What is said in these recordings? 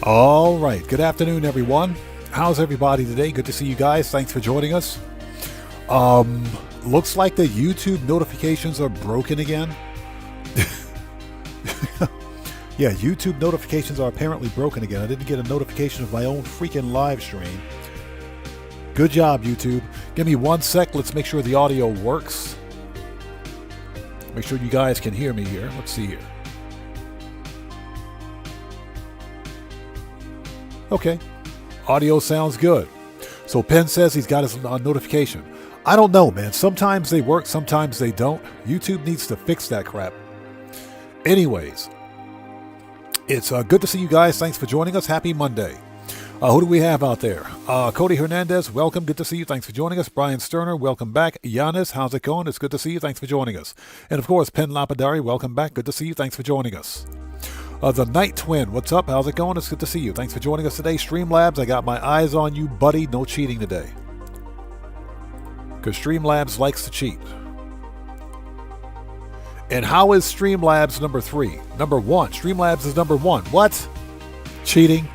All right. Good afternoon, everyone. How's everybody today? Good to see you guys. Thanks for joining us. Looks like the YouTube notifications are broken again. Yeah, YouTube notifications are apparently broken again. I didn't get a notification of my own freaking live stream. Good job, YouTube. Give me 1 sec. Let's make sure the audio works. Make sure you guys can hear me here. Let's see here. Okay. Audio sounds good. So Penn says he's got his notification. I don't know, man. Sometimes they work, sometimes they don't. YouTube needs to fix that crap. Anyways, it's good to see you guys. Thanks for joining us. Happy Monday. Who do we have out there? Cody Hernandez, welcome. Good to see you. Thanks for joining us. Brian Sterner, welcome back. Giannis, how's it going? It's good to see you. Thanks for joining us. And of course, Penn Lapidary, welcome back. Good to see you. Thanks for joining us. The Night Twin, what's up? How's it going? It's good to see you. Thanks for joining us today. Streamlabs, I got my eyes on you, buddy. No cheating today. Because Streamlabs likes to cheat. And how is Streamlabs number 3? Number 1. Streamlabs is number 1. What? Cheating.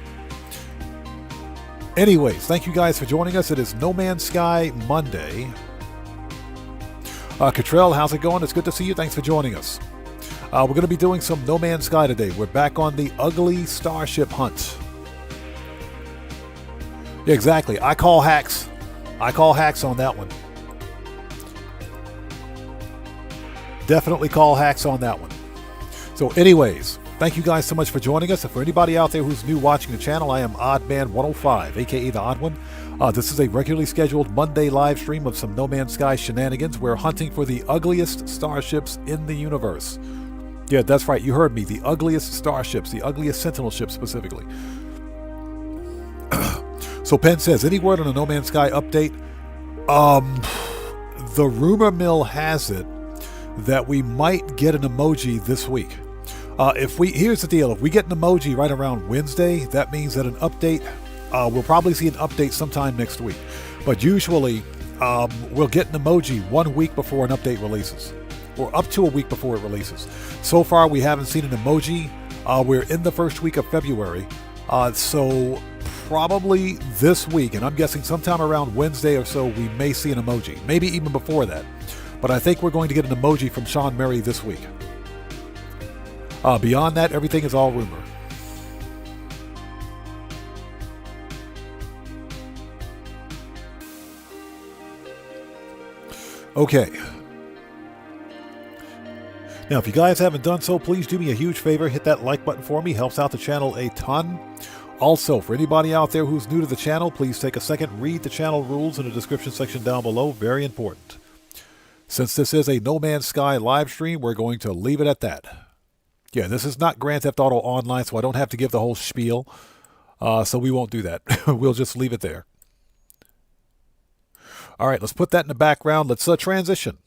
Anyways, thank you guys for joining us. It is No Man's Sky Monday. Cottrell, how's it going? It's good to see you. Thanks for joining us. We're going to be doing some No Man's Sky today. We're back on the ugly starship hunt. Yeah, exactly. I call hacks. I call hacks on that one. Definitely call hacks on that one. So anyways, thank you guys so much for joining us. And for anybody out there who's new watching the channel, I am Oddman105, aka The Odd One. This is a regularly scheduled Monday live stream of some No Man's Sky shenanigans. We're hunting for the ugliest starships in the universe. Yeah, that's right. You heard me. The ugliest starships, the ugliest Sentinel ships specifically. So Penn says, any word on a No Man's Sky update? The rumor mill has it that we might get an emoji this week. Here's the deal. If we get an emoji right around Wednesday, that means that an update, we'll probably see an update sometime next week. But usually, we'll get an emoji 1 week before an update releases. Or up to a week before it releases. So far, we haven't seen an emoji. We're in the first week of February. So probably this week, and I'm guessing sometime around Wednesday or so, we may see an emoji. Maybe even before that. But I think we're going to get an emoji from Sean Murray this week. Beyond that, everything is all rumor. Okay. Now, if you guys haven't done so, please do me a huge favor. Hit that like button for me. Helps out the channel a ton. Also, for anybody out there who's new to the channel, please take a second, read the channel rules in the description section down below. Very important. Since this is a No Man's Sky live stream, we're going to leave it at that. Yeah, this is not Grand Theft Auto Online, so I don't have to give the whole spiel. So we won't do that. We'll just leave it there. All right, let's put that in the background. Let's transition.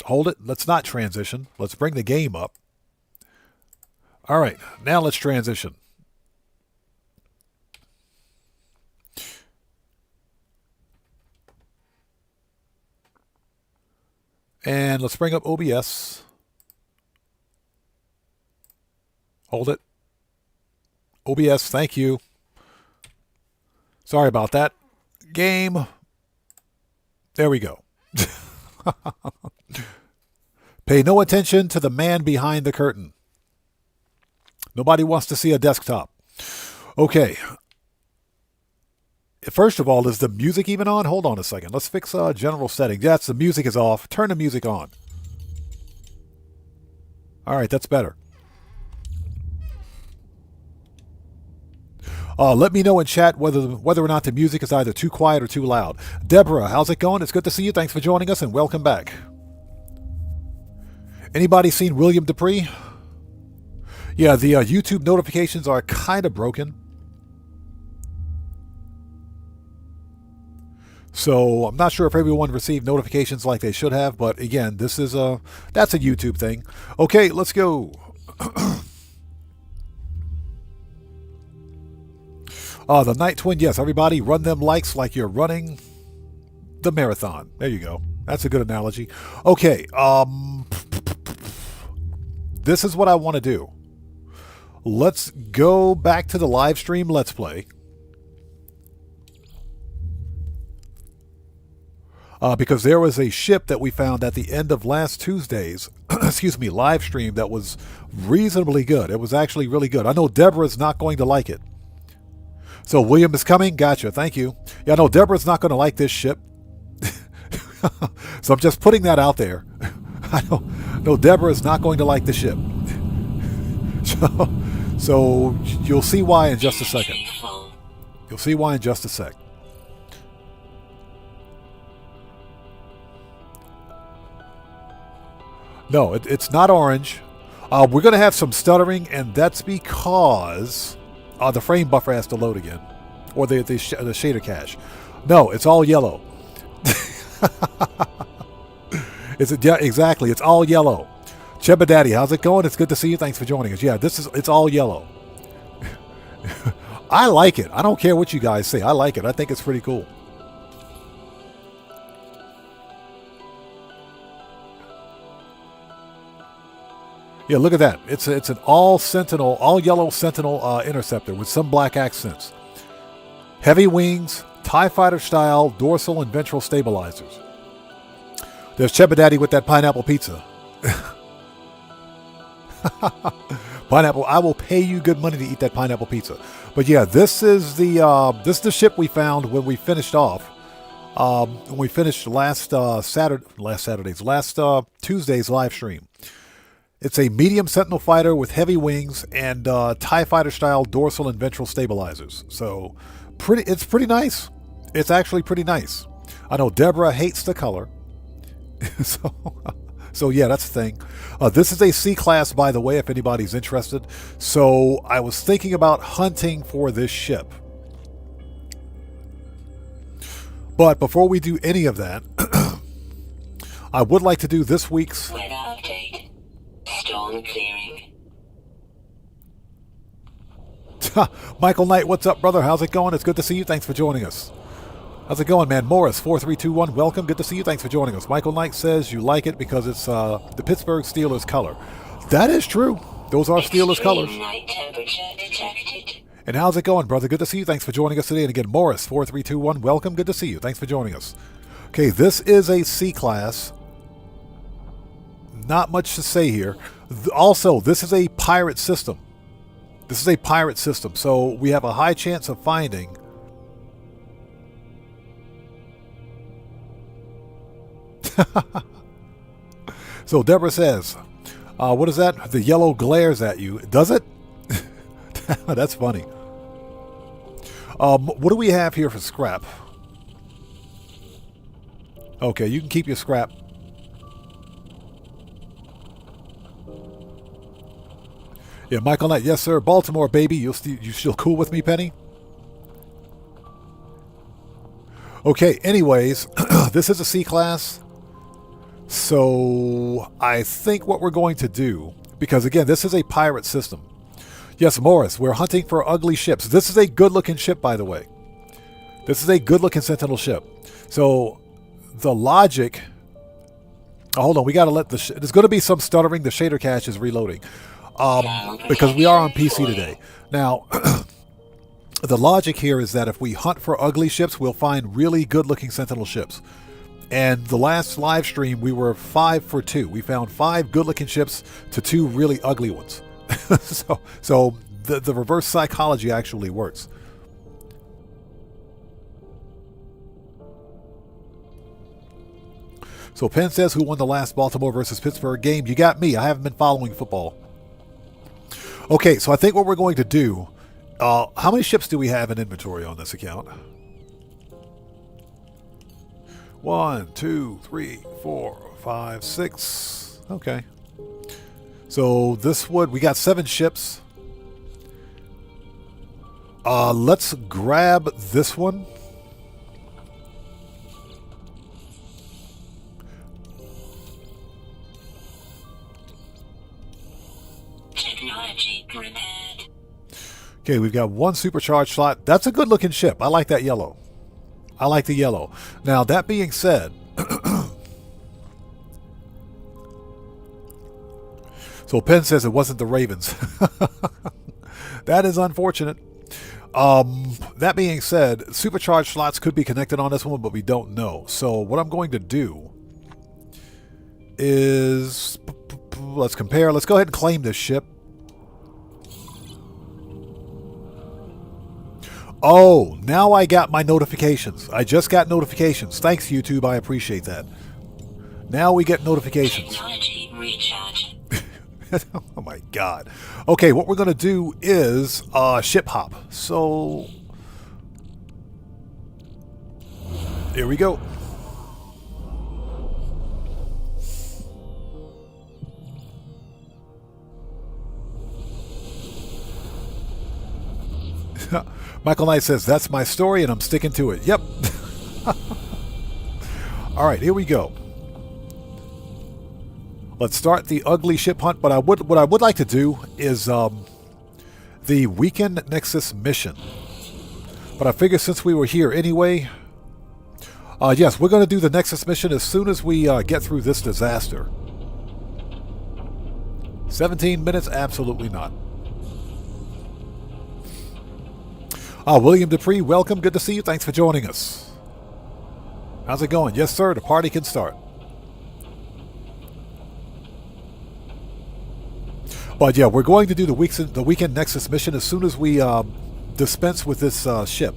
Hold it. Let's not transition. Let's bring the game up. All right, now let's transition. And let's bring up OBS. Hold it. OBS, thank you. Sorry about that. Game. There we go. Pay no attention to the man behind the curtain. Nobody wants to see a desktop. Okay. First of all, is the music even on? Hold on a second. Let's fix general settings. Yes, the music is off. Turn the music on. All right, that's better. Let me know in chat whether or not the music is either too quiet or too loud. Deborah, how's it going? It's good to see you. Thanks for joining us and welcome back. Anybody seen William Dupree? Yeah, the YouTube notifications are kind of broken. So I'm not sure if everyone received notifications like they should have, but again, that's a YouTube thing. Okay, let's go. The Night Twin, yes, everybody run them likes like you're running the marathon. There you go. That's a good analogy. Okay, this is what I want to do. let's go back to the live stream Let's Play. Because there was a ship that we found at the end of last Tuesday's excuse me, live stream that was reasonably good. It was actually really good. I know Deborah's not going to like it. So William is coming. Gotcha. Thank you. Yeah, I know Deborah's not going to like this ship. So I'm just putting that out there. I know Deborah's not going to like the ship. So you'll see why in just a second. You'll see why in just a sec. No, it's not orange. We're going to have some stuttering, and that's because the frame buffer has to load again. Or the shader cache. No, it's all yellow. Yeah, exactly. It's all yellow. Cheba Daddy, how's it going? It's good to see you. Thanks for joining us. Yeah, it's all yellow. I like it. I don't care what you guys say. I like it. I think it's pretty cool. Yeah, look at that. It's an all yellow Sentinel interceptor with some black accents. Heavy wings, TIE fighter style dorsal and ventral stabilizers. There's Cheba Daddy with that pineapple pizza. Pineapple, I will pay you good money to eat that pineapple pizza. But yeah, this is the ship we found when we finished off. When we finished last Tuesday's live stream. It's a medium Sentinel fighter with heavy wings and TIE fighter style dorsal and ventral stabilizers. So it's pretty nice. It's actually pretty nice. I know Deborah hates the color. So yeah, that's the thing. This is a C-class, by the way, if anybody's interested. So I was thinking about hunting for this ship. But before we do any of that, I would like to do this week's weather update. Storm clearing. Michael Knight, what's up, brother? How's it going? It's good to see you. Thanks for joining us. How's it going, man? Morris, 4321, welcome. Good to see you. Thanks for joining us. Michael Knight says you like it because it's the Pittsburgh Steelers color. That is true. Those are Steelers colors. Night temperature detected. And how's it going, brother? Good to see you. Thanks for joining us today. And again, Morris, 4321, welcome. Good to see you. Thanks for joining us. Okay, this is a C-class. Not much to say here. Also, this is a pirate system. This is a pirate system, so we have a high chance of finding So Deborah says, what is that? The yellow glares at you. Does it? That's funny. What do we have here for scrap? Okay, you can keep your scrap. Yeah, Michael Knight. Yes, sir. Baltimore, baby. You still cool with me, Penny? Okay, anyways, this is a C-class. So I think what we're going to do, because again, this is a pirate system. Yes, Morris, we're hunting for ugly ships. This is a good-looking ship, by the way. This is a good-looking Sentinel ship. So the logic... Oh, hold on, we got to let the... There's going to be some stuttering. The shader cache is reloading. Because we are on PC today. Now, the logic here is that if we hunt for ugly ships, we'll find really good-looking Sentinel ships. And the last live stream, we were 5 for 2. We found 5 good-looking ships to 2 really ugly ones. so the reverse psychology actually works. So Penn says, who won the last Baltimore versus Pittsburgh game? You got me. I haven't been following football. Okay, so I think what we're going to do... how many ships do we have in inventory on this account? 1, 2, 3, 4, 5, 6. Okay. So this would... We got 7 ships. Let's grab this one. Technology prepared. Okay, we've got 1 supercharged slot. That's a good-looking ship. I like that yellow. I like the yellow. Now, that being said... So Penn says it wasn't the Ravens. That is unfortunate. That being said, supercharged slots could be connected on this one, but we don't know. So what I'm going to do is let's compare. Let's go ahead and claim this ship. Oh, now I got my notifications. I just got notifications. Thanks, YouTube. I appreciate that. Now we get notifications. Technology recharge. Oh my god. Okay, what we're going to do is ship hop. So here we go. Michael Knight says, that's my story and I'm sticking to it. Yep. All right, here we go. Let's start the ugly ship hunt, but what I would like to do is the Weekend Nexus mission. But I figure since we were here anyway, yes, we're going to do the Nexus mission as soon as we get through this disaster. 17 minutes? Absolutely not. William Dupree, welcome. Good to see you. Thanks for joining us. How's it going? Yes, sir. The party can start. But yeah, we're going to do the Weekend Nexus mission as soon as we dispense with this ship.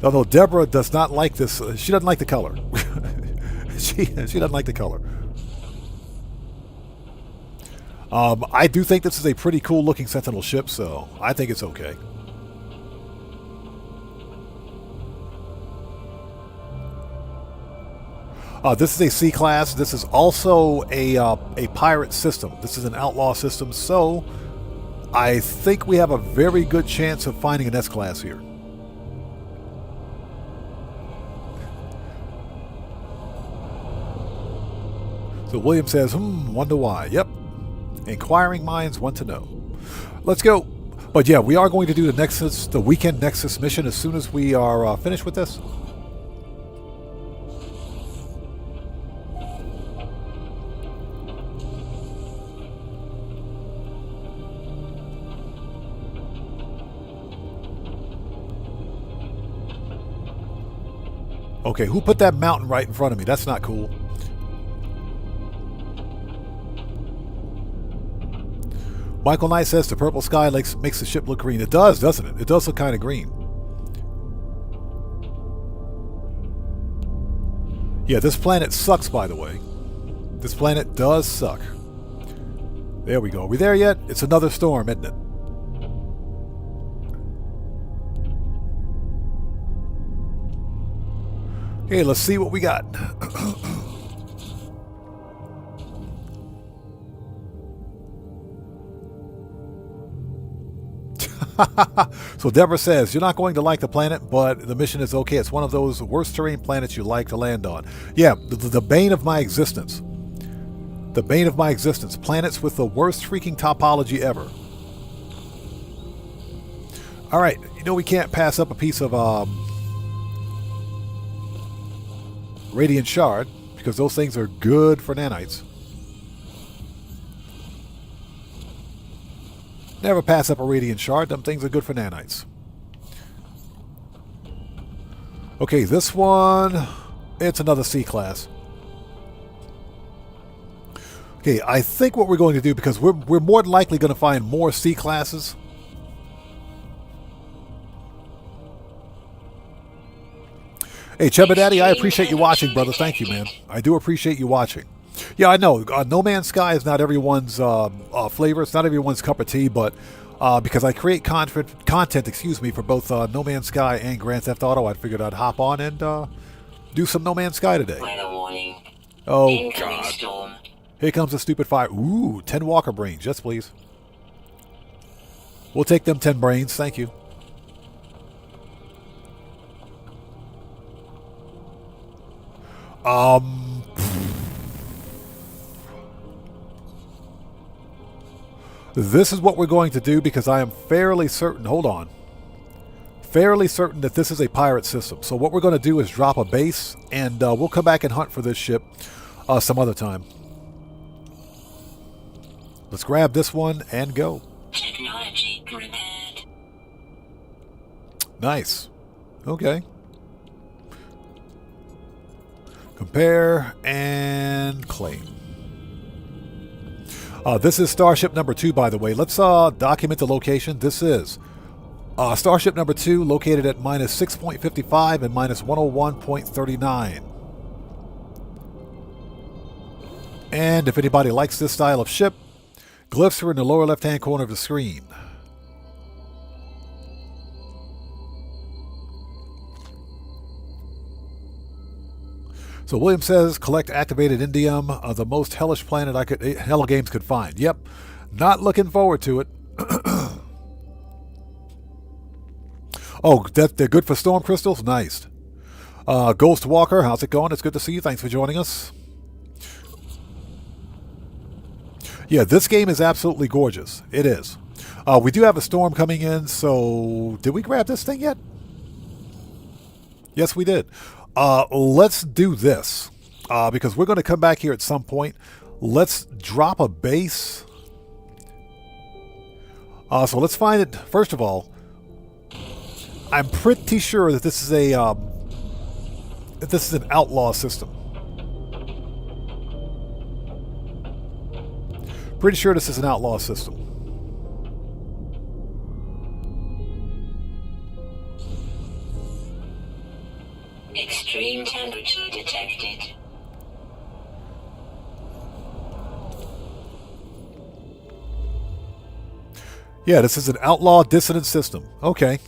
Although Deborah does not like this. She doesn't like the color. she doesn't like the color. I do think this is a pretty cool looking Sentinel ship, so I think it's okay. This is a C-class. This is also a pirate system. This is an outlaw system, so I think we have a very good chance of finding an S-class here. So William says, wonder why. Yep. Inquiring minds want to know. Let's go. But yeah, we are going to do the Weekend Nexus mission as soon as we are finished with this. Okay, who put that mountain right in front of me? That's not cool. Michael Knight says the purple sky makes the ship look green. It does, doesn't it? It does look kind of green. Yeah, this planet sucks, by the way. This planet does suck. There we go. Are we there yet? It's another storm, isn't it? Okay, let's see what we got. So Deborah says, you're not going to like the planet, but the mission is okay. It's one of those worst terrain planets you like to land on. Yeah, the bane of my existence. The bane of my existence. Planets with the worst freaking topology ever. Alright, you know we can't pass up a piece of Radiant Shard, because those things are good for nanites. Never pass up a Radiant Shard. Them things are good for nanites. Okay, this one, it's another C-class. Okay, I think what we're going to do, because we're more than likely going to find more C-classes. Hey, Chubba Daddy, I appreciate you watching, brother. Thank you, man. I do appreciate you watching. Yeah, I know. No Man's Sky is not everyone's flavor. It's not everyone's cup of tea, but because I create content, excuse me, for both No Man's Sky and Grand Theft Auto, I figured I'd hop on and do some No Man's Sky today. Weather warning. Oh, Incoming God. storm. Here comes the stupid fire. Ooh, 10 Walker brains. Yes, please. We'll take them 10 brains. Thank you. This is what we're going to do because I am fairly certain, hold on, fairly certain that this is a pirate system. So what we're going to do is drop a base and we'll come back and hunt for this ship some other time. Let's grab this one and go. Technology Nice. Okay. Compare and claim. This is Starship number 2, by the way. Let's document the location. This is Starship number 2, located at minus 6.55 and minus 101.39. And if anybody likes this style of ship, glyphs are in the lower left-hand corner of the screen. So William says, collect activated indium, the most hellish planet Hello Games could find. Yep, not looking forward to it. Oh, they're good for storm crystals? Nice. Ghost Walker, how's it going? It's good to see you. Thanks for joining us. Yeah, this game is absolutely gorgeous. It is. We do have a storm coming in, so did we grab this thing yet? Yes, we did. Let's do this, because we're going to come back here at some point. Let's drop a base. So let's find it. First of all, I'm pretty sure that this is an outlaw system. Pretty sure this is an outlaw system. Extreme temperature detected. Yeah, this is an outlaw dissident system. Okay.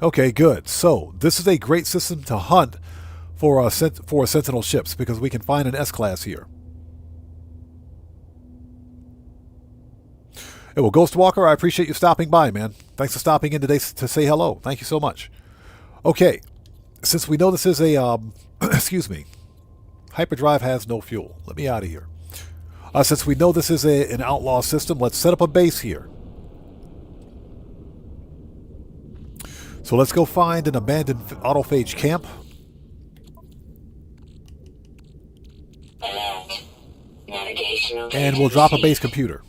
Okay, good. So, this is a great system to hunt for Sentinel ships, because we can find an S-class here. Hey, well, Ghost Walker, I appreciate you stopping by, man. Thanks for stopping in today to say hello. Thank you so much. Okay. Since we know this is a, excuse me, hyperdrive has no fuel. Let me out of here. Since we know this is an outlaw system, let's set up a base here. So let's go find an abandoned autophage camp. Alert. Navigational And we'll drop a base computer.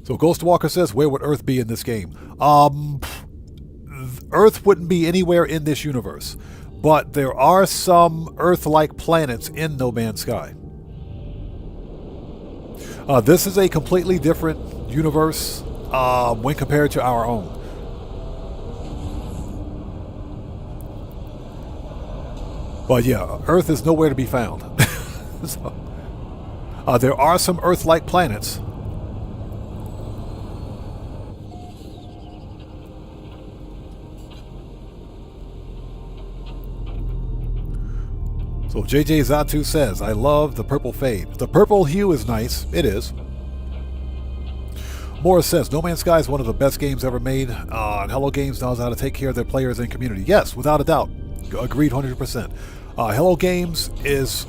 So Ghost Walker says, where would Earth be in this game? Earth wouldn't be anywhere in this universe, but there are some Earth-like planets in No Man's Sky. This is a completely different universe when compared to our own. But yeah, Earth is nowhere to be found. So, there are some Earth-like planets. So JJ Zatu says, I love the purple fade. The purple hue is nice. It is. Morris says, No Man's Sky is one of the best games ever made. And Hello Games knows how to take care of their players and community. Yes, without a doubt. Agreed 100%. Hello Games is,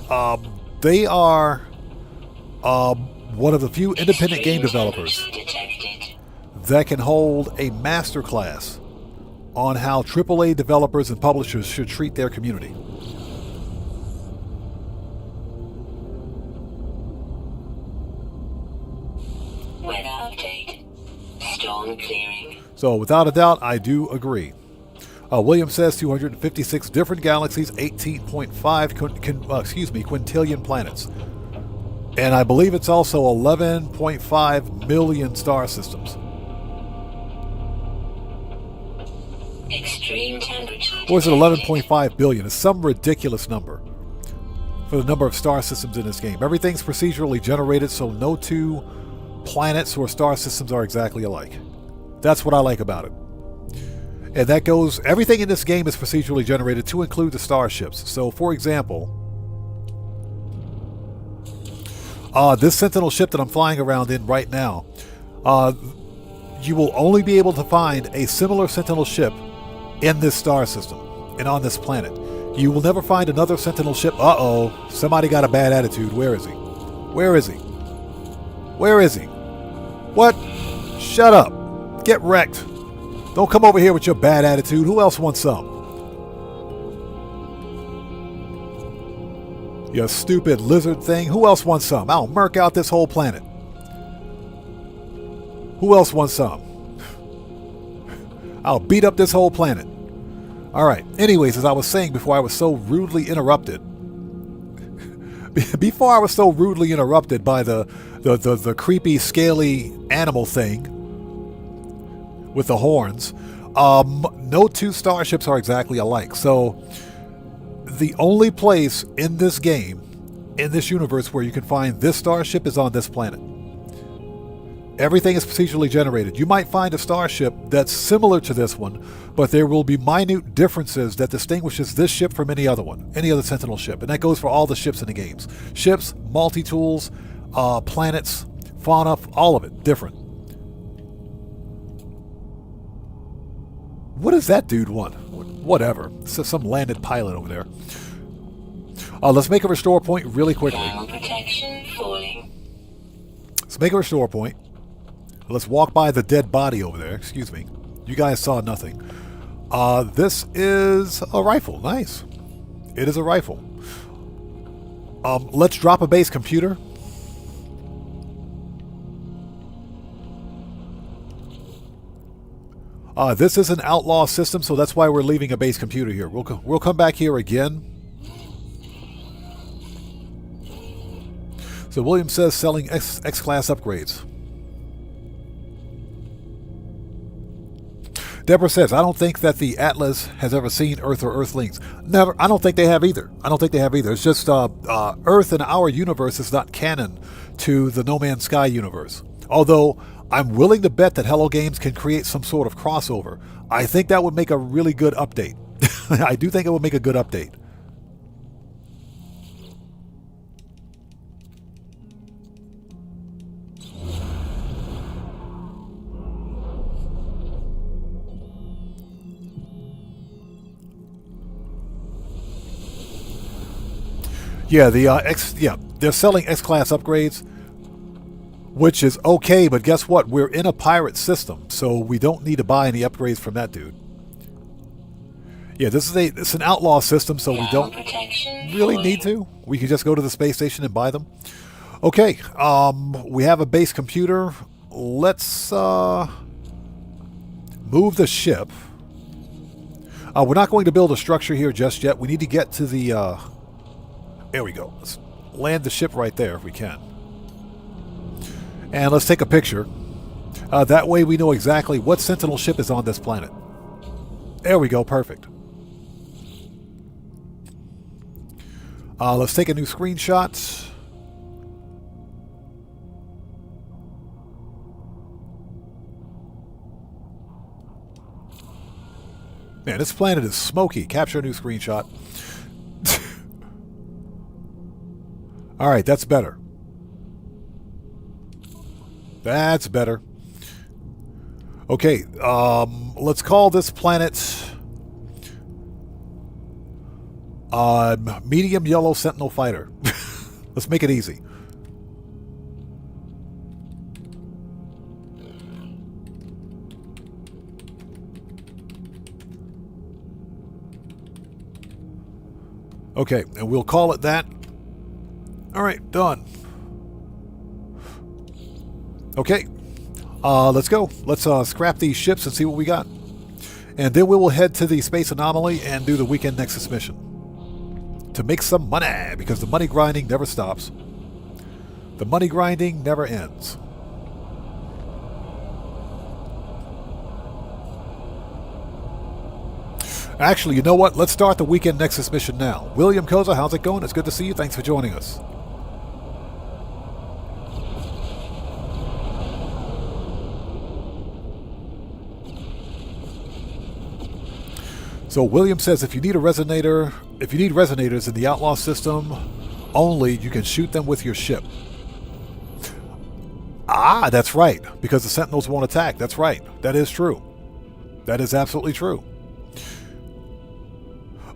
they are one of the few independent game developers that can hold a masterclass on how AAA developers and publishers should treat their community. Weather update. Storm clearing. So without a doubt, I do agree. William says 256 different galaxies, 18.5 quintillion planets. And I believe it's also 11.5 million star systems. Extreme temperature. Or is it 11.5 billion? It's some ridiculous number for the number of star systems in this game. Everything's procedurally generated, so no two planets or star systems are exactly alike. That's what I like about it. And that goes, everything in this game is procedurally generated to include the starships. So, for example, this Sentinel ship that I'm flying around in right now, you will only be able to find a similar Sentinel ship in this star system and on this planet. You will never find another Sentinel ship. Uh-oh, somebody got a bad attitude. Where is he? Where is he? Where is he? What? Shut up. Get wrecked. Don't come over here with your bad attitude. Who else wants some? You stupid lizard thing. Who else wants some? I'll murk out this whole planet. Who else wants some? I'll beat up this whole planet. Alright, anyways, as I was saying before I was so rudely interrupted. Before I was so rudely interrupted by the creepy, scaly animal thing with the horns, no two starships are exactly alike. So, the only place in this game, in this universe, where you can find this starship is on this planet. Everything is procedurally generated. You might find a starship that's similar to this one, but there will be minute differences that distinguishes this ship from any other one, any other Sentinel ship. And that goes for all the ships in the games. Ships, multi-tools, planets, fauna, all of it, different. What does that dude want? Whatever. It's some landed pilot over there. Let's make a restore point really quickly. Thermal protection falling. Let's make a restore point. Let's walk by the dead body over there. Excuse me. You guys saw nothing. This is a rifle. Nice. It is a rifle. Let's drop a base computer. This is an outlaw system, so that's why we're leaving a base computer here. We'll come back here again. So William says selling X-class upgrades. Deborah says, I don't think that the Atlas has ever seen Earth or Earthlings. Never. I don't think they have either. It's just Earth in our universe is not canon to the No Man's Sky universe. Although I'm willing to bet that Hello Games can create some sort of crossover. I think that would make a really good update. I do think it would make a good update. Yeah, they're selling X-class upgrades, which is okay, but guess what? We're in a pirate system, so we don't need to buy any upgrades from that dude. Yeah, it's an outlaw system, so we don't really need to. We can just go to the space station and buy them. Okay, we have a base computer. Let's move the ship. We're not going to build a structure here just yet. We need to get to the... there we go. Let's land the ship right there if we can. And let's take a picture. That way we know exactly what Sentinel ship is on this planet. There we go. Perfect. Let's take a new screenshot. Man, this planet is smoky. Capture a new screenshot. Alright, that's better. That's better. Okay, let's call this planet medium yellow Sentinel fighter. Let's make it easy. Okay, and we'll call it that. Alright, done. Okay, let's go. Let's scrap these ships and see what we got. And then we will head to the Space Anomaly and do the Weekend Nexus mission. To make some money, because the money grinding never stops. The money grinding never ends. Actually, you know what? Let's start the Weekend Nexus mission now. William Koza, how's it going? It's good to see you. Thanks for joining us. So William says if you need resonators in the outlaw system only, you can shoot them with your ship. Ah, that's right. Because the Sentinels won't attack. That's right. That is true. That is absolutely true.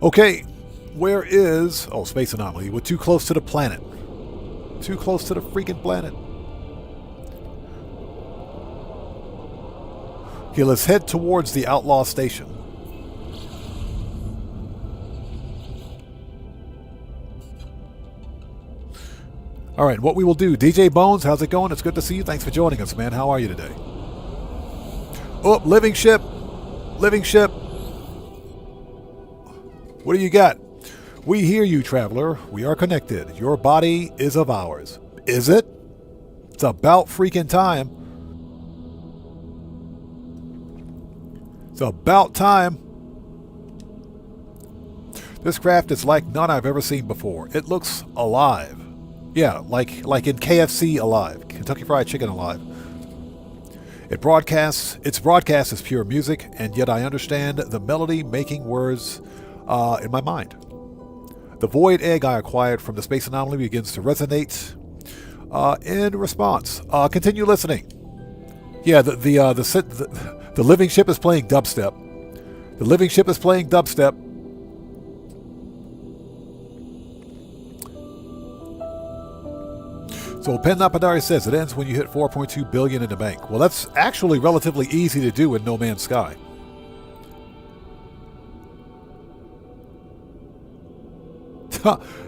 Okay, where is... Oh, Space Anomaly. We're too close to the planet. Too close to the freaking planet. Okay, let's head towards the Outlaw Station. Alright, what we will do... DJ Bones, how's it going? It's good to see you. Thanks for joining us, man. How are you today? Oh, living ship. Living ship. What do you got? We hear you, traveler. We are connected. Your body is of ours. Is it? It's about freaking time. It's about time. This craft is like none I've ever seen before. It looks alive. Yeah, like in KFC alive. Kentucky Fried Chicken alive. Its broadcast is pure music, and yet I understand the melody making words in my mind. The void egg I acquired from the space anomaly begins to resonate in response. Continue listening. Yeah, the living ship is playing dubstep. The living ship is playing dubstep. So Pen Lapidari says it ends when you hit 4.2 billion in the bank. Well, that's actually relatively easy to do in No Man's Sky.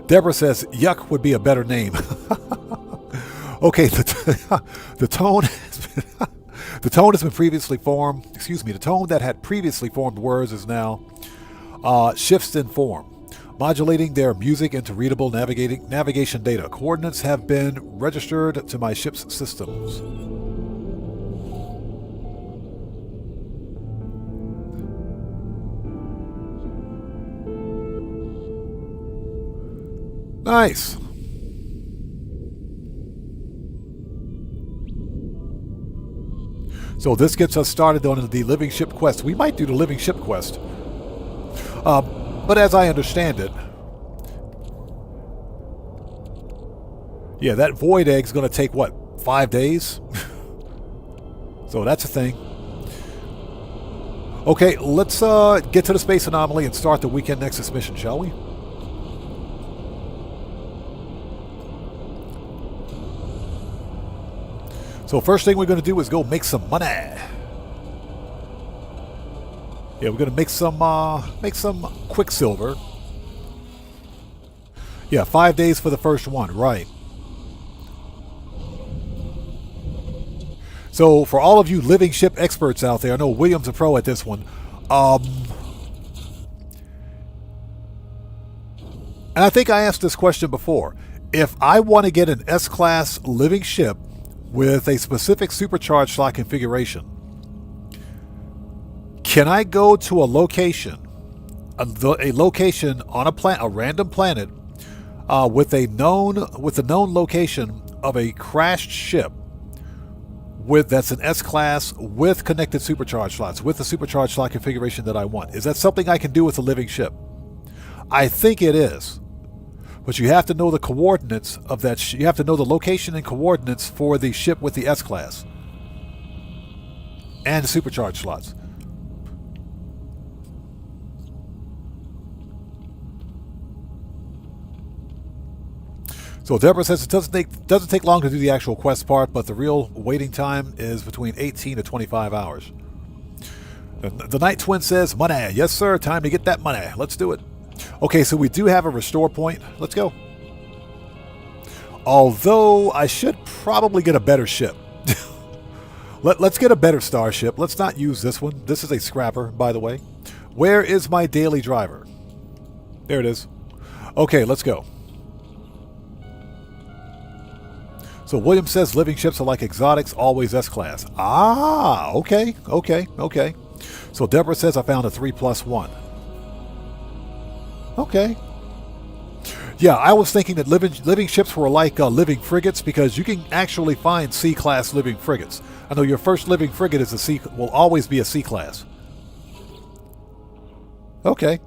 Deborah says yuck would be a better name. Okay, the tone has been previously formed. Excuse me. The tone that had previously formed words is now shifts in form, modulating their music into readable navigation data. Coordinates have been registered to my ship's systems. Nice. So this gets us started on the living ship quest. We might do the living ship quest. But as I understand it, yeah, that void egg's going to take, what, 5 days? So that's a thing. Okay, let's get to the space anomaly and start the Weekend Nexus mission, shall we? So first thing we're going to do is go make some money. Yeah, we're going to make some Quicksilver. Yeah, 5 days for the first one, right. So for all of you living ship experts out there, I know William's a pro at this one. And I think I asked this question before. If I want to get an S-class living ship with a specific supercharged slot configuration, can I go to a location on a random planet, with the known location of a crashed ship that's an S-class with connected supercharged slots, with the supercharged slot configuration that I want? Is that something I can do with a living ship? I think it is. But you have to know the coordinates of that. You have to know the location and coordinates for the ship with the S-class and the supercharged slots. So Deborah says it doesn't take long to do the actual quest part, but the real waiting time is between 18 to 25 hours. The Night Twin says, money. Yes, sir. Time to get that money. Let's do it. Okay, so we do have a restore point. Let's go. Although I should probably get a better ship. Let's get a better starship. Let's not use this one. This is a scrapper, by the way. Where is my daily driver? There it is. Okay, let's go. So William says living ships are like exotics, always S-class. Ah, okay. So Deborah says I found a 3+1. Okay. Yeah, I was thinking that living ships were like living frigates, because you can actually find C-class living frigates. I know your first living frigate will always be a C-class. Okay.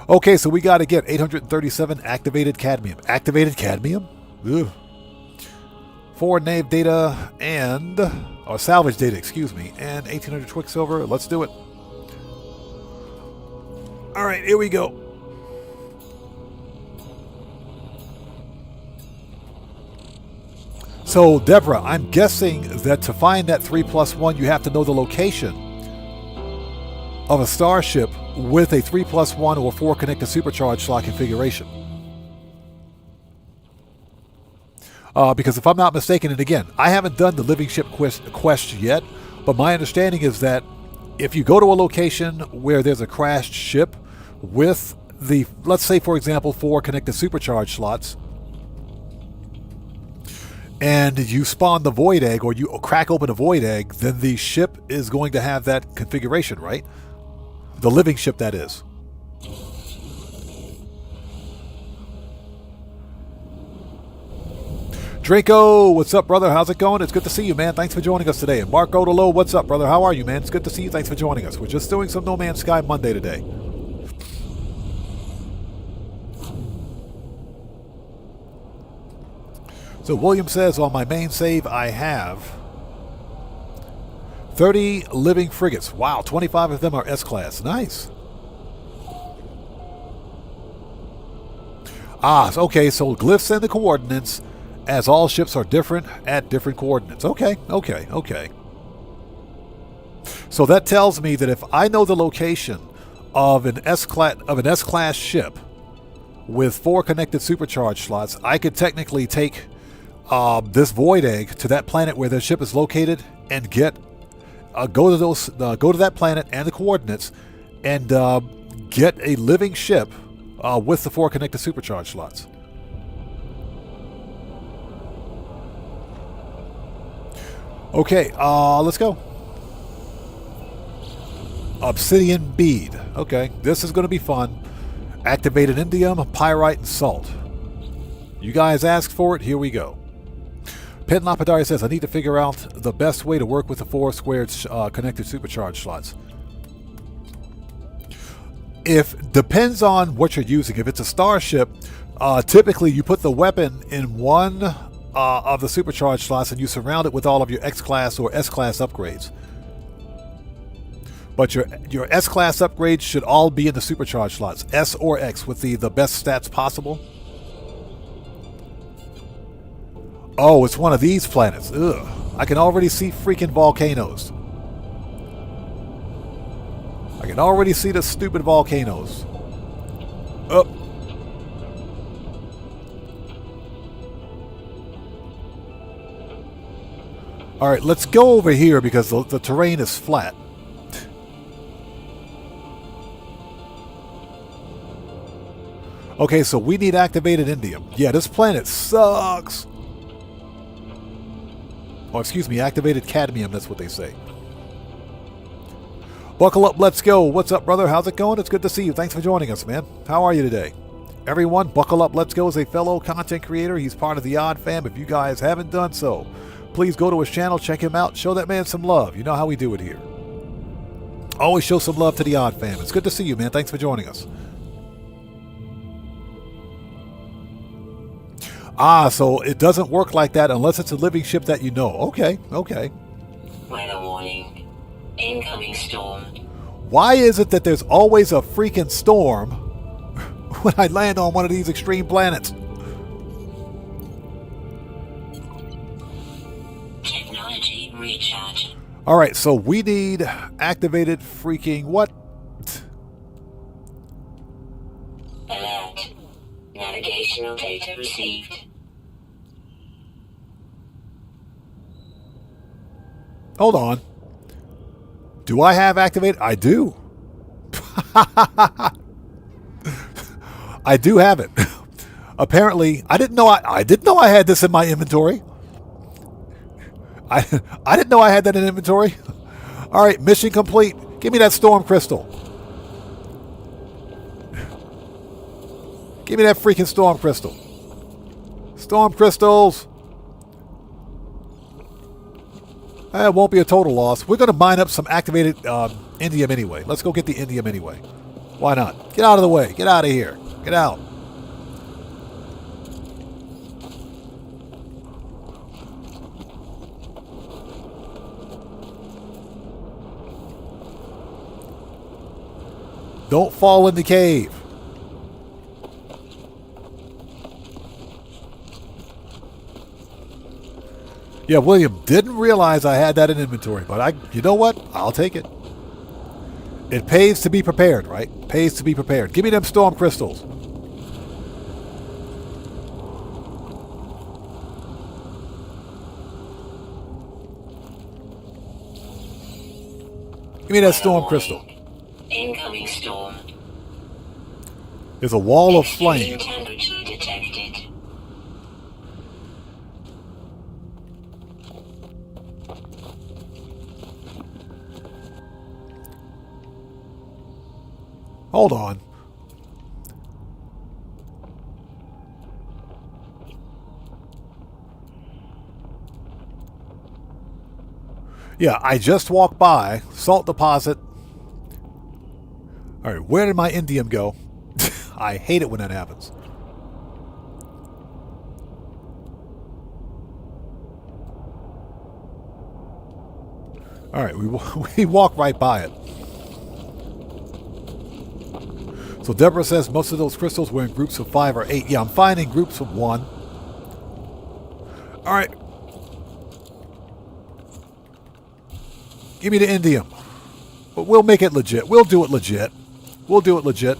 Okay, so we got to get 837 activated cadmium. Activated cadmium? Ugh. 4 nave data or salvage data, excuse me, and 1800 Quicksilver. Let's do it. All right, here we go. So, Deborah, I'm guessing that to find that 3+1, you have to know the location of a starship with a 3+1 or 4 connected supercharged slot configuration. Because if I'm not mistaken, and again, I haven't done the living ship quest yet, but my understanding is that if you go to a location where there's a crashed ship with the, let's say for example, 4 connected supercharge slots, and you spawn the void egg, or you crack open a void egg, then the ship is going to have that configuration, right? The living ship, that is. Draco, what's up, brother? How's it going? It's good to see you, man. Thanks for joining us today. And Mark Odolo, what's up, brother? How are you, man? It's good to see you. Thanks for joining us. We're just doing some No Man's Sky Monday today. So William says, on my main save, I have 30 living frigates. Wow, 25 of them are S-Class. Nice. Okay, so glyphs and the coordinates, as all ships are different at different coordinates. Okay. So that tells me that if I know the location of an S-Class ship with 4 connected supercharge slots, I could technically take this void egg to that planet where the ship is located and go to that planet and the coordinates and get a living ship with the 4 connected supercharge slots. Okay, let's go. Obsidian bead. Okay, this is going to be fun. Activated indium, pyrite, and salt. You guys asked for it. Here we go. Pen Lapidari says, I need to figure out the best way to work with the 4 squared connected supercharge slots. Depends on what you're using. If it's a starship, typically you put the weapon in one of the supercharge slots and you surround it with all of your X-Class or S-Class upgrades. But your S-Class upgrades should all be in the supercharge slots, S or X, with the best stats possible. Oh, it's one of these planets. Ugh. I can already see freaking volcanoes. I can already see the stupid volcanoes. Up. Alright, let's go over here because the terrain is flat. Okay, so we need activated indium. Yeah, this planet sucks. Oh, excuse me, activated cadmium, that's what they say. Buckle up, let's go. What's up, brother? How's it going? It's good to see you. Thanks for joining us, man. How are you today? Everyone, buckle up, let's go is a fellow content creator. He's part of the Odd Fam. If you guys haven't done so, please go to his channel, check him out, show that man some love. You know how we do it here. Always show some love to the Odd Fam. It's good to see you, man. Thanks for joining us. So it doesn't work like that unless it's a living ship that you know. Okay. Weather warning. Incoming storm. Why is it that there's always a freaking storm when I land on one of these extreme planets? Technology recharge. Alright, so we need activated freaking what? Alert. Navigational data received. Hold on. Do I have activated? I do. I do have it. Apparently, I didn't know I had this in my inventory. I didn't know I had that in inventory. All right, mission complete. Give me that storm crystal. Give me that freaking storm crystal. Storm crystals. It won't be a total loss. We're going to mine up some activated indium anyway. Let's go get the indium anyway. Why not? Get out of the way. Get out of here. Get out. Don't fall in the cave. Yeah, William, didn't realize I had that in inventory, but you know what? I'll take it. It pays to be prepared, right? Pays to be prepared. Give me them storm crystals. Give me that storm crystal. Incoming storm. There's a wall of Extreme flame. temperature detected. Hold on. Yeah, I just walked by. Salt deposit. All right, where did my indium go? I hate it when that happens. All right, we walk right by it. So Deborah says most of those crystals were in groups of 5 or 8. Yeah, I'm finding groups of 1. All right. Give me the indium. But we'll make it legit. We'll do it legit. We'll do it legit.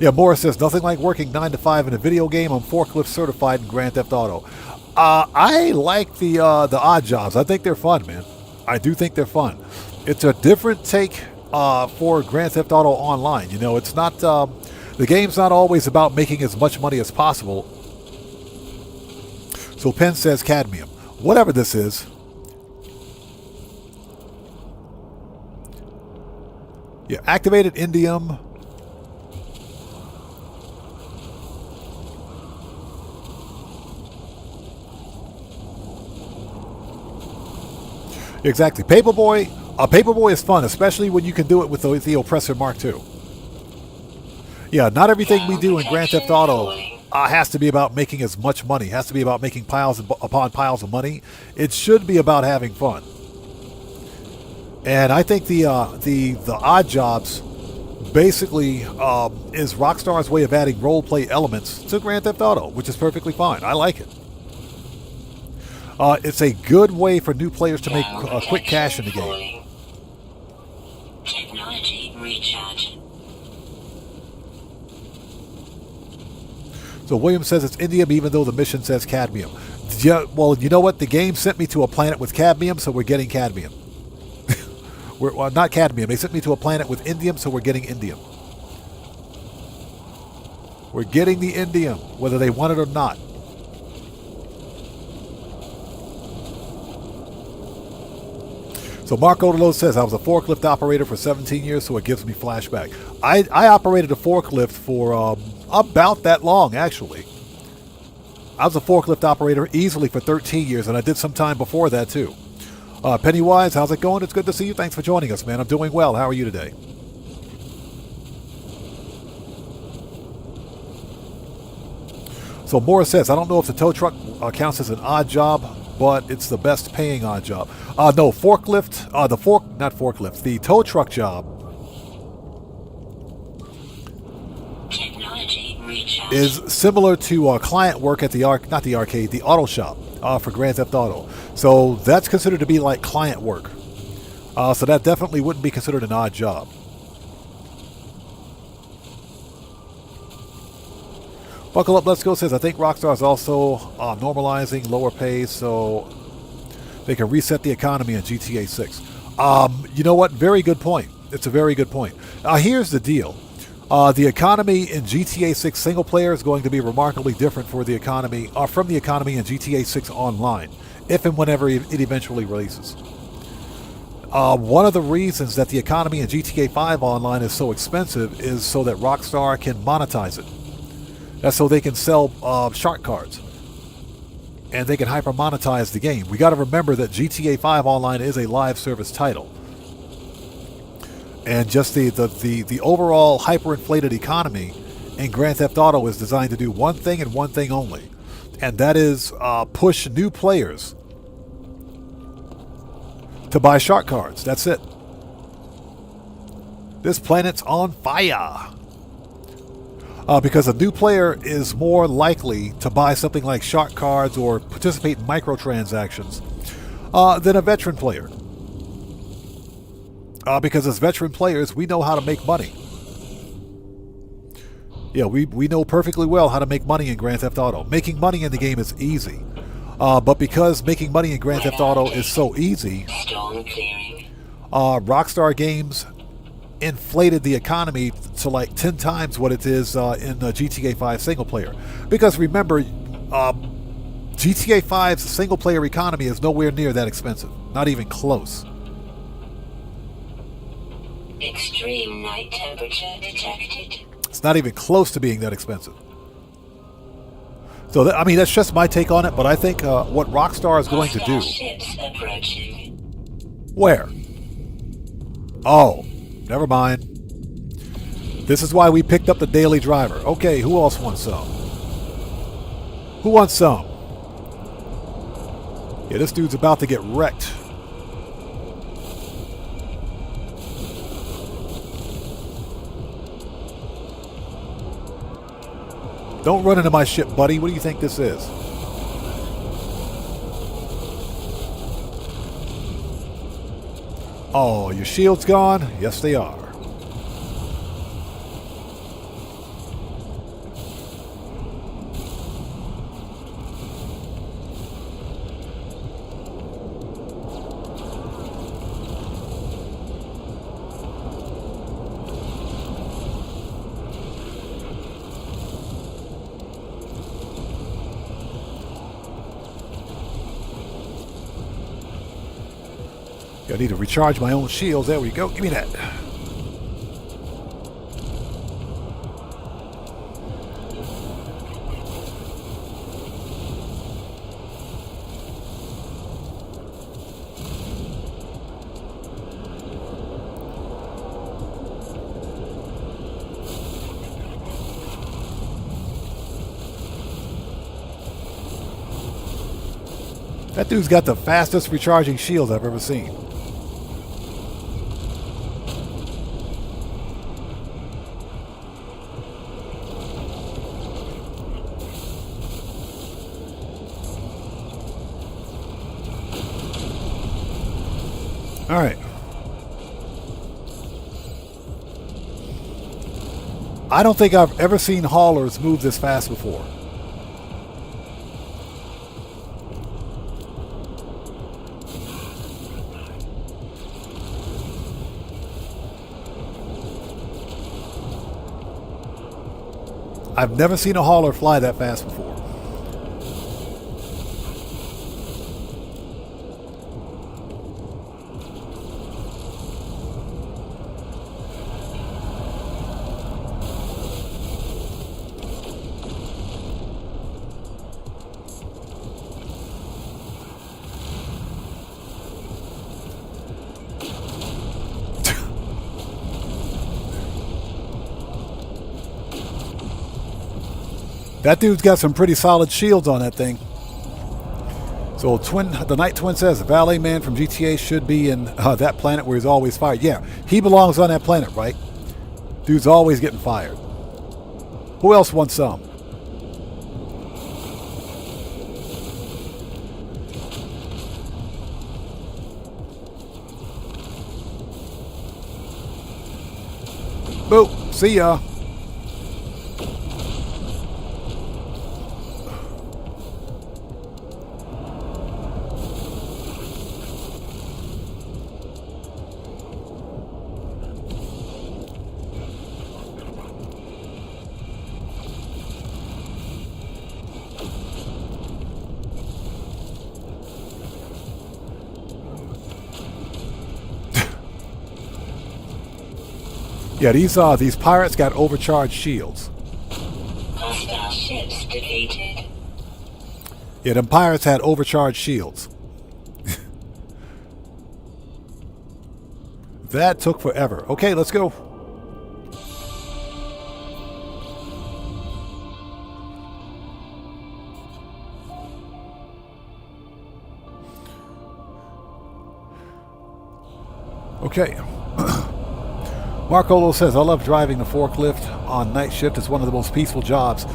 Yeah, Morris says, nothing like working 9 to 5 in a video game. I'm forklift certified in Grand Theft Auto. I like the odd jobs. I think they're fun, man. I do think they're fun. It's a different take for Grand Theft Auto Online. You know, it's not the game's not always about making as much money as possible. So Penn says cadmium. Whatever this is. Yeah, activated indium. Exactly. Paperboy. Paperboy is fun, especially when you can do it with the Oppressor Mark II. Yeah, not everything we do in Grand Theft Auto has to be about making as much money. Has to be about making piles upon piles of money. It should be about having fun. And I think the odd jobs basically is Rockstar's way of adding role-play elements to Grand Theft Auto, which is perfectly fine. I like it. It's a good way for new players to make quick cash in the game. Technology recharge. So William says it's indium even though the mission says cadmium. Yeah, well, you know what? The game sent me to a planet with cadmium, so we're getting cadmium. Well, not cadmium. They sent me to a planet with indium, so we're getting indium. We're getting the indium, whether they want it or not. So Mark Odelo says, I was a forklift operator for 17 years, so it gives me flashback. I operated a forklift for about that long, actually. I was a forklift operator easily for 13 years, and I did some time before that, too. Pennywise, how's it going? It's good to see you. Thanks for joining us, man. I'm doing well. How are you today? So Morris says, I don't know if the tow truck counts as an odd job, but it's the best paying odd job. No, forklift, the tow truck job is similar to client work at the auto shop for Grand Theft Auto. So that's considered to be like client work. So that definitely wouldn't be considered an odd job. Buckle Up Let's Go says, I think Rockstar is also normalizing lower pay so they can reset the economy in GTA 6. You know what? Very good point. It's a very good point. Here's the deal. The economy in GTA 6 single player is going to be remarkably different from the economy in GTA 6 online, if and whenever it eventually releases. One of the reasons that the economy in GTA 5 online is so expensive is so that Rockstar can monetize it. That's so they can sell shark cards. And they can hyper monetize the game. We got to remember that GTA 5 Online is a live service title. And just the overall hyperinflated economy in Grand Theft Auto is designed to do one thing and one thing only. And that is push new players to buy shark cards. That's it. This planet's on fire. Because a new player is more likely to buy something like shark cards or participate in microtransactions than a veteran player. Because as veteran players, we know how to make money. Yeah, we know perfectly well how to make money in Grand Theft Auto. Making money in the game is easy. But because making money in Grand Theft Auto is so easy, Storm clearing. Rockstar Games inflated the economy to like 10 times what it is in GTA 5 single player. Because remember, GTA 5's single player economy is nowhere near that expensive. Not even close. Extreme night temperature detected. It's not even close to being that expensive. So, I mean, that's just my take on it, but I think what Rockstar is going to do... Ships approaching. Where? Oh, never mind. This is why we picked up the daily driver. Okay, who else wants some? Who wants some? Yeah, this dude's about to get wrecked. Don't run into my ship, buddy. What do you think this is? Oh, your shield's gone? Yes, they are. I need to recharge my own shields. There we go. Give me that. That dude's got the fastest recharging shields I've ever seen. All right. I don't think I've ever seen haulers move this fast before. I've never seen a hauler fly that fast before. That dude's got some pretty solid shields on that thing. So the Night Twin says the valet man from GTA should be in that planet where he's always fired. Yeah, he belongs on that planet, right? Dude's always getting fired. Who else wants some? Boop. See ya. Yeah, these pirates got overcharged shields. Hostile ships defeated. Yeah, them pirates had overcharged shields. That took forever. Okay, let's go. Okay. Marcolo says, I love driving the forklift on night shift. It's one of the most peaceful jobs.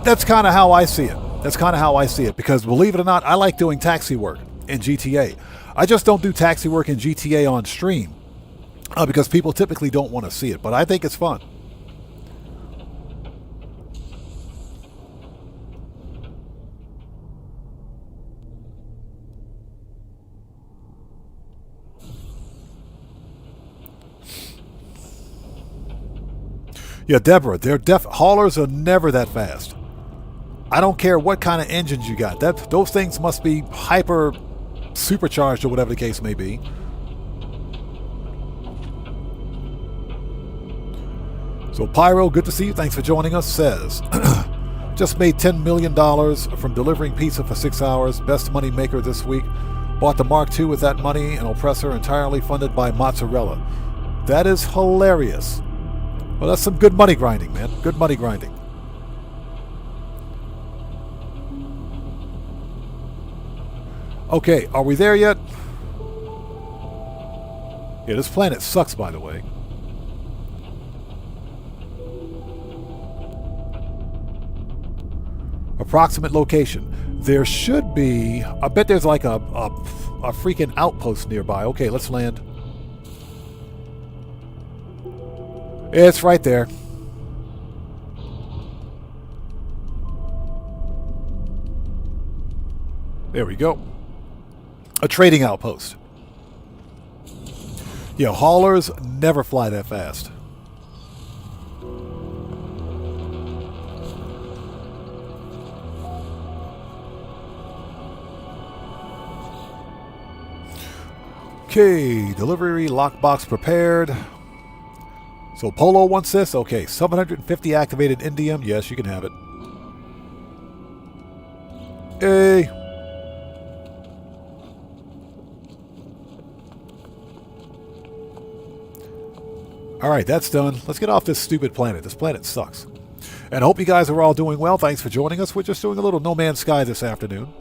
That's kind of how I see it. That's kind of how I see it. Because believe it or not, I like doing taxi work in GTA. I just don't do taxi work in GTA on stream. Because people typically don't want to see it. But I think it's fun. Yeah, Deborah, haulers are never that fast. I don't care what kind of engines you got. Those things must be hyper supercharged or whatever the case may be. So Pyro, good to see you. Thanks for joining us. Says, just made $10 million from delivering pizza for 6 hours. Best money maker this week. Bought the Mark II with that money. An oppressor entirely funded by mozzarella. That is hilarious. Well, that's some good money grinding, man. Good money grinding. Okay, are we there yet? Yeah, this planet sucks, by the way. Approximate location. There should be... I bet there's like a freaking outpost nearby. Okay, let's land. It's right there. There we go. A trading outpost. Yeah, haulers never fly that fast. Okay, delivery lockbox prepared. So Polo wants this. Okay, 750 activated indium. Yes, you can have it. Hey. Alright, that's done. Let's get off this stupid planet. This planet sucks. And I hope you guys are all doing well. Thanks for joining us. We're just doing a little No Man's Sky this afternoon.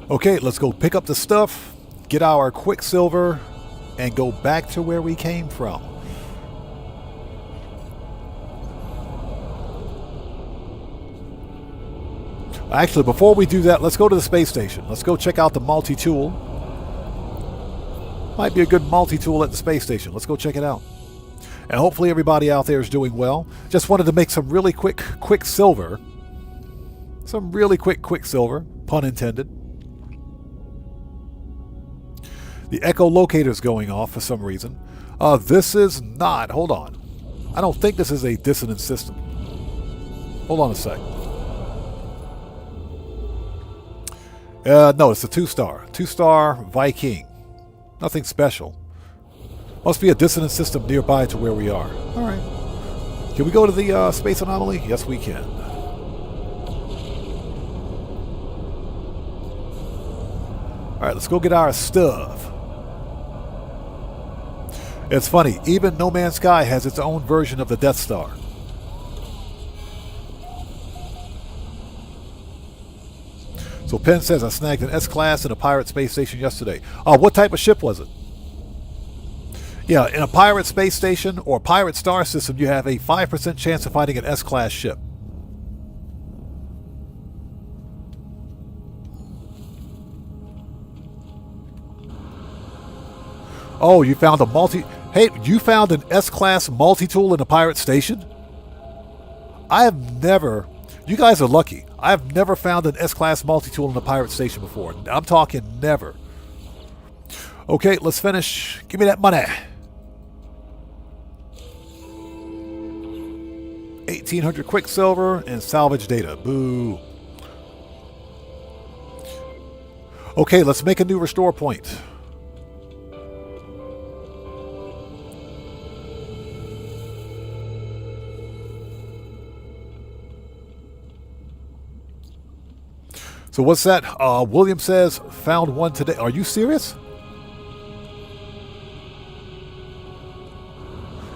Okay, let's go pick up the stuff, get our Quicksilver, and go back to where we came from. Actually, before we do that, let's go to the space station. Let's go check out the multi-tool. Might be a good multi-tool at the space station. Let's go check it out. And hopefully everybody out there is doing well. Just wanted to make some really quick Quicksilver. Some really quick Quicksilver, pun intended. The echolocator's going off for some reason. This is not... Hold on. I don't think this is a dissonant system. Hold on a sec. No, it's a 2-star. 2-star Viking. Nothing special. Must be a dissonant system nearby to where we are. Alright. Can we go to the space anomaly? Yes, we can. Alright, let's go get our stuff. It's funny, even No Man's Sky has its own version of the Death Star. So Penn says, I snagged an S-Class in a pirate space station yesterday. What type of ship was it? Yeah, in a pirate space station or pirate star system, you have a 5% chance of finding an S-Class ship. Oh, you found a Hey, you found an S-Class multi-tool in a pirate station? I have never... You guys are lucky. I have never found an S-Class multi-tool in a pirate station before. I'm talking never. Okay, let's finish. Give me that money. 1,800 Quicksilver and salvage data. Boo. Okay, let's make a new restore point. So what's that? William says, found one today. Are you serious?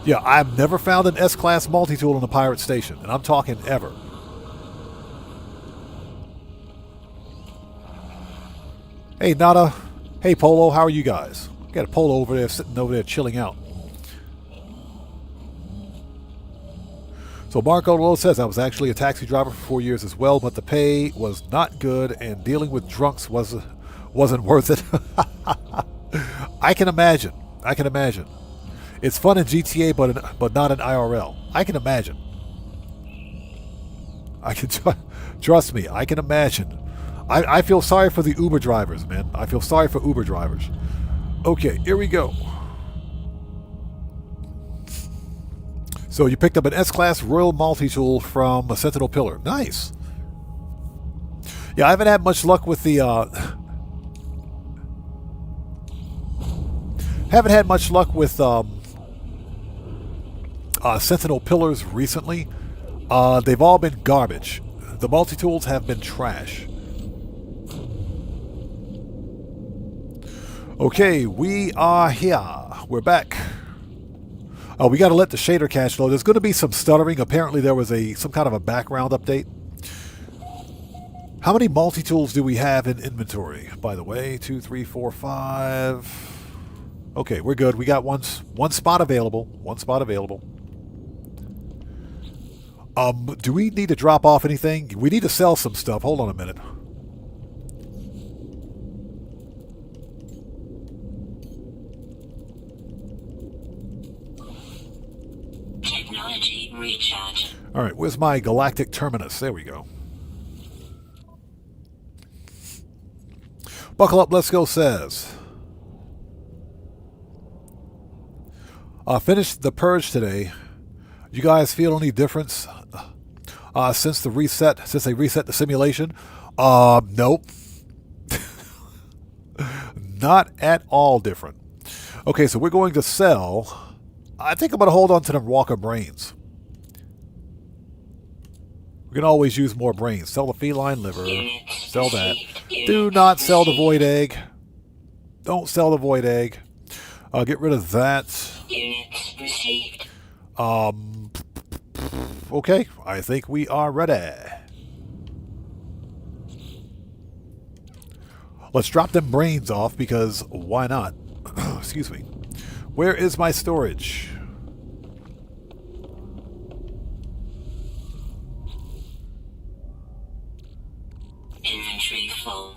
Yeah, I've never found an S-Class multi-tool in a pirate station, and I'm talking ever. Hey, Nada. Hey, Polo. How are you guys? Got a Polo over there, sitting over there chilling out. So Marco Lowe says, I was actually a taxi driver for 4 years as well, but the pay was not good and dealing with drunks wasn't worth it. I can imagine. I can imagine. It's fun in GTA, but not in IRL. I can imagine. I can trust me. I can imagine. I feel sorry for the Uber drivers, man. I feel sorry for Uber drivers. Okay, here we go. So you picked up an S-Class Royal Multi-Tool from a Sentinel Pillar. Nice. Yeah, I haven't had much luck with the... haven't had much luck with Sentinel Pillars recently. They've all been garbage. The multi-tools have been trash. Okay, we are here. We're back. We got to let the shader cache load. There's going to be some stuttering. Apparently there was some kind of a background update. How many multi-tools do we have in inventory, by the way? 2, 3, 4, 5. Okay, we're good. We got one spot available. One spot available. Do we need to drop off anything? We need to sell some stuff. Hold on a minute. Technology recharge. All right, where's my galactic terminus? There we go. Buckle up, let's go says. Finished the purge today. You guys feel any difference since they reset the simulation? Nope. Not at all different. Okay, so we're going to sell. I think I'm going to hold on to them Walker brains. We can always use more brains. Sell the feline liver. Sell that. Do not sell the void egg. Don't sell the void egg. Get rid of that. Units received. Okay, I think we are ready. Let's drop them brains off because why not? Excuse me. Where is my storage? Inventory full.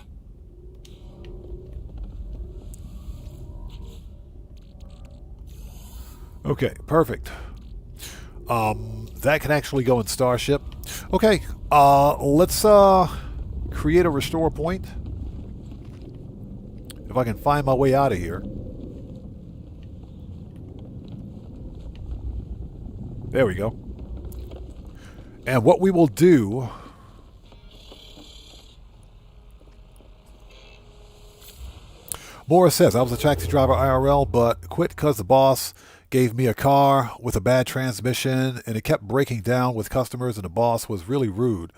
Okay, perfect. That can actually go in Starship. Okay, let's create a restore point. If I can find my way out of here. There we go. And what we will do... Morris says, I was a taxi driver IRL, but quit because the boss gave me a car with a bad transmission, and it kept breaking down with customers, and the boss was really rude.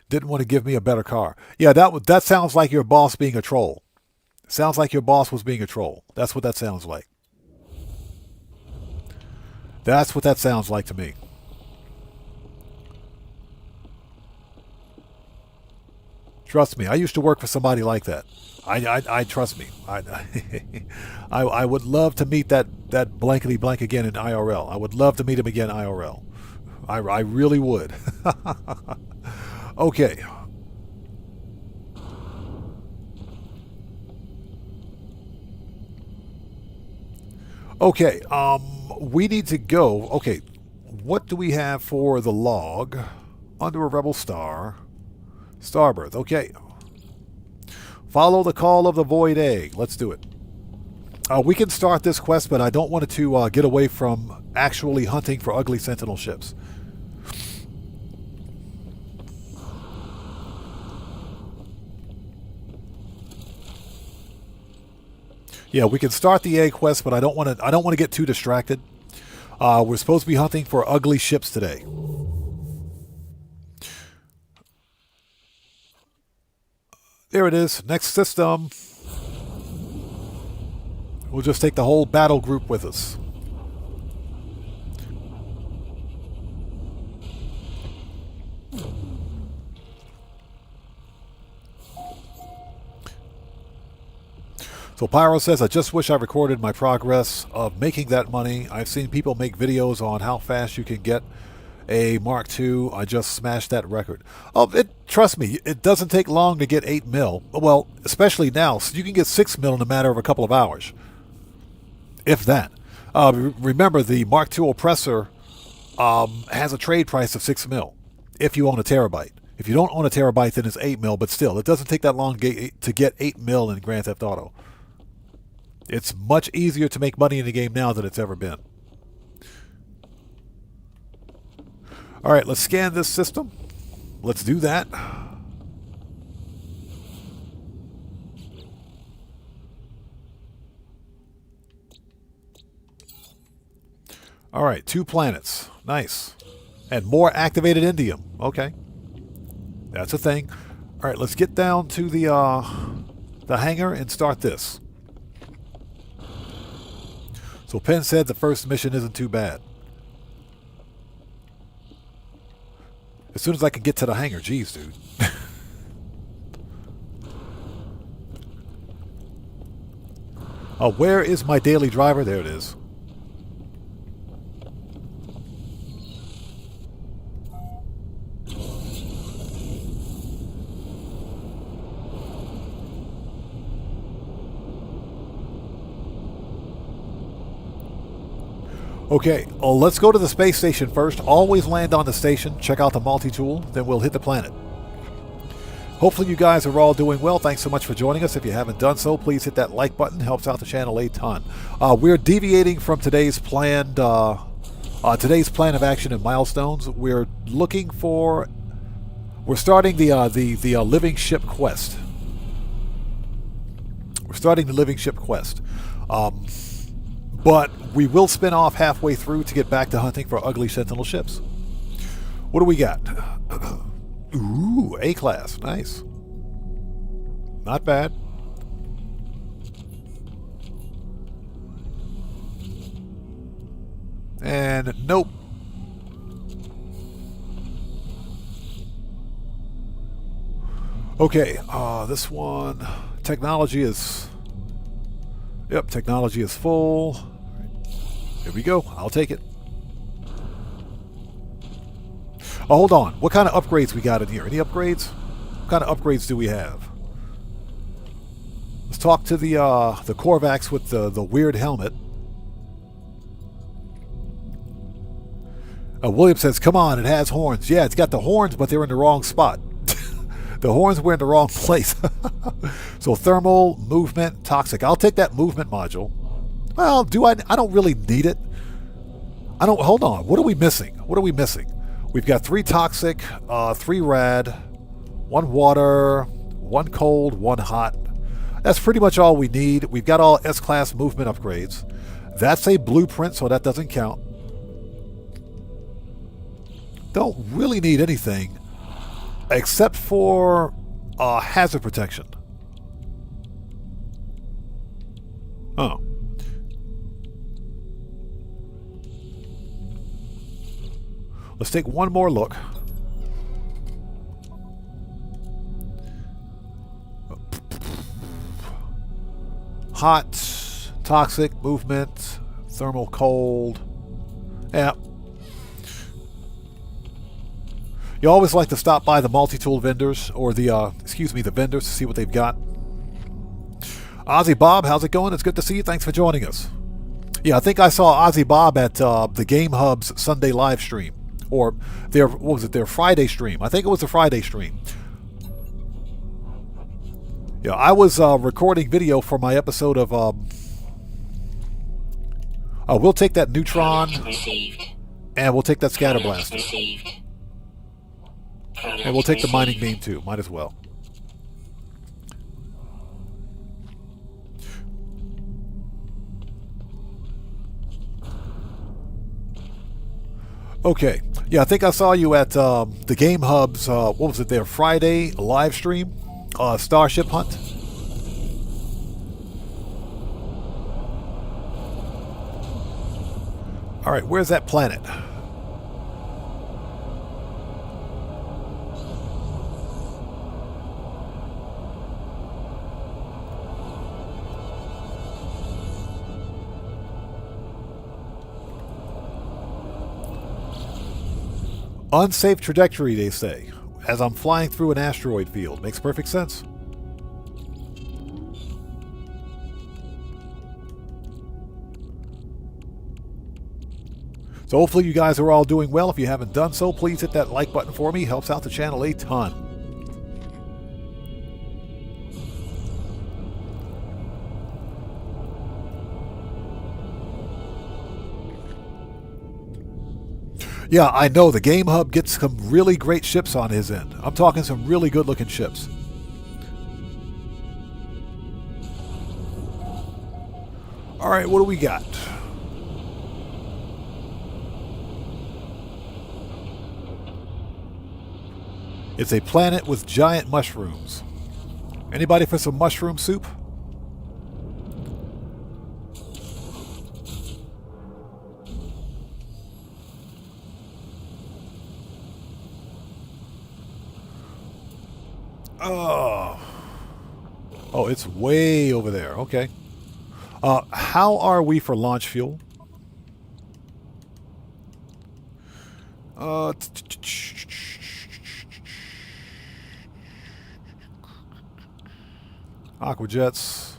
Didn't want to give me a better car. Yeah, that sounds like your boss being a troll. Sounds like your boss was being a troll. That's what that sounds like. That's what that sounds like to me. Trust me, I used to work for somebody like that. I trust me. I would love to meet that blankety blank again in IRL. I would love to meet him again IRL. I really would. Okay. Okay. We need to go. Okay. What do we have for the log? Under a rebel star. Starbirth. Okay. Follow the call of the void egg. Let's do it. We can start this quest, but I don't want it to get away from actually hunting for ugly Sentinel ships. Yeah, we can start the egg quest, but I don't want to get too distracted. We're supposed to be hunting for ugly ships today. There it is. Next system. We'll just take the whole battle group with us. So Pyro says, I just wish I recorded my progress of making that money. I've seen people make videos on how fast you can get a Mark II. I just smashed that record. Trust me, it doesn't take long to get 8 mil. Well, especially now, so you can get 6 mil in a matter of a couple of hours. If that. Remember, the Mark II oppressor has a trade price of 6 mil. if you own a terabyte. If you don't own a terabyte, then it's 8 mil, but still, it doesn't take that long to get 8 mil in Grand Theft Auto. It's much easier to make money in the game now than it's ever been. All right, let's scan this system. Let's do that. All right, 2 planets. Nice. And more activated indium. Okay. That's a thing. All right, let's get down to the hangar and start this. So Penn said the first mission isn't too bad. As soon as I can get to the hangar, geez, dude. Where is my daily driver? There it is. Okay, let's go to the space station first. Always land on the station, check out the multi-tool, then we'll hit the planet. Hopefully you guys are all doing well. Thanks so much for joining us. If you haven't done so, please hit that like button. Helps out the channel a ton. We're deviating from today's planned plan of action and milestones. We're starting the living ship quest. We're starting the living ship quest. But we will spin off halfway through to get back to hunting for ugly Sentinel ships. What do we got? Ooh, A-class. Nice. Not bad. And nope. Okay, this one, technology is... Yep, technology is full. Here we go. I'll take it. Oh, hold on. What kind of upgrades we got in here? Any upgrades? What kind of upgrades do we have? Let's talk to the Korvax with the weird helmet. William says, come on, it has horns. Yeah, it's got the horns, but they're in the wrong spot. The horns were in the wrong place. So thermal, movement, toxic. I'll take that movement module. Well, I don't really need it. Hold on. What are we missing? What are we missing? We've got 3 toxic, 3 rad, 1 water, 1 cold, 1 hot. That's pretty much all we need. We've got all S-class movement upgrades. That's a blueprint, so that doesn't count. Don't really need anything except for hazard protection. Oh. Let's take one more look. Hot, toxic, movement, thermal, cold. Yeah. You always like to stop by the multi-tool vendors, or the vendors to see what they've got. Ozzy Bob, how's it going? It's good to see you. Thanks for joining us. Yeah, I think I saw Ozzy Bob at the Game Hub's Sunday live stream. Or their Friday stream. I think it was the Friday stream. Yeah, I was recording video for my episode of we'll take that neutron and we'll take that scatter blaster. And we'll take the mining beam too. Might as well. Okay. Yeah, I think I saw you at the Game Hub's, what was it, their Friday live stream? Starship Hunt. Alright, where's that planet? Unsafe trajectory, they say, as I'm flying through an asteroid field. Makes perfect sense. So hopefully you guys are all doing well. If you haven't done so, please hit that like button for me. Helps out the channel a ton. Yeah, I know the Game Hub gets some really great ships on his end. I'm talking some really good looking ships. Alright, what do we got? It's a planet with giant mushrooms. Anybody for some mushroom soup? Oh, it's way over there. Okay. How are we for launch fuel? Aquajets.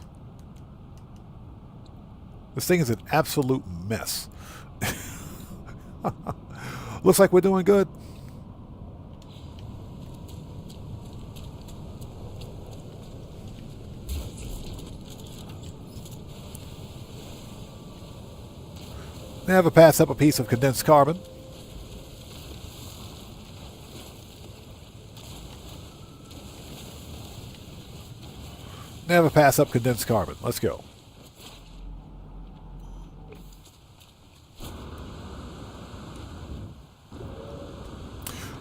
This thing is an absolute mess. Looks like we're doing good. Never pass up a piece of condensed carbon. Never pass up condensed carbon. Let's go.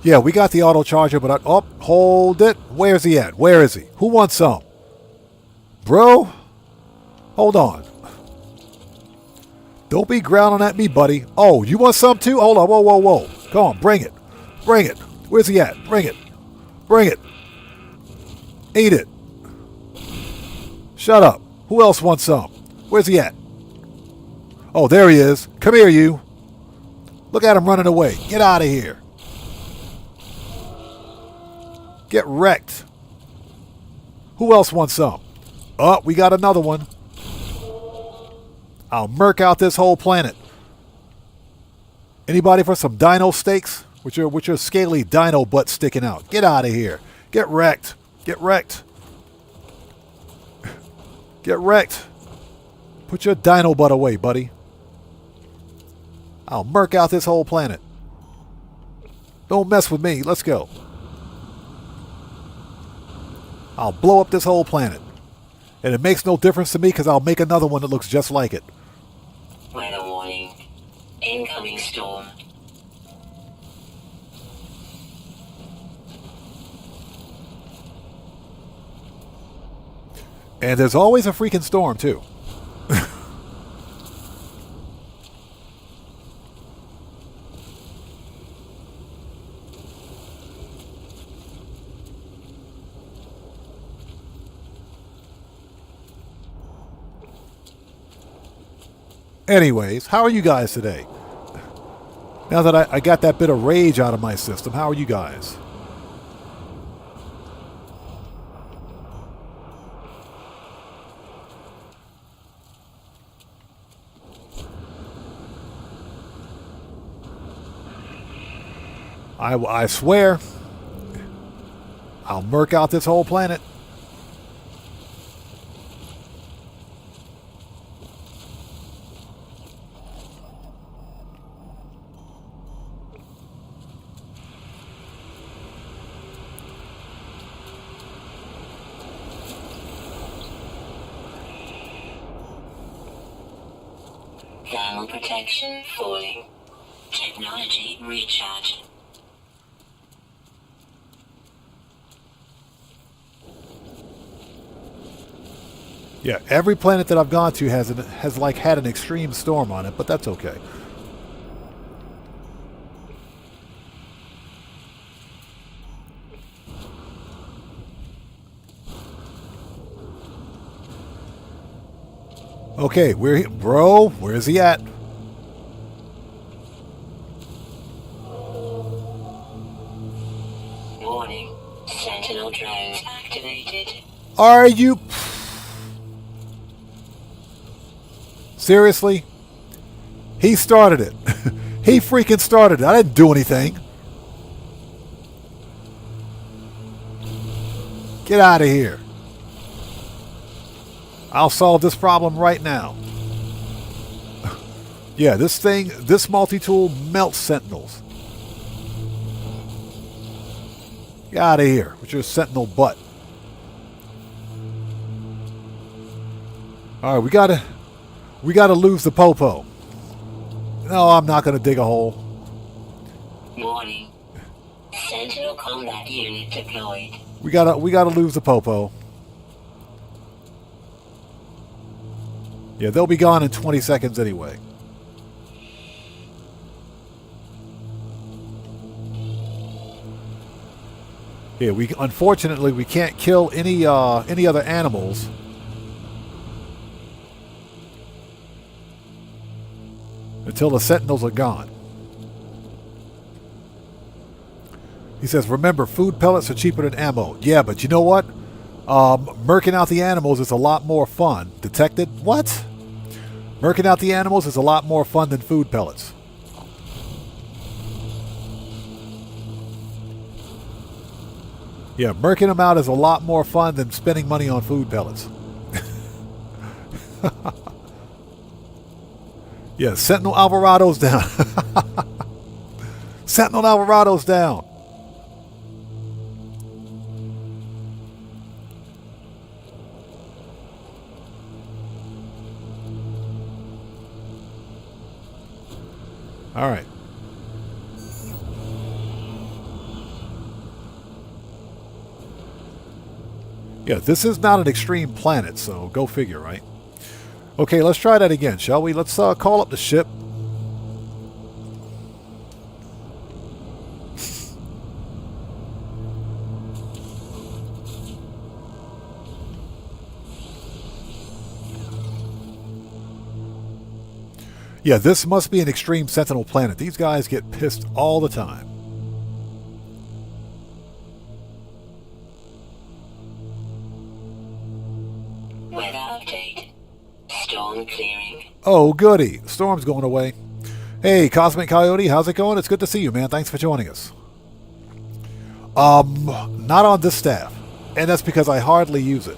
Yeah, we got the auto charger, but oh, hold it. Where's he at? Where is he? Who wants some? Bro? Hold on. Don't be growling at me, buddy. Oh, you want some too? Hold on. Whoa, whoa, whoa. Come on, bring it. Bring it. Where's he at? Bring it. Bring it. Eat it. Shut up. Who else wants some? Where's he at? Oh, there he is. Come here, you. Look at him running away. Get out of here. Get wrecked. Who else wants some? Oh, we got another one. I'll murk out this whole planet. Anybody for some dino steaks? With your scaly dino butt sticking out. Get out of here. Get wrecked. Get wrecked. Get wrecked. Put your dino butt away, buddy. I'll murk out this whole planet. Don't mess with me. Let's go. I'll blow up this whole planet. And it makes no difference to me because I'll make another one that looks just like it. Weather warning. Incoming storm. And there's always a freaking storm, too. Anyways, how are you guys today? Now that I got that bit of rage out of my system, how are you guys? I swear, I'll murk out this whole planet. Thermal protection falling. Technology recharge. Yeah, every planet that I've gone to has like had an extreme storm on it, but that's okay. Okay, bro, where's he at? Warning. Sentinel drones activated. Are you... Seriously? He started it. He freaking started it. I didn't do anything. Get out of here. I'll solve this problem right now. Yeah, this multi-tool melts Sentinels. Get out of here with your Sentinel butt. All right, we gotta lose the popo. No, I'm not gonna dig a hole. Warning. Sentinel combat unit deployed. We gotta lose the popo. Yeah, they'll be gone in 20 seconds anyway. Yeah, unfortunately we can't kill any other animals. Until the Sentinels are gone. He says, remember, food pellets are cheaper than ammo. Yeah, but you know what? Murking out the animals is a lot more fun. Detected? What? Murking out the animals is a lot more fun than food pellets. Yeah, murking them out is a lot more fun than spending money on food pellets. Yeah, Sentinel Alvarado's down. Sentinel Alvarado's down. All right. Yeah, this is not an extreme planet, so go figure, right? Okay, let's try that again, shall we? Let's call up the ship. Yeah, this must be an extreme Sentinel planet. These guys get pissed all the time. Weather update. Storm clearing. Oh, goody. Storm's going away. Hey, Cosmic Coyote, how's it going? It's good to see you, man. Thanks for joining us. Not on this staff. And that's because I hardly use it.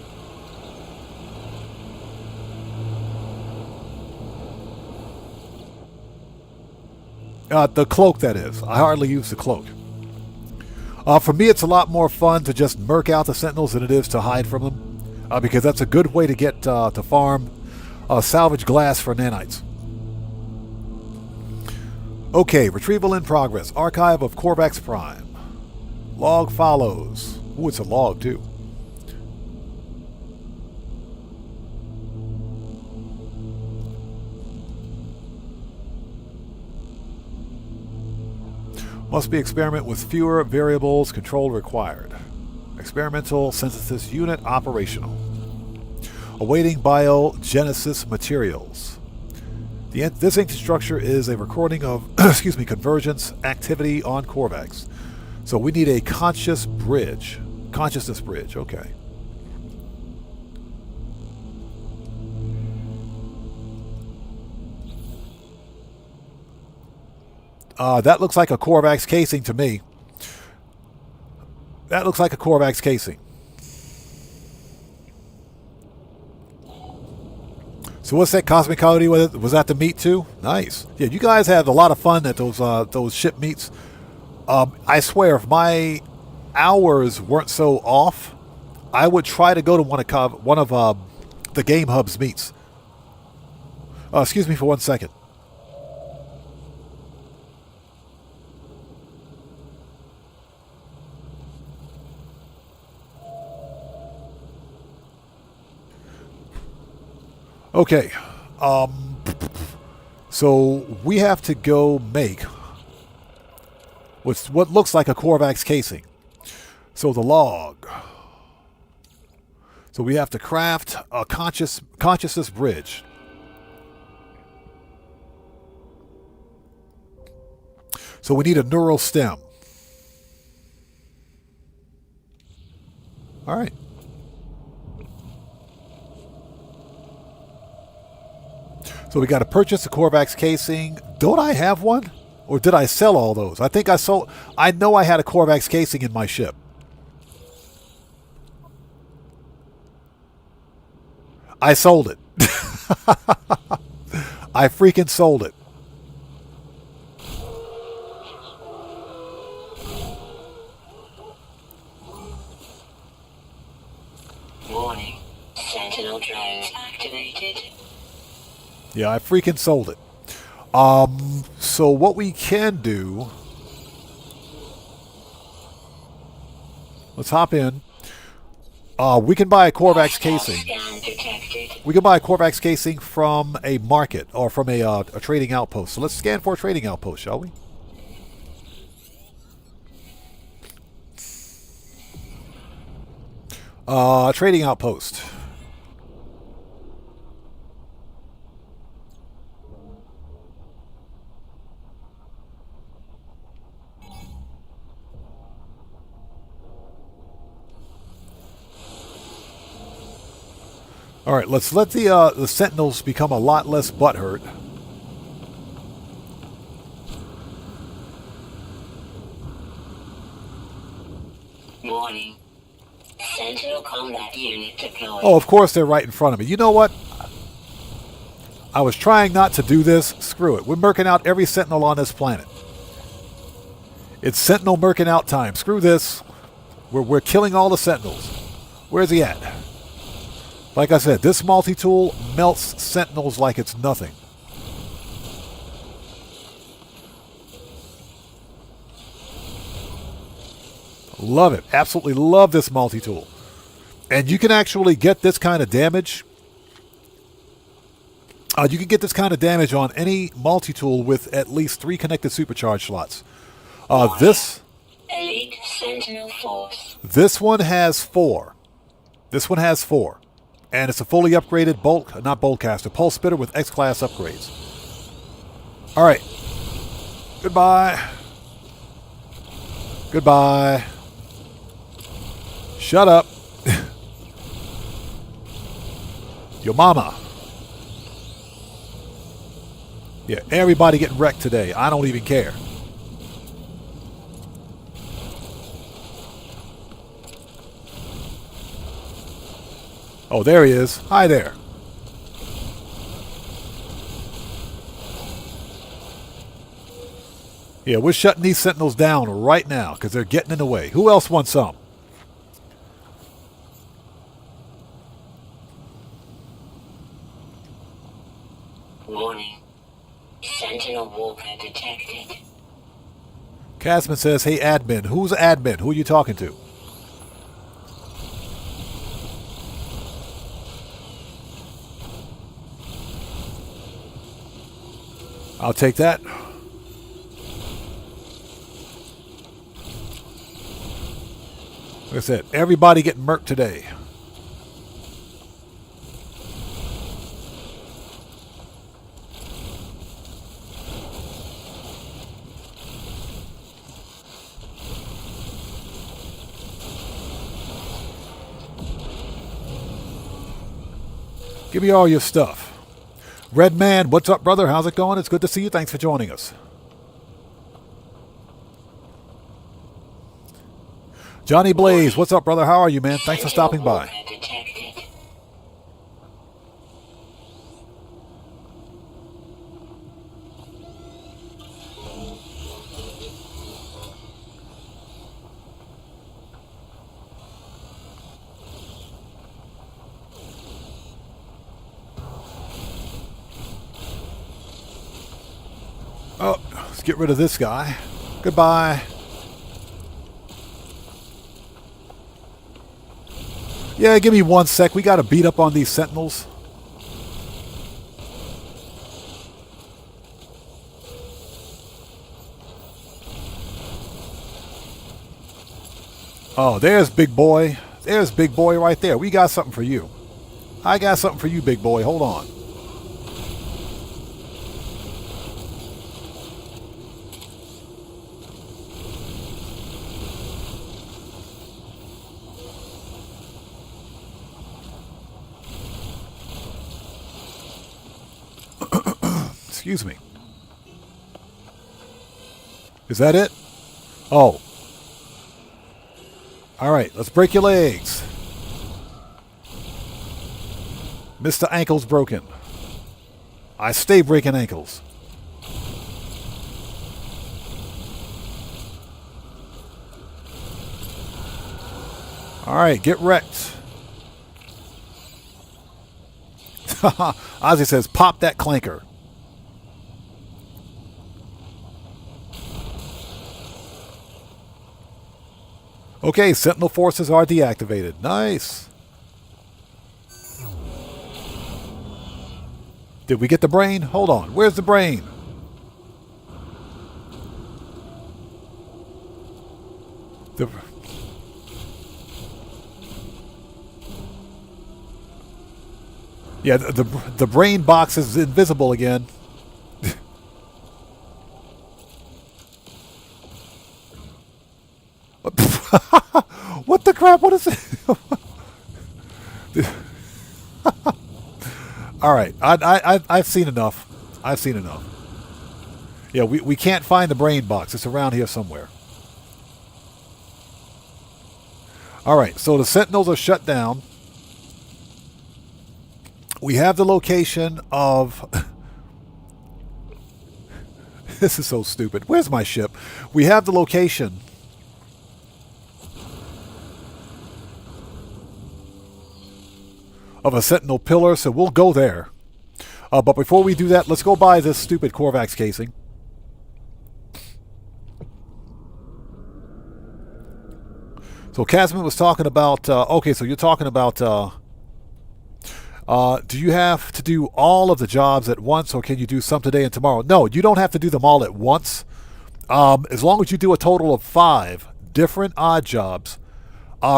The cloak, that is. I hardly use the cloak. For me, it's a lot more fun to just murk out the Sentinels than it is to hide from them. Because that's a good way to get to farm salvage glass for nanites. Okay, retrieval in progress. Archive of Korvax Prime. Log follows. Ooh, it's a log, too. Must be experiment with fewer variables, control required. Experimental synthesis unit operational. Awaiting biogenesis materials. This ancient structure is a recording of convergence activity on Korvax. So we need a consciousness bridge, okay. That looks like a Korvax casing to me. That looks like a Korvax casing. So what's that, Cosmic Coyote? Was that the meat too? Nice. Yeah, you guys had a lot of fun at those ship meets. I swear, if my hours weren't so off, I would try to go to one of the Game Hub's meets. Excuse me for 1 second. Okay, so we have to go make what looks like a Korvax casing. So the log. So we have to craft a consciousness bridge. So we need a neural stem. All right. So we got to purchase a Korvax casing. Don't I have one? Or did I sell all those? I think I sold... I know I had a Korvax casing in my ship. I sold it. I freaking sold it. Warning. Sentinel drones activated. Yeah, I freaking sold it. So what we can do... Let's hop in. We can buy a Korvax casing. Scan detected. We can buy a Korvax casing from a market or from a trading outpost. So let's scan for a trading outpost, shall we? Trading outpost. All right, let's let the Sentinels become a lot less butthurt. Warning. Sentinel combat unit deployed. Oh, of course they're right in front of me. You know what? I was trying not to do this. Screw it. We're murking out every Sentinel on this planet. It's Sentinel murking out time. Screw this. We're killing all the Sentinels. Where's he at? Like I said, this multi-tool melts Sentinels like it's nothing. Love it. Absolutely love this multi-tool. And you can actually get this kind of damage. You can get this kind of damage on any multi-tool with at least 3 connected supercharge slots. This... Elite Sentinel Force. This one has 4. This one has 4. And it's a fully upgraded pulse spitter with X-Class upgrades. Alright. Goodbye. Goodbye. Shut up. Your mama. Yeah, everybody getting wrecked today. I don't even care. Oh, there he is. Hi there. Yeah, we're shutting these Sentinels down right now because they're getting in the way. Who else wants some? Warning. Sentinel Walker detected. Casman says, hey, admin. Who's admin? Who are you talking to? I'll take that. Like I said, everybody getting murked today. Give me all your stuff. Red Man, what's up, brother? How's it going? It's good to see you. Thanks for joining us. Johnny Blaze, what's up, brother? How are you, man? Thanks for stopping by. Oh, let's get rid of this guy. Goodbye. Yeah, give me 1 sec. We got to beat up on these Sentinels. Oh, there's Big Boy. There's Big Boy right there. We got something for you. I got something for you, Big Boy. Hold on. Excuse me. Is that it? Oh. All right, let's break your legs. Mr. Ankle's broken. I stay breaking ankles. All right, get wrecked. Ozzy says, pop that clanker. Okay, Sentinel forces are deactivated. Nice. Did we get the brain? Hold on. Where's the brain? Yeah, the brain box is invisible again. What the crap? What is it? All right, I've seen enough. I've seen enough. Yeah, we can't find the brain box. It's around here somewhere. All right, so the Sentinels are shut down. We have the location of... This is so stupid. Where's my ship? We have the location of a Sentinel pillar, so we'll go there. But before we do that, let's go buy this stupid Korvax casing. So Casman was talking about... okay, so you're talking about... do you have to do all of the jobs at once, or can you do some today and tomorrow? No, you don't have to do them all at once. As long as you do a total of 5 different odd jobs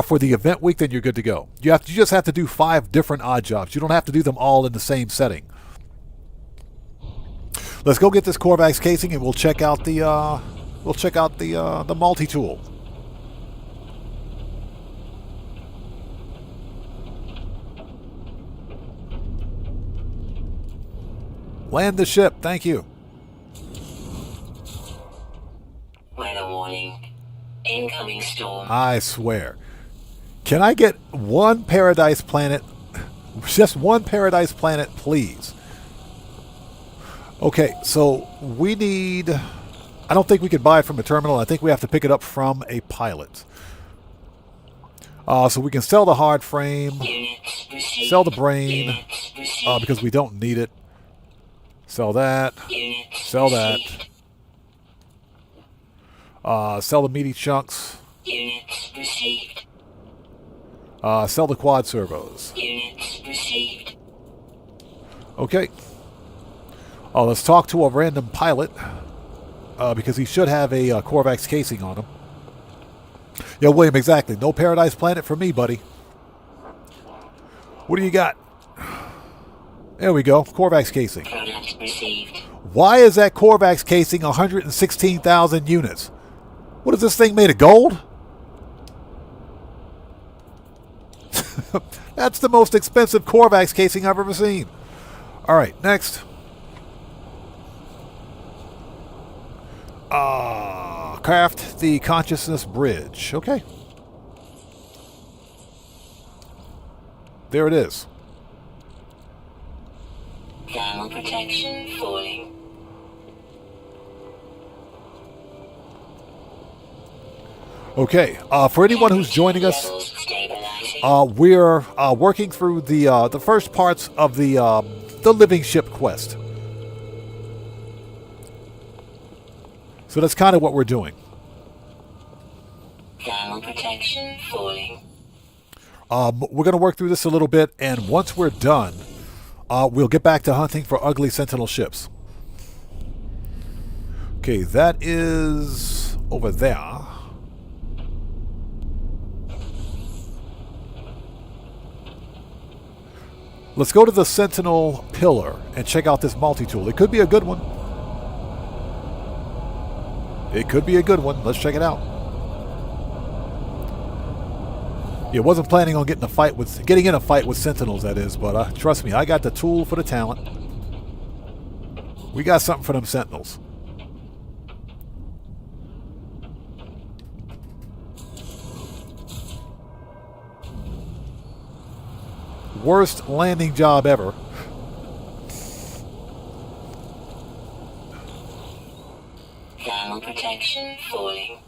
for the event week, then you're good to go. You just have to do 5 different odd jobs. You don't have to do them all in the same setting. Let's go get this Korvax casing, and we'll check out the multi-tool. Land the ship. Thank you. Weather warning. Incoming storm. I swear. Can I get one paradise planet? Just one paradise planet, please. Okay, so we need... I don't think we could buy it from a terminal. I think we have to pick it up from a pilot. So we can sell the hard frame. Sell the brain. Because we don't need it. Sell that. Sell that. Sell the meaty chunks. Units received. Sell the quad servos. Units received. Okay. Let's talk to a random pilot. Because he should have a Korvax casing on him. Yeah, William, exactly. No paradise planet for me, buddy. What do you got? There we go. Korvax casing. Product received. Why is that Korvax casing 116,000 units? What is this thing made of gold? That's the most expensive Korvax casing I've ever seen. All right, next. Craft the consciousness bridge. Okay. There it is. Thermal protection falling. Okay. For anyone who's joining us, we're working through the first parts of the living ship quest. So that's kind of what we're doing. Thermal protection falling. We're going to work through this a little bit, and once we're done, we'll get back to hunting for ugly Sentinel ships. Okay, that is over there. Let's go to the Sentinel pillar and check out this multi-tool. It could be a good one. It could be a good one. Let's check it out. Yeah, wasn't planning on getting in a fight with Sentinels, that is, but trust me, I got the tool for the talent. We got something for them Sentinels. Worst landing job ever. Thermal protection falling.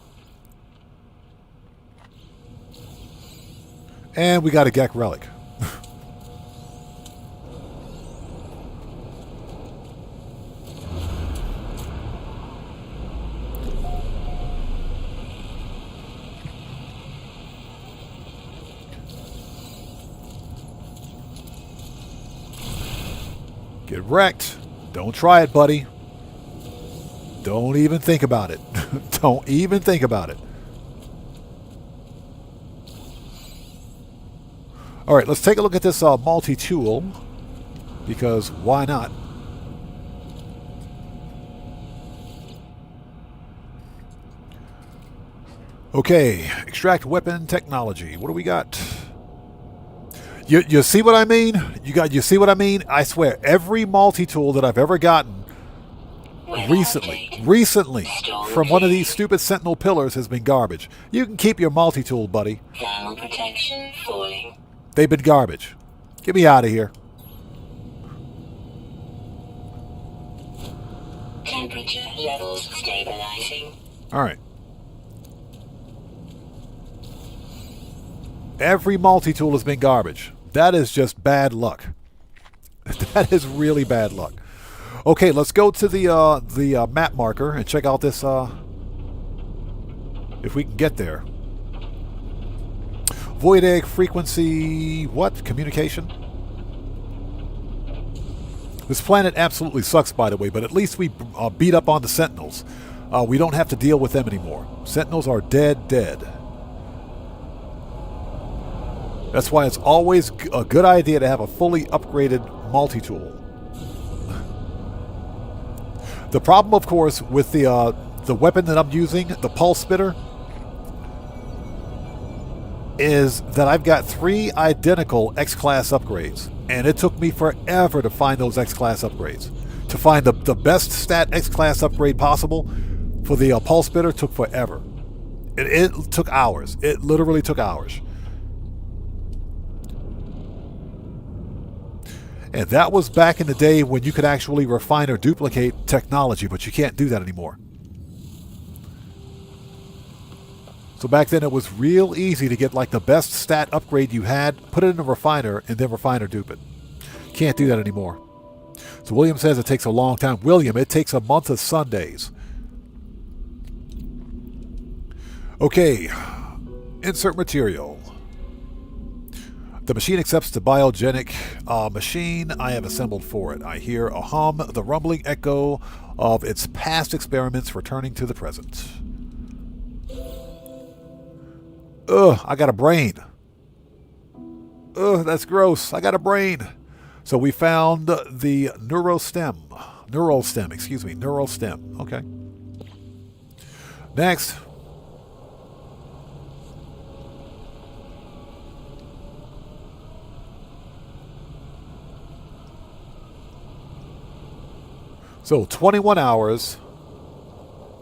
And we got a Gek relic. Get wrecked. Don't try it, buddy. Don't even think about it. Don't even think about it. All right, let's take a look at this multi-tool, because why not? Okay, extract weapon technology. What do we got? You see what I mean? You see what I mean? I swear, every multi-tool that I've ever gotten recently from one of these stupid Sentinel pillars has been garbage. You can keep your multi-tool, buddy. Thermal protection falling. They've been garbage. Get me out of here. Temperature levels stabilizing. All right. Every multi-tool has been garbage. That is just bad luck. That is really bad luck. Okay, let's go to the map marker and check out this, if we can get there. Void egg frequency, what? Communication? This planet absolutely sucks, by the way, but at least we beat up on the Sentinels. We don't have to deal with them anymore. Sentinels are dead. That's why it's always a good idea to have a fully upgraded multi-tool. The problem, of course, with the weapon that I'm using, the pulse spitter, is that I've got 3 identical X-Class upgrades. And it took me forever to find those X-Class upgrades. To find the best stat X-Class upgrade possible for the pulse spitter took forever. It took hours. It literally took hours. And that was back in the day when you could actually refine or duplicate technology, but you can't do that anymore. So back then it was real easy to get like the best stat upgrade you had, put it in a refiner, and then refine or dupe it. Can't do that anymore. So William says it takes a long time. William, it takes a month of Sundays. Okay, insert material. The machine accepts the biogenic machine I have assembled for it. I hear a hum, the rumbling echo of its past experiments returning to the present. Ugh, I got a brain. Ugh, that's gross. I got a brain. So we found the neural stem. Okay. Next. So 21 hours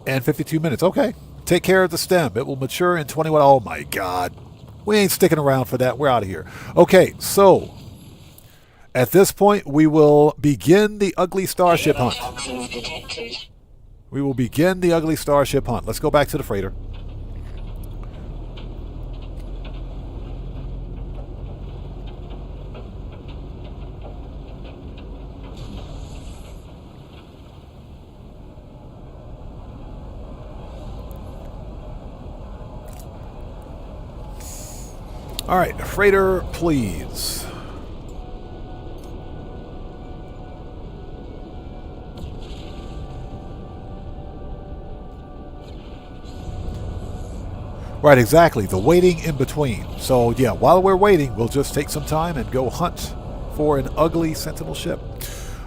and 52 minutes. Okay. Take care of the stem. It will mature in 21. Oh my God. We ain't sticking around for that. We're out of here. Okay, so at this point we will begin the ugly starship hunt. We will begin the ugly starship hunt. Let's go back to the freighter. All right, freighter, please. Right, exactly. The waiting in between. So, yeah, while we're waiting, we'll just take some time and go hunt for an ugly Sentinel ship.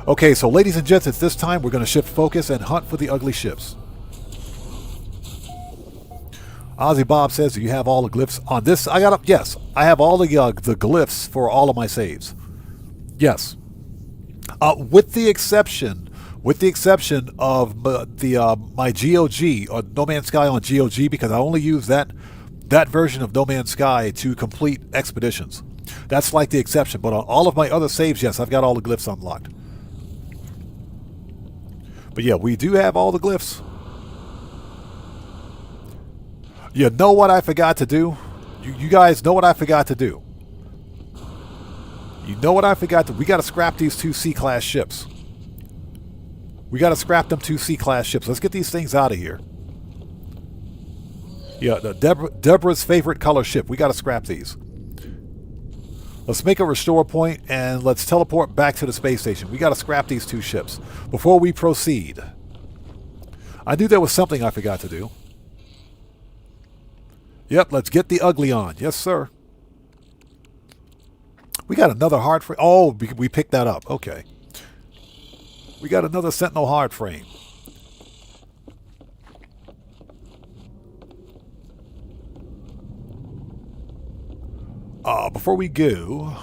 Okay, so ladies and gents, at this time, we're going to shift focus and hunt for the ugly ships. Ozzy Bob says, do you have all the glyphs on this? Yes, I have all the glyphs for all of my saves. Yes. With the exception of my GOG, or No Man's Sky on GOG, because I only use that version of No Man's Sky to complete expeditions. That's like the exception, but on all of my other saves, yes, I've got all the glyphs unlocked. But yeah, we do have all the glyphs. You know what I forgot to do? You guys know what I forgot to do. You know what I forgot to... We got to scrap these 2 C-class ships. We got to scrap them 2 C-class ships. Let's get these things out of here. Yeah, Deborah's favorite color ship. We got to scrap these. Let's make a restore point and let's teleport back to the space station. We got to scrap these 2 ships before we proceed. I knew there was something I forgot to do. Yep, let's get the ugly on. Yes, sir. We got another hard frame. Oh, we picked that up. Okay. We got another Sentinel hard frame. Before we go,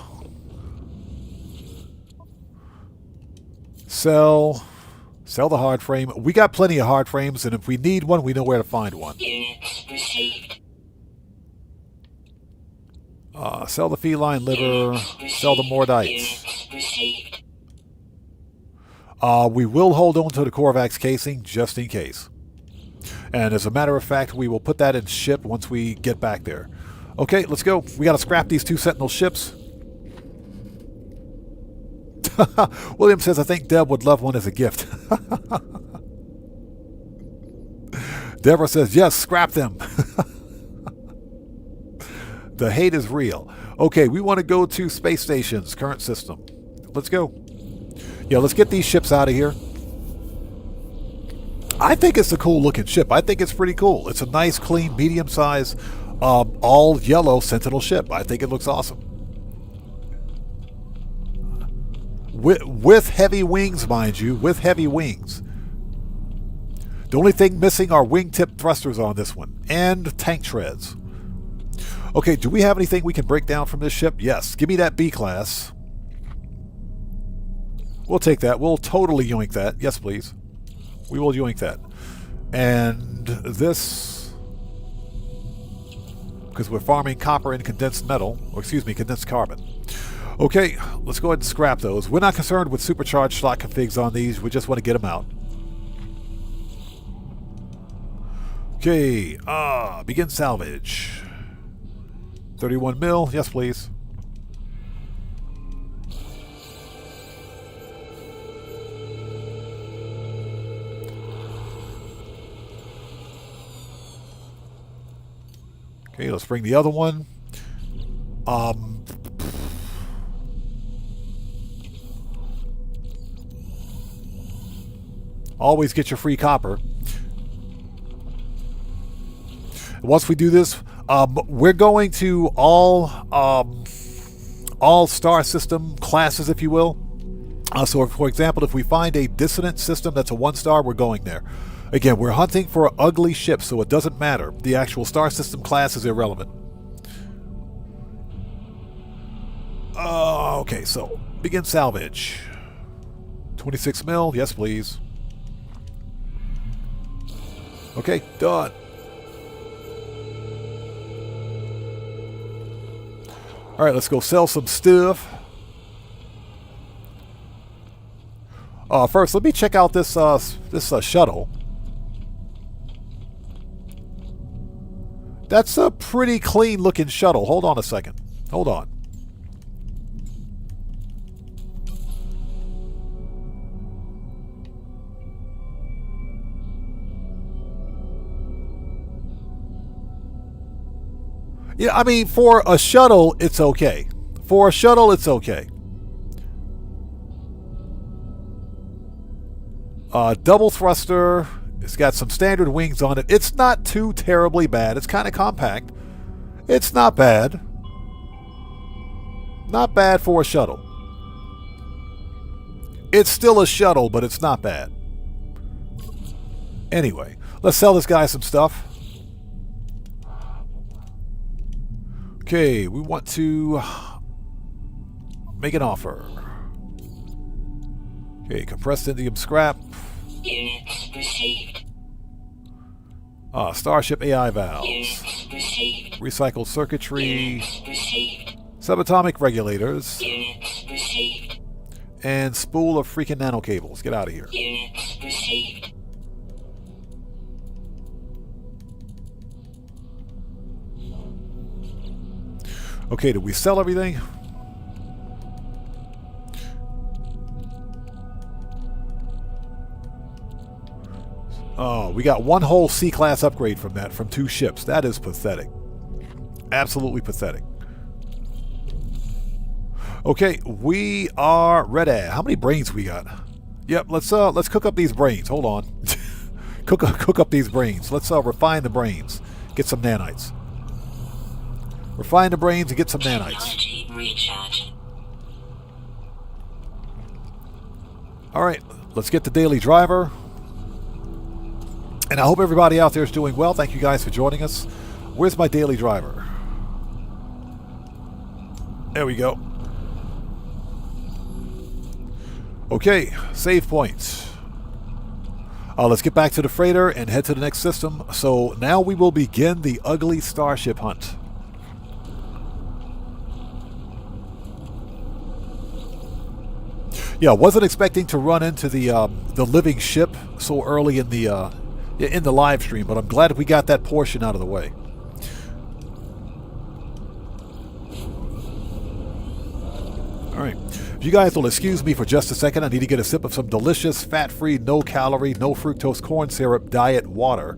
sell the hard frame. We got plenty of hard frames, and if we need one, we know where to find one. Units received. Sell the feline liver. Sell the mordites. Units received. We will hold on to the Korvax casing just in case. And as a matter of fact, we will put that in ship once we get back there. Okay, let's go. We got to scrap these 2 Sentinel ships. William says, I think Deb would love one as a gift. Deborah says, yes, scrap them. The hate is real. Okay, we want to go to space stations, current system. Let's go. Yeah, let's get these ships out of here. I think it's a cool looking ship. I think it's pretty cool. It's a nice, clean, medium-sized, all yellow Sentinel ship. I think it looks awesome. With heavy wings, mind you. With heavy wings. The only thing missing are wingtip thrusters on this one. And tank treads. Okay, do we have anything we can break down from this ship? Yes. Give me that B-class. We'll take that. We'll totally yoink that. Yes, please. We will yoink that. And this, because we're farming copper and condensed metal, or excuse me, condensed carbon. Okay, let's go ahead and scrap those. We're not concerned with supercharged slot configs on these. We just want to get them out. Okay, begin salvage. 31 mil. Yes, please. Okay, let's bring the other one. Always get your free copper. Once we do this, we're going to all star system classes, if you will. So, for example, if we find a dissonant system that's a 1-star, we're going there. Again, we're hunting for an ugly ship, so it doesn't matter. The actual star system class is irrelevant. Okay, so begin salvage. 26 mil, yes please. Okay, done. All right, let's go sell some stuff. First, let me check out this shuttle. That's a pretty clean looking shuttle. Hold on a second. Hold on. Yeah, I mean, for a shuttle, it's okay. For a shuttle, it's okay. Double thruster. It's got some standard wings on it. It's not too terribly bad. It's kind of compact. It's not bad. Not bad for a shuttle. It's still a shuttle, but it's not bad. Anyway, let's sell this guy some stuff. Okay, we want to make an offer. Okay, compressed indium scrap. Units received. Starship AI valves. Units received. Recycled circuitry. Units received. Subatomic regulators. Units received. And spool of freaking nano cables. Get out of here. Units received. Okay, did we sell everything? Oh, we got one whole C-class upgrade from that, from 2 ships. That is pathetic. Absolutely pathetic. Okay, we are ready. How many brains we got? Yep, let's cook up these brains. Hold on. cook up these brains. Let's refine the brains. Get some nanites. Refine the brains and get some nanites. Technology recharge. Alright, let's get the daily driver. And I hope everybody out there is doing well. Thank you guys for joining us. Where's my daily driver? There we go. Okay, save points. Let's get back to the freighter and head to the next system. So now we will begin the ugly starship hunt. Yeah, wasn't expecting to run into the living ship so early in the live stream, but I'm glad we got that portion out of the way. All right. If you guys will excuse me for just a second, I need to get a sip of some delicious, fat-free, no-calorie, no-fructose corn syrup diet water.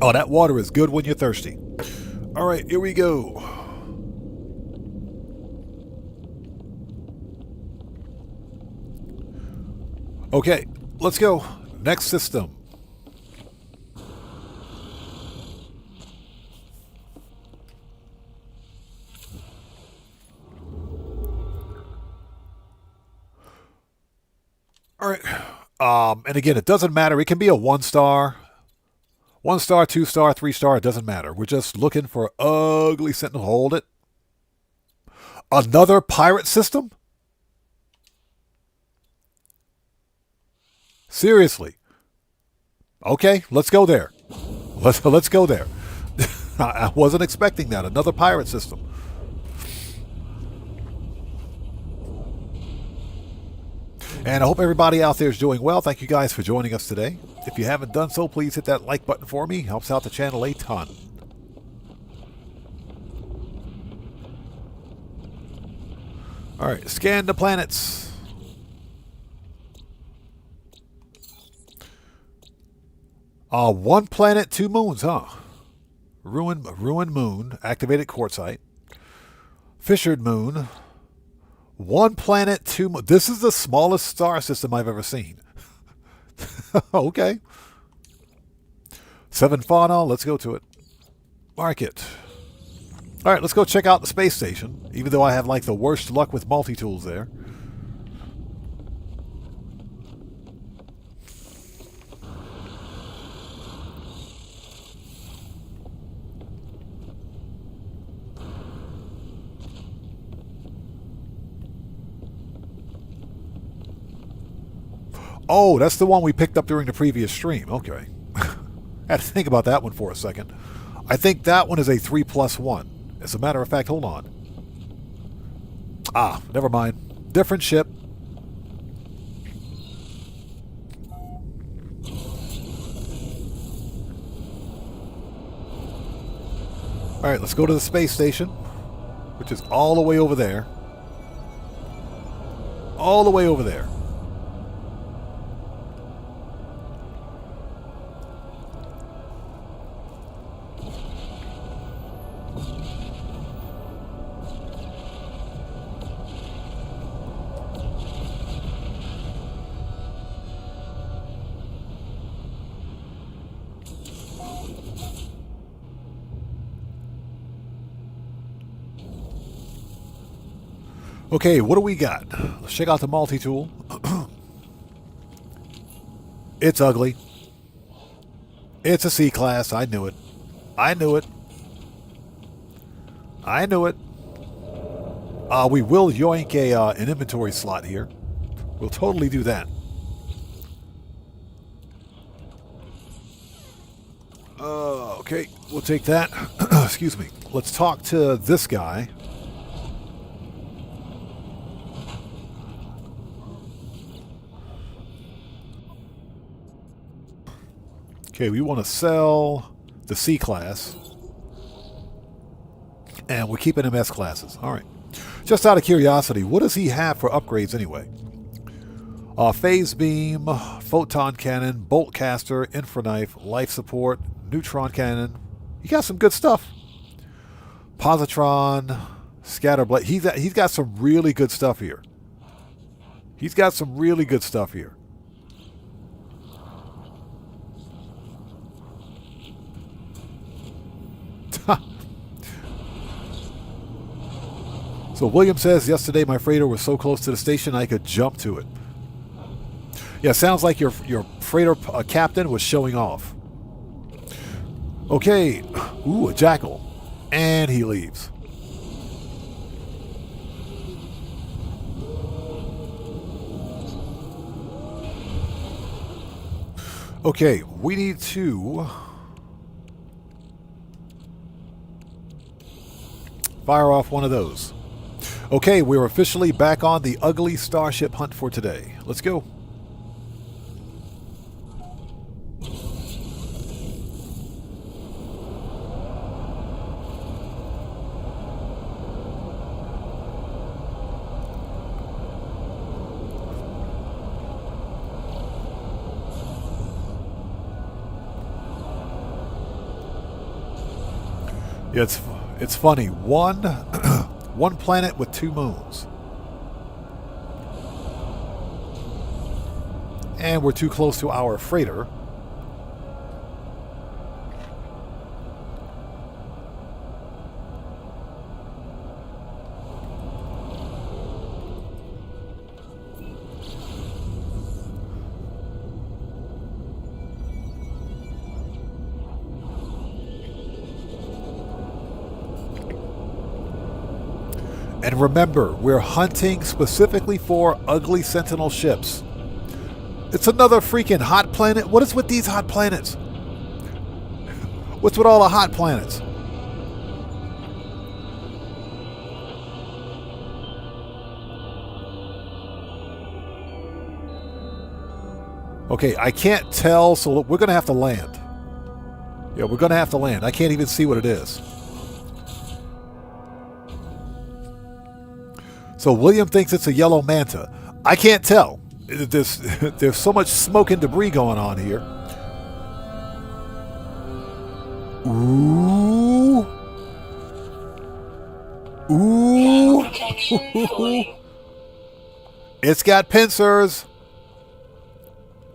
Oh, that water is good when you're thirsty. All right, here we go. Okay, let's go. Next system. All right. And again, it doesn't matter. It can be a 1-star. 1-star, 2-star, 3-star, it doesn't matter. We're just looking for ugly Sentinel. Hold it. Another pirate system? Seriously. Okay, let's go there. Let's go there. I wasn't expecting that. Another pirate system. And I hope everybody out there is doing well. Thank you guys for joining us today. If you haven't done so, please hit that like button for me. Helps out the channel a ton. All right, scan the planets. One planet, 2 moons, huh? Ruined moon, activated quartzite. Fissured moon. 1 planet, 2 moons. This is the smallest star system I've ever seen. Okay. 7 fauna, let's go to it. Mark it. All right, let's go check out the space station, even though I have like the worst luck with multi-tools there. Oh, that's the one we picked up during the previous stream. Okay. Had to think about that one for a second. I think that one is a 3+1. As a matter of fact, hold on. Ah, never mind. Different ship. All right, let's go to the space station, which is all the way over there. All the way over there. Okay, what do we got? Let's check out the multi-tool. It's ugly. It's a C-class. I knew it. I knew it. I knew it. We will yoink an inventory slot here. We'll totally do that. Okay, we'll take that. Excuse me. Let's talk to this guy. Okay, we want to sell the C class. And we're keeping him S classes. All right. Just out of curiosity, what does he have for upgrades anyway? Phase beam, photon cannon, bolt caster, infraknife, life support, neutron cannon. He got some good stuff. Positron, scatterblade. He's got some really good stuff here. He's got some really good stuff here. So William says, yesterday my freighter was so close to the station I could jump to it. Yeah, sounds like your freighter captain was showing off. Okay. Ooh, a jackal. And he leaves. Okay, we need to fire off one of those. Okay, we're officially back on the ugly starship hunt for today. Let's go. Yeah, it's funny. One planet with 2 moons. And we're too close to our freighter. And remember, we're hunting specifically for ugly Sentinel ships. It's another freaking hot planet. What is with these hot planets? What's with all the hot planets? Okay, I can't tell, so we're going to have to land. Yeah, we're going to have to land. I can't even see what it is. So William thinks it's a yellow manta. I can't tell. There's so much smoke and debris going on here. Ooh. Ooh. It's got pincers.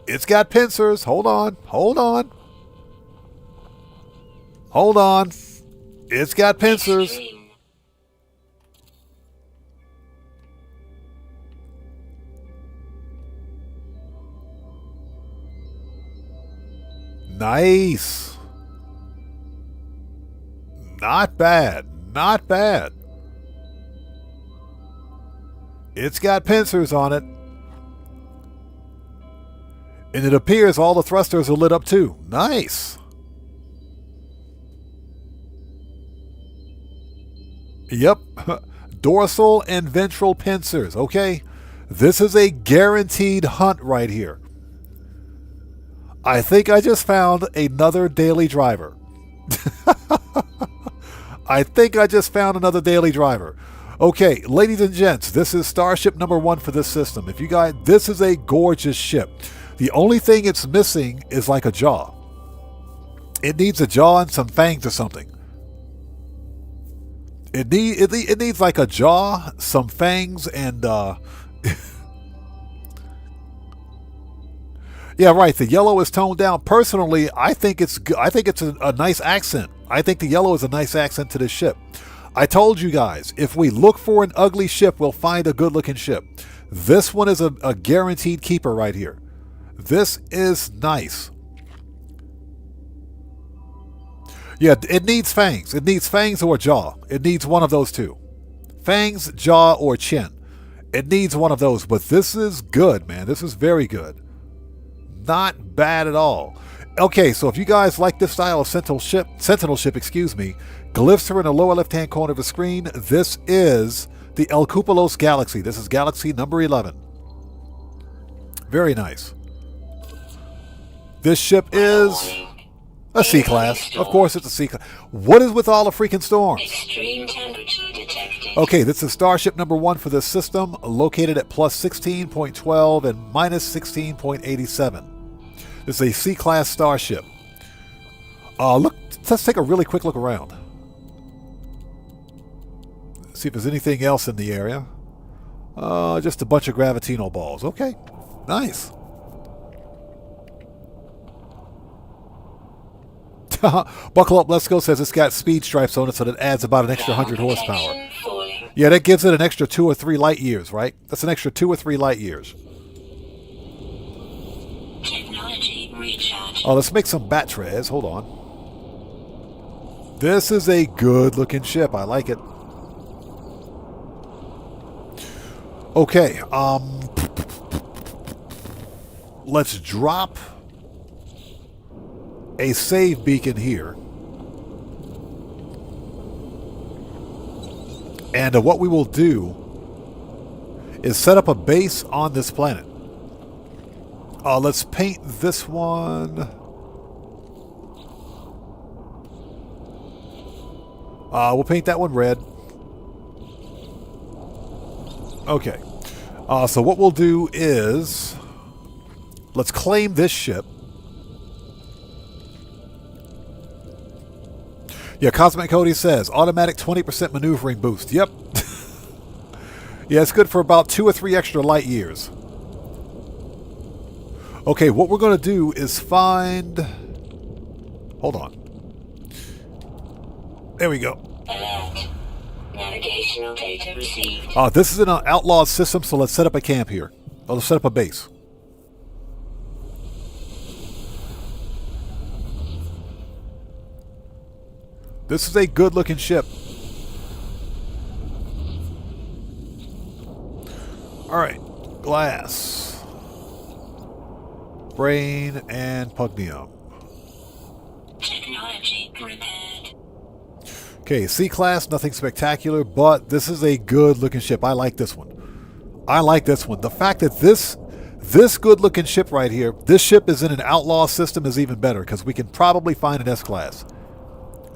It's got pincers. Hold on. Hold on. Hold on. It's got pincers. Nice. Not bad. Not bad. It's got pincers on it. And it appears all the thrusters are lit up too. Nice. Yep. Dorsal and ventral pincers. Okay. This is a guaranteed hunt right here. I think I just found another daily driver. I think I just found another daily driver. Okay, ladies and gents, this is Starship number 1 for this system. If you guys, this is a gorgeous ship. The only thing it's missing is like a jaw. It needs a jaw and some fangs or something. It needs like a jaw, some fangs, and yeah, right. The yellow is toned down. Personally, I think it's a nice accent. I think the yellow is a nice accent to this ship. I told you guys, if we look for an ugly ship, we'll find a good-looking ship. This one is a guaranteed keeper right here. This is nice. Yeah, it needs fangs. It needs fangs or jaw. It needs one of those two. Fangs, jaw, or chin. It needs one of those. But this is good, man. This is very good. Not bad at all. Okay, so if you guys like this style of Sentinel ship, excuse me, glyphs are in the lower left-hand corner of the screen. This is the El Cupolos Galaxy. This is Galaxy number 11. Very nice. This ship is a C-class. Of course it's a C-class. What is with all the freaking storms? Extreme temperature detected. Okay, this is Starship number 1 for this system, located at plus 16.12 and minus 16.87. This is a C-class starship. Look, let's take a really quick look around. See if there's anything else in the area. Just a bunch of gravitino balls. Okay, nice. Buckle Up, Let's Go says it's got speed stripes on it, so that adds about an extra 100 horsepower. Yeah, that gives it an extra 2 or 3 light years, right? That's an extra 2 or 3 light years. Technology recharge. Oh, let's make some bat trays. Hold on. This is a good-looking ship. I like it. Okay, let's drop a save beacon here. And what we will do is set up a base on this planet. Let's paint this one. We'll paint that one red. Okay. So what we'll do is let's claim this ship. Yeah, Cosmic Cody says automatic 20% maneuvering boost. Yep. Yeah, it's good for about 2 or 3 extra light years. Okay, what we're going to do is find... Hold on. There we go. Alert. Navigational data received. This is an outlawed system, so let's set up a camp here. Let's set up a base. This is a good-looking ship. Alright. Glass. Brain and pugnium. Technology repaired. Okay, C-class, nothing spectacular, but this is a good-looking ship. I like this one. I like this one. The fact that this good-looking ship right here, this ship is in an outlaw system is even better, because we can probably find an S-class.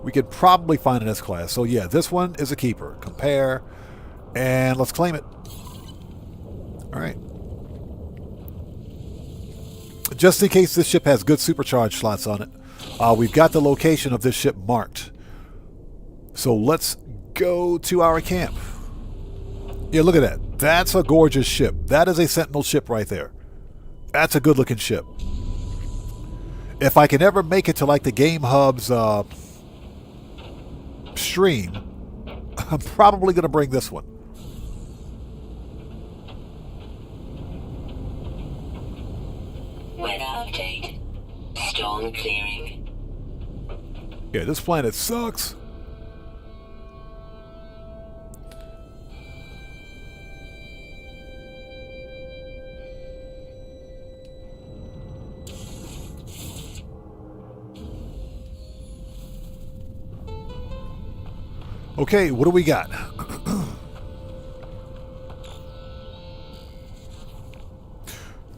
We could probably find an S-class. So yeah, this one is a keeper. Compare, and let's claim it. All right. Just in case this ship has good supercharge slots on it, we've got the location of this ship marked. So let's go to our camp. Yeah, look at that. That's a gorgeous ship. That is a Sentinel ship right there. That's a good-looking ship. If I can ever make it to like the Game Hub's stream, I'm probably going to bring this one. Weather update. Storm clearing. Yeah, this planet sucks. Okay, what do we got?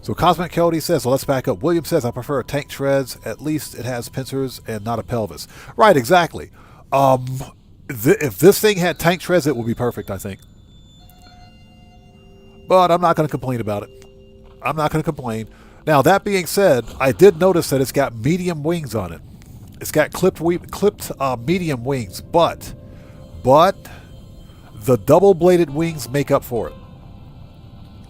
So Cosmic Cody says, well, let's back up. William says, I prefer tank treads. At least it has pincers and not a pelvis. Right, exactly. If this thing had tank treads, it would be perfect, I think. But I'm not going to complain about it. I'm not going to complain. Now, that being said, I did notice that it's got medium wings on it. It's got clipped medium wings, but the double-bladed wings make up for it.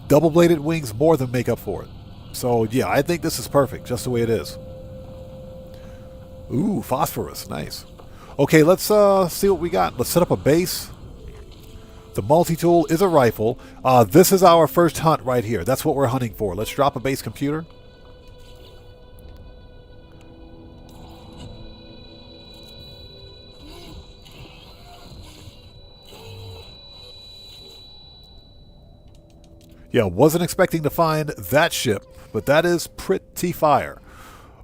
Double-bladed wings more than make up for it. So, yeah, I think this is perfect, just the way it is. Ooh, phosphorus. Nice. Okay, let's see what we got. Let's set up a base. The multi-tool is a rifle. This is our first hunt right here. That's what we're hunting for. Let's drop a base computer. Yeah, wasn't expecting to find that ship, but that is pretty fire.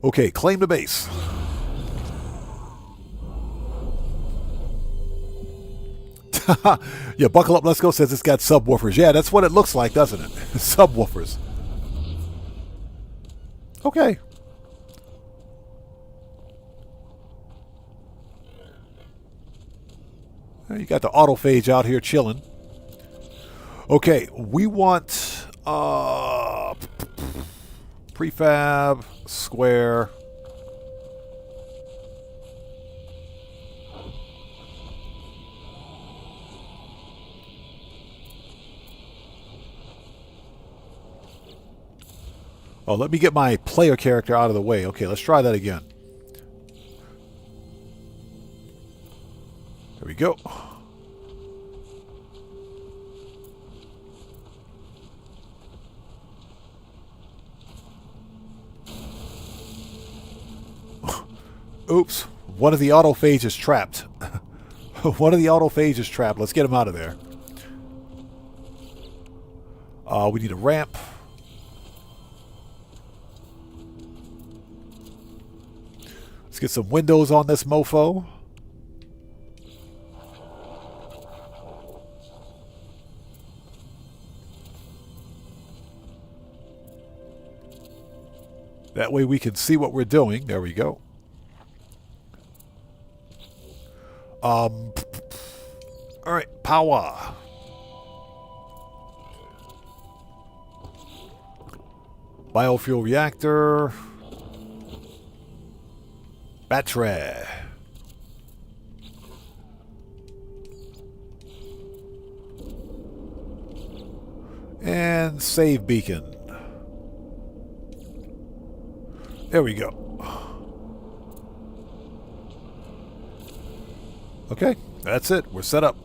Okay, claim the base. Yeah, Buckle Up, Let's Go says it's got subwoofers. Yeah, that's what it looks like, doesn't it? Subwoofers. Okay. You got the autophage out here chilling. Okay, we want prefab, square. Oh, let me get my player character out of the way. Okay, let's try that again. There we go. Oops, one of the autophages is trapped. One of the autophages is trapped. Let's get him out of there. We need a ramp. Let's get some windows on this mofo. That way we can see what we're doing. There we go. All right, power. Biofuel reactor. Battery. And save beacon. There we go. Okay, that's it. We're set up.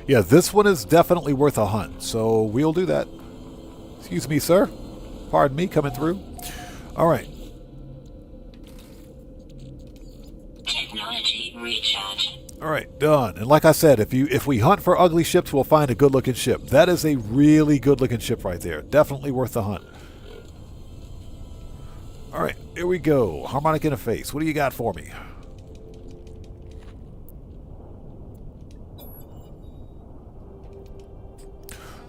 Yeah, this one is definitely worth a hunt, so we'll do that. Excuse me, sir. Pardon me, coming through. All right. Technology recharge. All right, done. And like I said, if we hunt for ugly ships, we'll find a good-looking ship. That is a really good-looking ship right there. Definitely worth the hunt. All right, here we go. Harmonic interface. What do you got for me?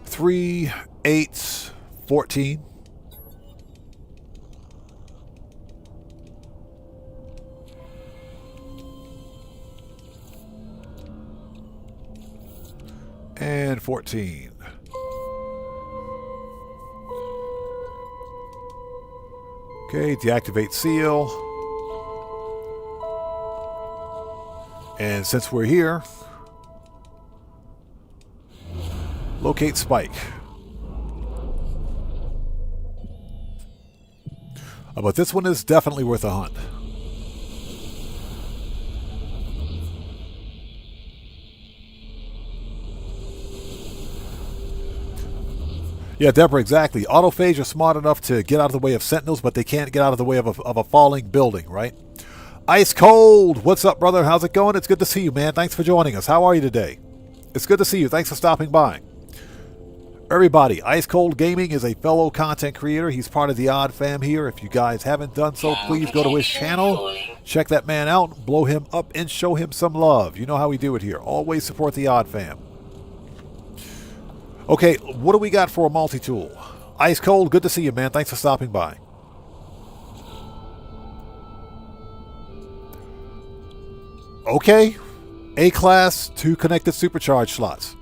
Three, 8, 14. And 14. Okay, deactivate seal. And since we're here, locate spike. But this one is definitely worth a hunt. Yeah, Deborah, exactly. Autophage are smart enough to get out of the way of sentinels, but they can't get out of the way of a falling building, right? Ice Cold! What's up, brother? How's it going? It's good to see you, man. Thanks for joining us. How are you today? It's good to see you. Thanks for stopping by. Everybody, Ice Cold Gaming is a fellow content creator. He's part of the Odd Fam here. If you guys haven't done so, please go to his channel. Check that man out, blow him up, and show him some love. You know how we do it here. Always support the Odd Fam. Okay, what do we got for a multi-tool? Ice Cold, good to see you, man. Thanks for stopping by. Okay, A-class, 2 connected supercharge slots.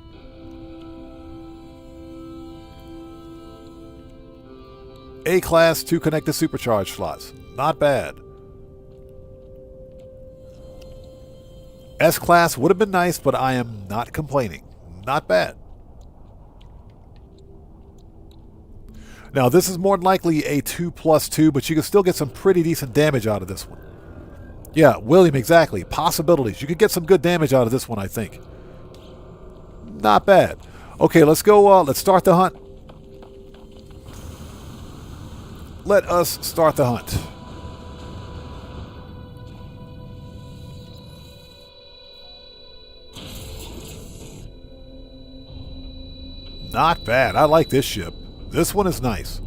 A-class, 2 connected supercharge slots. Not bad. S-class would have been nice, but I am not complaining. Not bad. Now, this is more than likely a 2+2, but you can still get some pretty decent damage out of this one. Yeah, William, exactly. Possibilities. You could get some good damage out of this one, I think. Not bad. Okay, let's go. Let's start the hunt. Let us start the hunt. Not bad. I like this ship. This one is nice.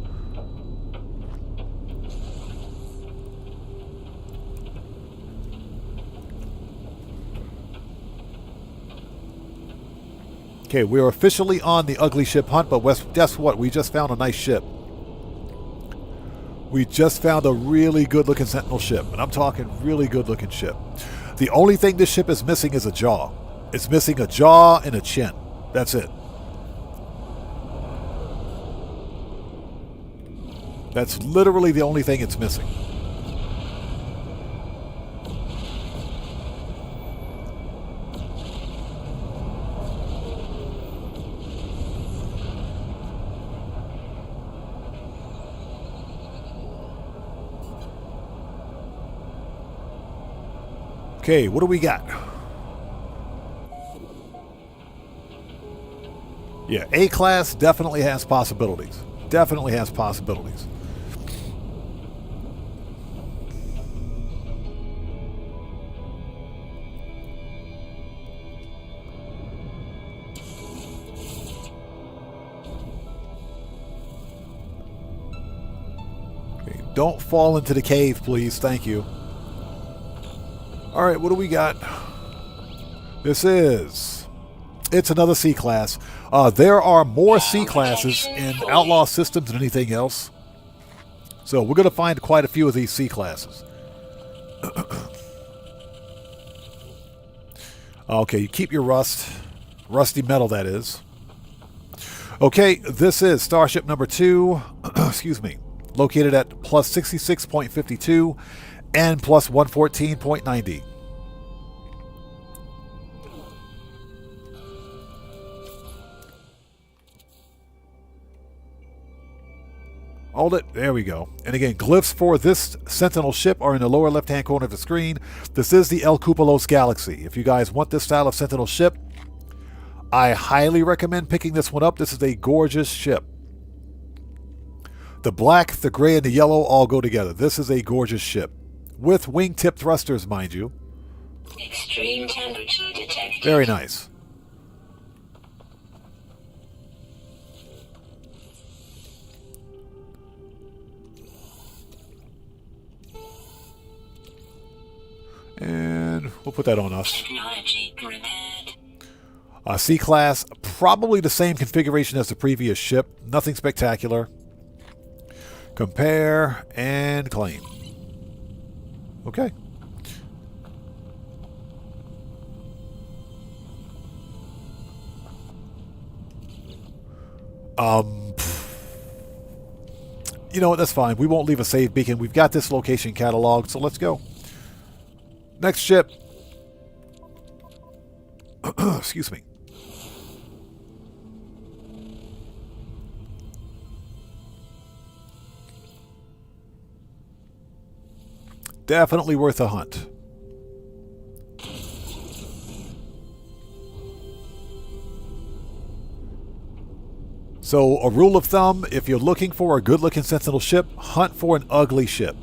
Okay, we're officially on the ugly ship hunt, but guess what? We just found a nice ship. We just found a really good-looking Sentinel ship, and I'm talking really good-looking ship. The only thing this ship is missing is a jaw. It's missing a jaw and a chin. That's it. That's literally the only thing it's missing. Okay, what do we got? Yeah, A-class definitely has possibilities. Definitely has possibilities. Okay, don't fall into the cave, please. Thank you. All right, what do we got? It's another C-class. There are more C-classes in Outlaw Systems than anything else. So we're going to find quite a few of these C-classes. Okay, you keep your rusty metal, that is. Okay, this is Starship number 2, excuse me, located at plus 66.52 and plus 114.90. Hold it. There we go. And again, glyphs for this Sentinel ship are in the lower left-hand corner of the screen. This is the El Cupolos Galaxy. If you guys want this style of Sentinel ship, I highly recommend picking this one up. This is a gorgeous ship. The black, the gray, and the yellow all go together. This is a gorgeous ship. With wingtip thrusters, mind you. Extreme temperature detected. Very nice. And we'll put that on us. Technology prepared. C-class, probably the same configuration as the previous ship. Nothing spectacular. Compare and claim. Okay. You know what, that's fine. We won't leave a save beacon. We've got this location cataloged, so let's go. Next ship. Excuse me. Definitely worth a hunt. So, a rule of thumb, if you're looking for a good-looking Sentinel ship, hunt for an ugly ship.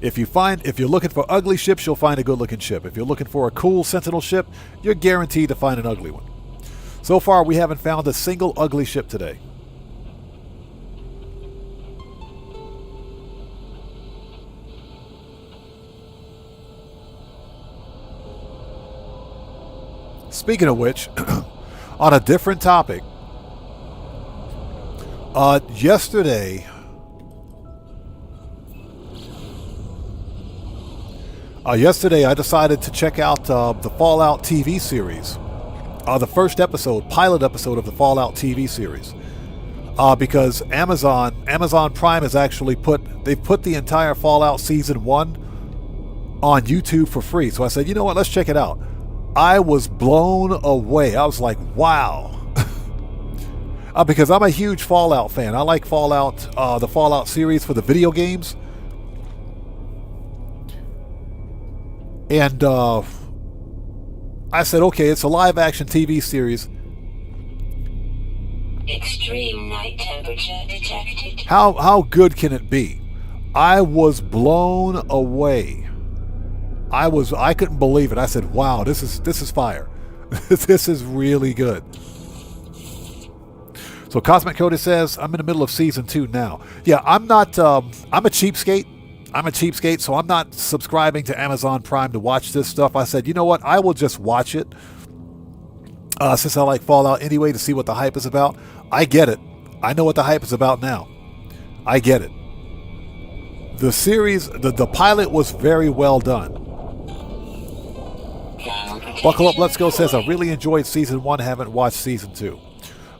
If you're looking for ugly ships, you'll find a good-looking ship. If you're looking for a cool Sentinel ship, you're guaranteed to find an ugly one. So far, we haven't found a single ugly ship today. Speaking of which, on a different topic, yesterday I decided to check out the Fallout TV series, the first episode, pilot episode of the Fallout TV series, because Amazon Prime has actually put the entire Fallout Season 1 on YouTube for free. So I said, you know what, let's check it out. I was blown away. I was like, wow. Because I'm a huge Fallout fan. I like Fallout, the Fallout series for the video games. And I said, okay, it's a live-action TV series. Extreme night temperature detected. How good can it be? I was blown away. I couldn't believe it. I said, wow, this is fire. This is really good. So Cosmic Coda says, I'm in the middle of Season 2 now. Yeah, I'm not, I'm a cheapskate. So I'm not subscribing to Amazon Prime to watch this stuff. I said, you know what? I will just watch it. since I like Fallout anyway, to see what the hype is about. I get it. I know what the hype is about now. I get it. The series, the pilot was very well done. Buckle Up, Let's Go says, I really enjoyed Season 1, haven't watched Season 2.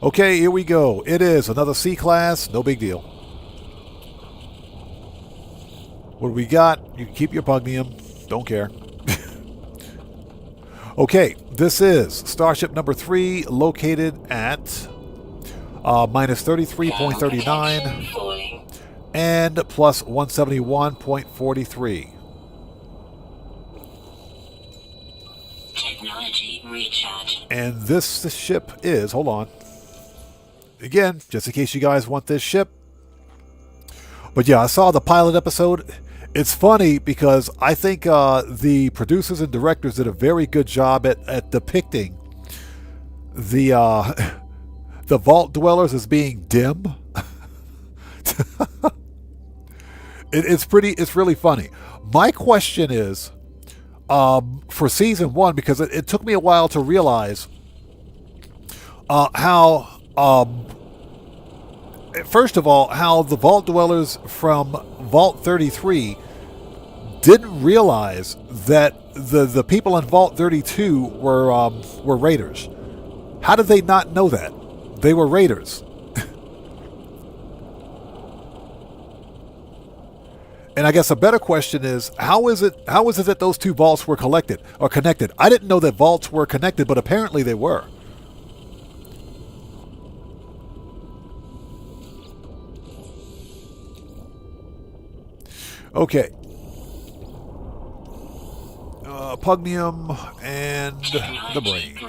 Okay, here we go. It is another C-class, no big deal. What do we got? You can keep your pugnium. Don't care. Okay, this is Starship number 3, located at minus 33.39 and plus 171.43. Technology recharge. And this ship is, hold on. Again, just in case you guys want this ship. But yeah, I saw the pilot episode. It's funny because I think the producers and directors did a very good job at depicting the the vault dwellers as being dim. It's really funny. My question is, for Season 1, because it took me a while to realize how, first of all, how the vault dwellers from Vault 33 didn't realize that the people in Vault 32 were raiders. How did they not know that? They were raiders. And I guess a better question is, how is it that those two vaults were connected? I didn't know that vaults were connected, but apparently they were. Okay. Pugnium and the brain.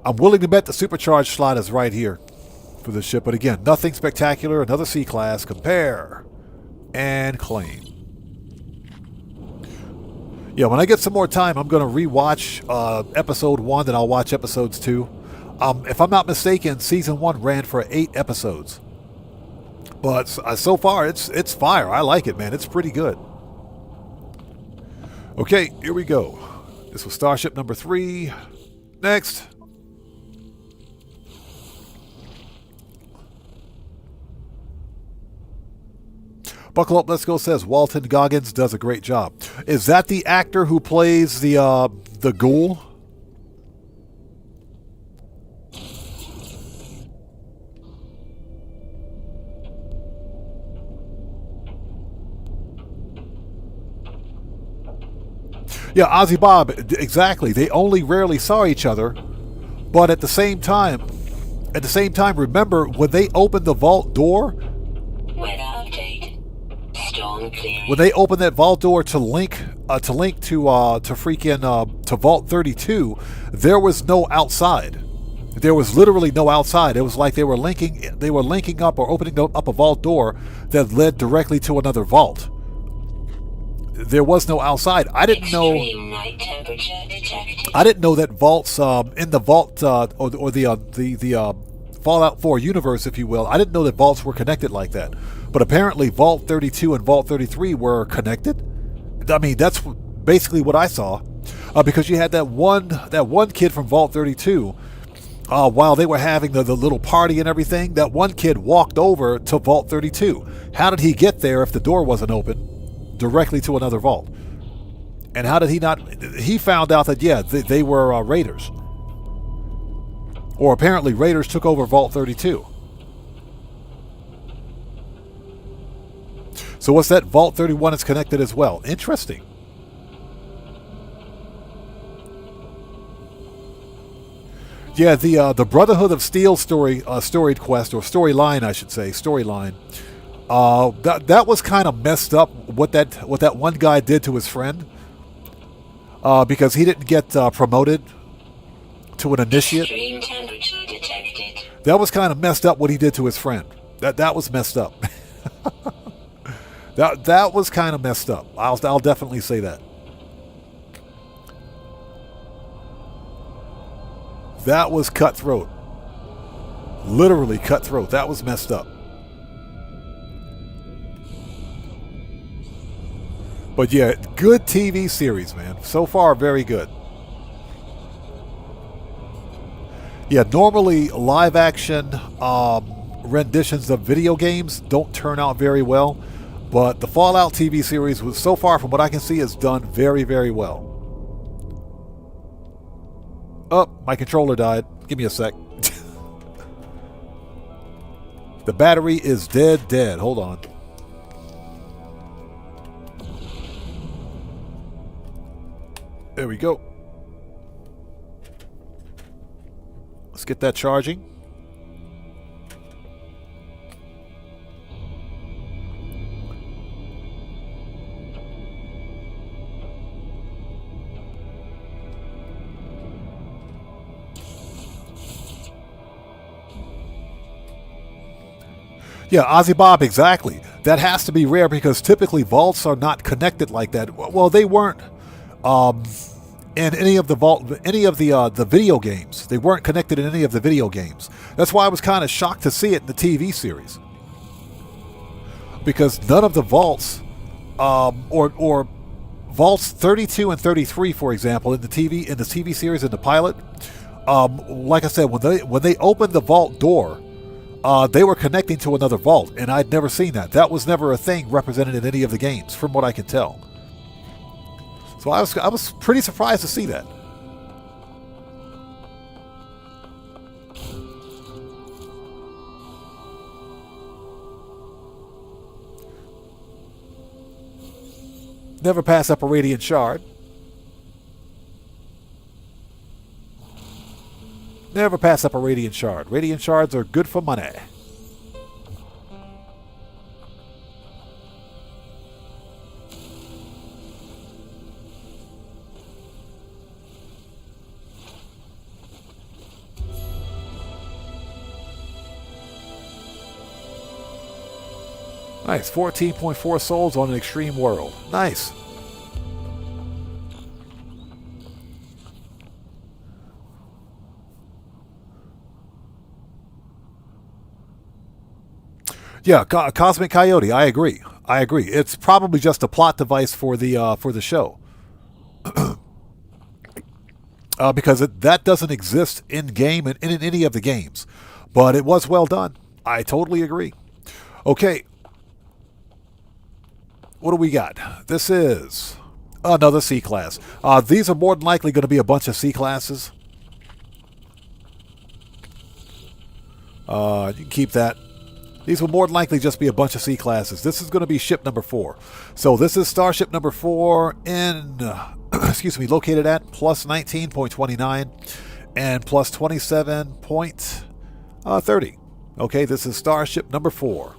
I'm willing to bet the supercharged slot is right here for this ship, but again, nothing spectacular. Another C-class. Compare and claim. Yeah, when I get some more time, I'm going to rewatch episode 1, then I'll watch episodes 2. If I'm not mistaken, season 1 ran for 8 episodes. But so far, it's fire. I like it, man. It's pretty good. Okay, here we go. This was Starship number 3. Next. Buckle Up, Let's Go says Walton Goggins does a great job. Is that the actor who plays the ghoul? Yeah, Ozzy Bob, exactly. They only rarely saw each other, but at the same time, remember when they opened the vault door? Weather update. Storm clearing. When they opened that vault door to link to freaking to Vault 32, there was no outside. There was literally no outside. It was like they were linking up or opening up a vault door that led directly to another vault. There was no outside. I didn't know. Extreme night temperature detected. I didn't know that vaults in the vault or the Fallout 4 universe, if you will. I didn't know that vaults were connected like that. But apparently, Vault 32 and Vault 33 were connected. I mean, that's basically what I saw, because you had that one kid from Vault 32. While they were having the little party and everything, that one kid walked over to Vault 32. How did he get there if the door wasn't open? Directly to another vault. And how did he not? He found out that, yeah, they were raiders. Or apparently raiders took over Vault 32. So what's that? Vault 31 is connected as well. Interesting. Yeah, the Brotherhood of Steel storied quest, or storyline, I should say, storyline. That was kind of messed up. What that one guy did to his friend, because he didn't get promoted to an initiate. Extreme temperature detected. That was kind of messed up. What he did to his friend. That was messed up. that was kind of messed up. I'll definitely say that. That was cutthroat. Literally cutthroat. That was messed up. But yeah, good TV series, man. So far, very good. Yeah, normally live action renditions of video games don't turn out very well, but the Fallout TV series was, so far from what I can see, is done very, very well. Oh, my controller died. Give me a sec. The battery is dead. Hold on. There we go. Let's get that charging. Yeah, Ozzy Bob, exactly. That has to be rare because typically vaults are not connected like that. Well, they weren't in any of the video games. They weren't connected in any of the video games. That's why I was kind of shocked to see it in the TV series, because none of the vaults, or vaults 32 and 33, for example, in the TV series in the pilot, like I said, when they opened the vault door, they were connecting to another vault, and I'd never seen that. That was never a thing represented in any of the games, from what I can tell. So I was pretty surprised to see that. Never pass up a radiant shard. Never pass up a radiant shard. Radiant shards are good for money. Nice. 14.4 souls on an extreme world. Nice. Yeah, Cosmic Coyote. I agree. It's probably just a plot device for the show, because that doesn't exist in game and in any of the games. But it was well done. I totally agree. Okay, what do we got? This is another C class. These are more than likely going to be a bunch of C classes. You can keep that. These will more than likely just be a bunch of C classes. This is going to be ship number 4. So this is starship number 4 in, located at plus 19.29 and plus 27.30. Okay, this is starship number 4.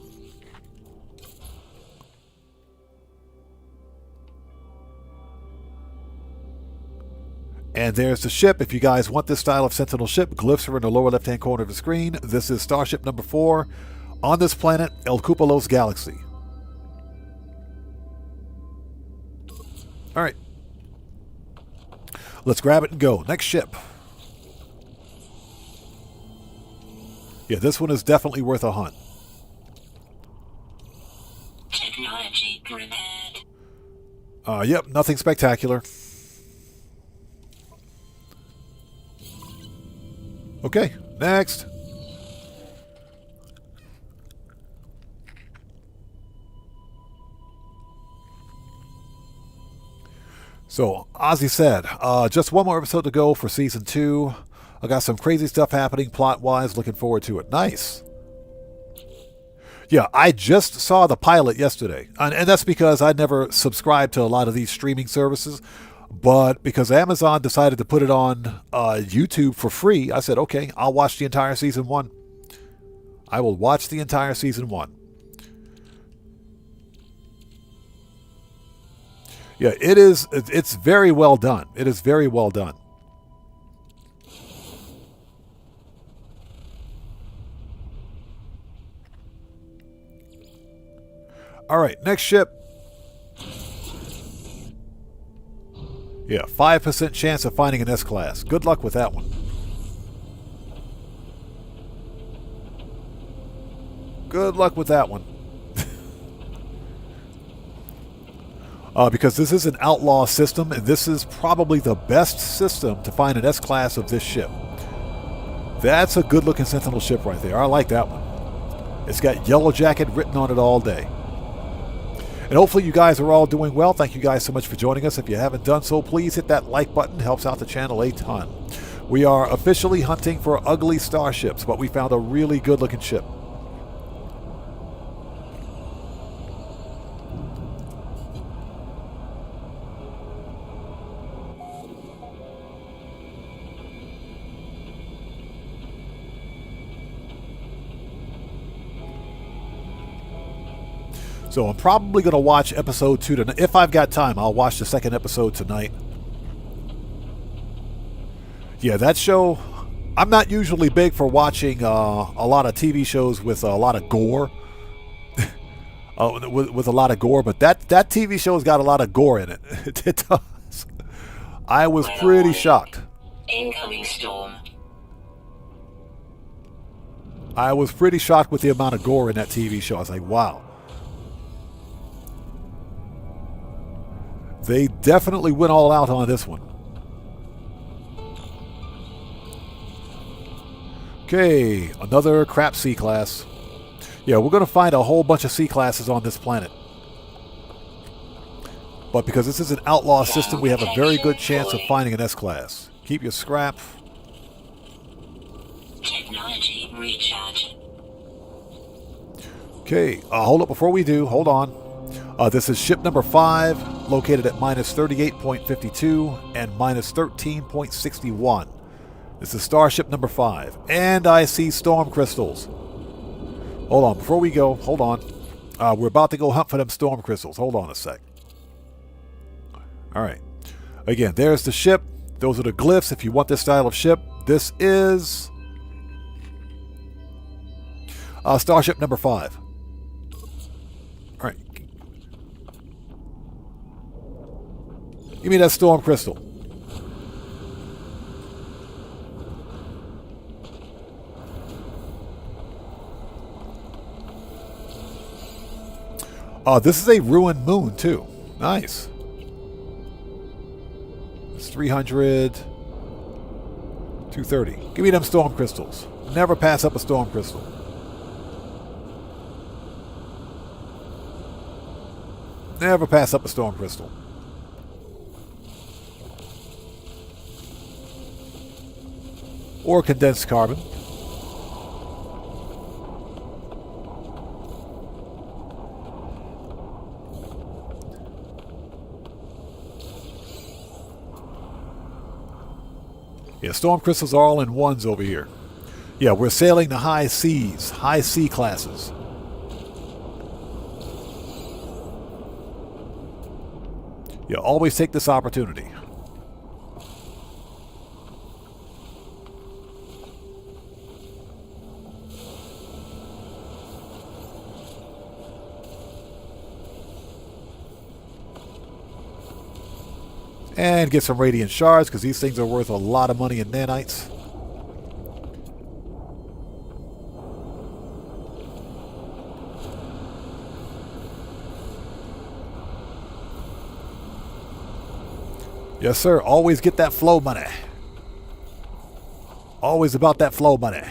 And there's the ship. If you guys want this style of Sentinel ship, glyphs are in the lower left-hand corner of the screen. This is starship number 4. On this planet, El Cupolos Galaxy. All right. Let's grab it and go. Next ship. Yeah, this one is definitely worth a hunt. Technology prepared. Yep, nothing spectacular. Okay, next. So, Ozzy said, just one more episode to go for Season 2. I got some crazy stuff happening plot-wise. Looking forward to it. Nice. Yeah, I just saw the pilot yesterday. And that's because I never subscribed to a lot of these streaming services. But because Amazon decided to put it on YouTube for free, I said, okay, I'll watch the entire Season 1. I will watch the entire Season 1. Yeah, it's very well done. It is very well done. All right, next ship. Yeah, 5% chance of finding an S-Class. Good luck with that one. Good luck with that one. Because this is an outlaw system, and this is probably the best system to find an S-Class of this ship. That's a good-looking Sentinel ship right there. I like that one. It's got Yellow Jacket written on it all day. And hopefully you guys are all doing well. Thank you guys so much for joining us. If you haven't done so, please hit that like button. It helps out the channel a ton. We are officially hunting for ugly starships, but we found a really good-looking ship. So I'm probably going to watch episode 2 tonight. If I've got time, I'll watch the second episode tonight. Yeah, that show, I'm not usually big for watching a lot of TV shows with a lot of gore. with a lot of gore, but that TV show's got a lot of gore in it. It does. I was pretty shocked. Incoming storm. I was pretty shocked with the amount of gore in that TV show. I was like, wow. They definitely went all out on this one. Okay, another crap C-class. Yeah, we're going to find a whole bunch of C-classes on this planet. But because this is an outlaw system, we have a very good chance of finding an S-class. Keep your scrap. Technology recharge. Okay, hold up before we do. Hold on. This is ship number 5, located at minus 38.52 and minus 13.61. This is starship number 5. And I see storm crystals. Hold on, before we go, hold on. We're about to go hunt for them storm crystals. Hold on a sec. Alright. Again, there's the ship. Those are the glyphs if you want this style of ship. This is starship number 5. Alright. Give me that storm crystal. This is a ruined moon, too. Nice. It's 300. 230. Give me them storm crystals. Never pass up a storm crystal. Never pass up a storm crystal. Or condensed carbon. Yeah, storm crystals are all in ones over here. Yeah, we're sailing the high seas, high sea classes. Yeah, always take this opportunity. And get some radiant shards, because these things are worth a lot of money in nanites. Yes, sir. Always get that flow money. Always about that flow money.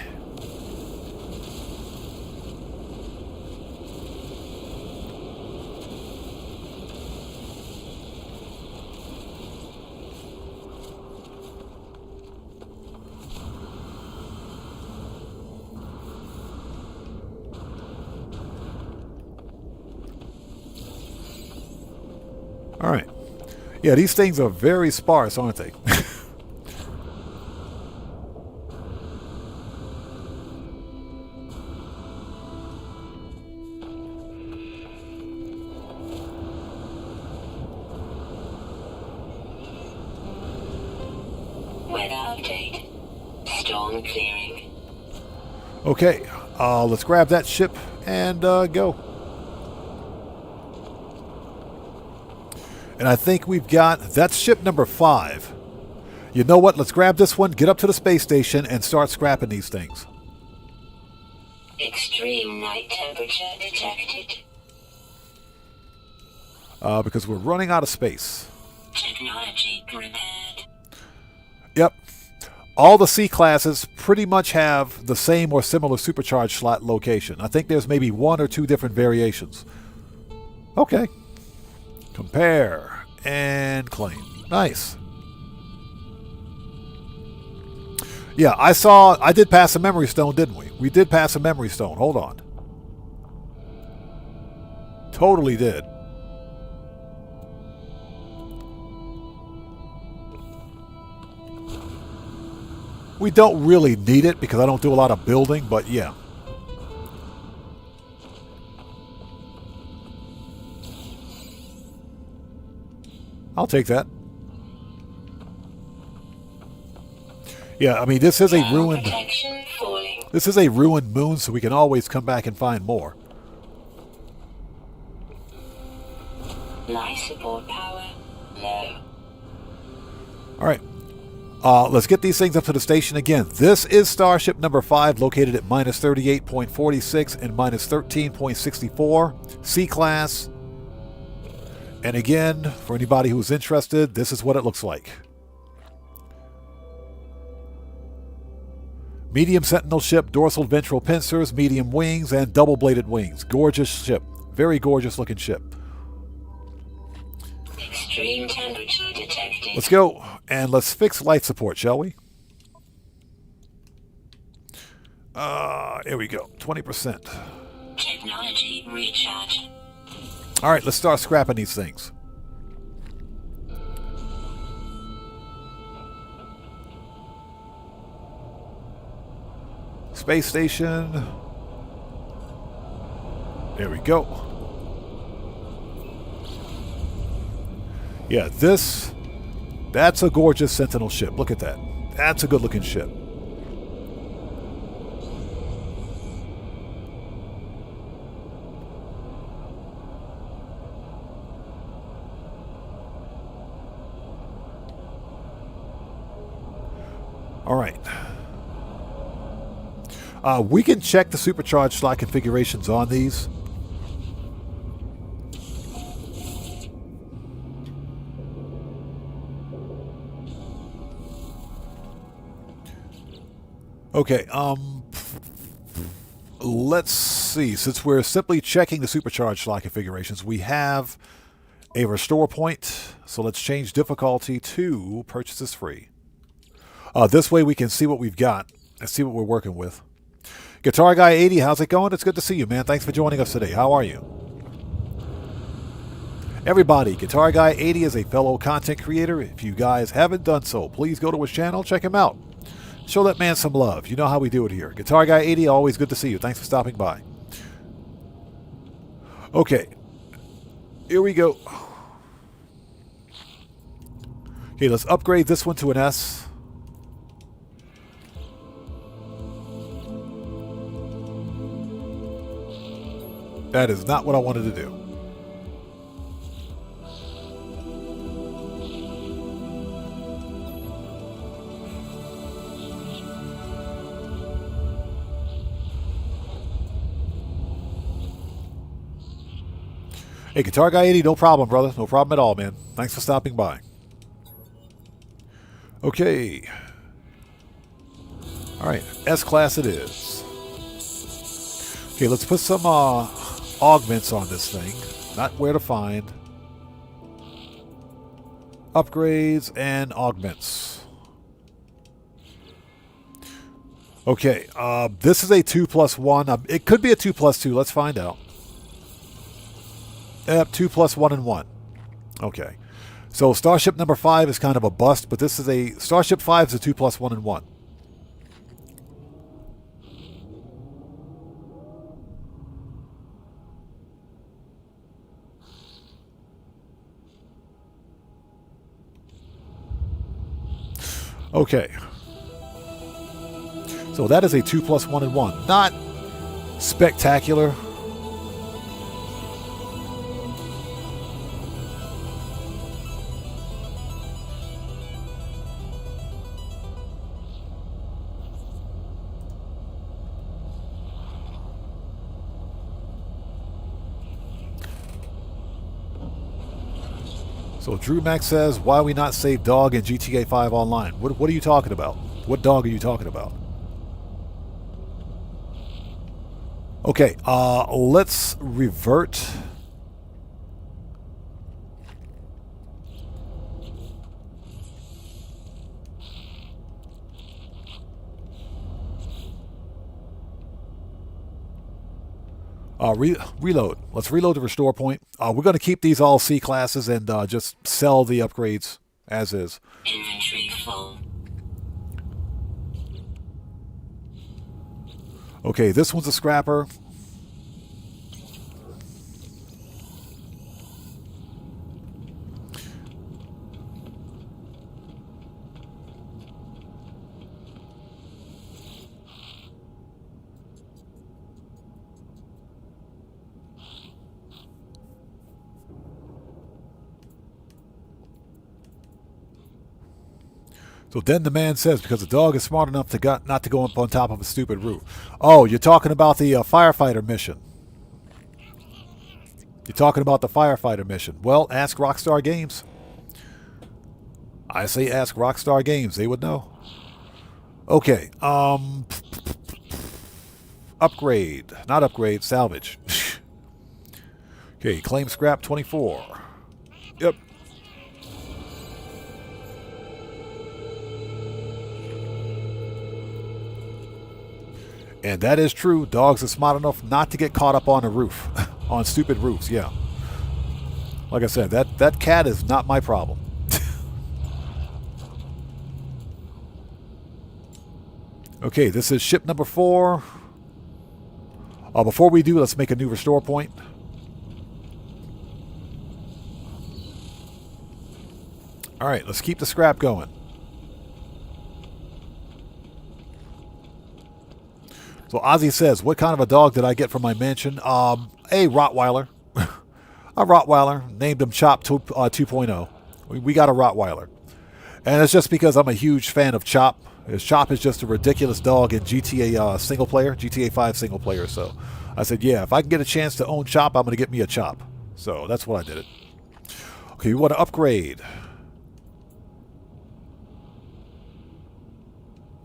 All right. Yeah, these things are very sparse, aren't they? Weather update. Storm clearing. Okay, let's grab that ship and go. And I think we've got, that's ship number 5. You know what? Let's grab this one, get up to the space station, and start scrapping these things. Extreme night temperature detected. Because we're running out of space. Technology repaired. Yep. All the C classes pretty much have the same or similar supercharged slot location. I think there's maybe 1 or 2 different variations. Okay. Compare and claim. Nice. Yeah, I did pass a memory stone, didn't we? We did pass a memory stone. Hold on. Totally did. We don't really need it because I don't do a lot of building, but yeah. I'll take that. Yeah, I mean, this is a ruined... This is a ruined moon, so we can always come back and find more. Life support power low. Alright. Let's get these things up to the station again. This is Starship number 5, located at minus 38.46 and minus 13.64. C-class. And again, for anybody who's interested, this is what it looks like. Medium Sentinel ship, dorsal ventral pincers, medium wings, and double-bladed wings. Gorgeous ship. Very gorgeous looking ship. Extreme temperature detected. Let's go, and let's fix light support, shall we? Here we go, 20%. Technology recharge. All right, let's start scrapping these things. Space station. There we go. Yeah, that's a gorgeous Sentinel ship. Look at that. That's a good looking ship. All right. We can check the supercharged slot configurations on these. Okay, let's see. Since we're simply checking the supercharged slot configurations, we have a restore point. So let's change difficulty to purchases free. This way we can see what we've got and see what we're working with. Guitar Guy 80, how's it going? It's good to see you, man. Thanks for joining us today. How are you? Everybody, Guitar Guy 80 is a fellow content creator. If you guys haven't done so, please go to his channel, check him out. Show that man some love. You know how we do it here. Guitar Guy 80, always good to see you. Thanks for stopping by. Okay. Here we go. Okay, let's upgrade this one to an S. That is not what I wanted to do. Hey, Guitar Guy 80, no problem, brother. No problem at all, man. Thanks for stopping by. Okay. All right, S-Class it is. Okay, let's put some augments on this thing. Not where to find. Upgrades and augments. Okay, this is a 2+1. It could be a 2+2. Let's find out. Yep, 2+1 and 1. Okay. So Starship number 5 is kind of a bust, but this is a... Starship 5 is a 2+1 and 1. Okay. So that is a 2+1 and 1. Not spectacular. So Drew Max says, why we not save dog in GTA 5 online? What are you talking about? What dog are you talking about? Okay, let's revert. Reload. Let's reload the restore point. We're going to keep these all C classes and just sell the upgrades as is. Inventory full. Okay, this one's a scrapper. So then the man says, because the dog is smart enough to not to go up on top of a stupid roof. Oh, you're talking about the firefighter mission. You're talking about the firefighter mission. Well, ask Rockstar Games. I say ask Rockstar Games. They would know. Okay. Upgrade. Not upgrade. Salvage. Okay. Claim scrap 24. Yep. And that is true. Dogs are smart enough not to get caught up on a roof. On stupid roofs, yeah. Like I said, that cat is not my problem. Okay, this is ship number 4. Before we do, let's make a new restore point. Alright, let's keep the scrap going. So Ozzy says, what kind of a dog did I get from my mansion? A Rottweiler. A Rottweiler. Named him Chop 2.0. We got a Rottweiler. And it's just because I'm a huge fan of Chop. Chop is just a ridiculous dog in GTA single player, GTA 5 single player. So I said, yeah, if I can get a chance to own Chop, I'm going to get me a Chop. So that's why I did it. Okay, we want to upgrade.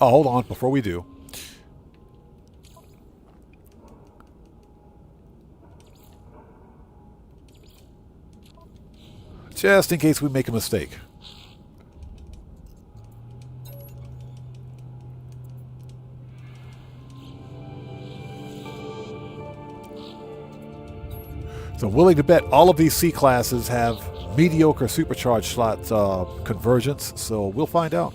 Oh, hold on, before we do. Just in case we make a mistake. So I'm willing to bet all of these C classes have mediocre supercharged slot convergence, so we'll find out.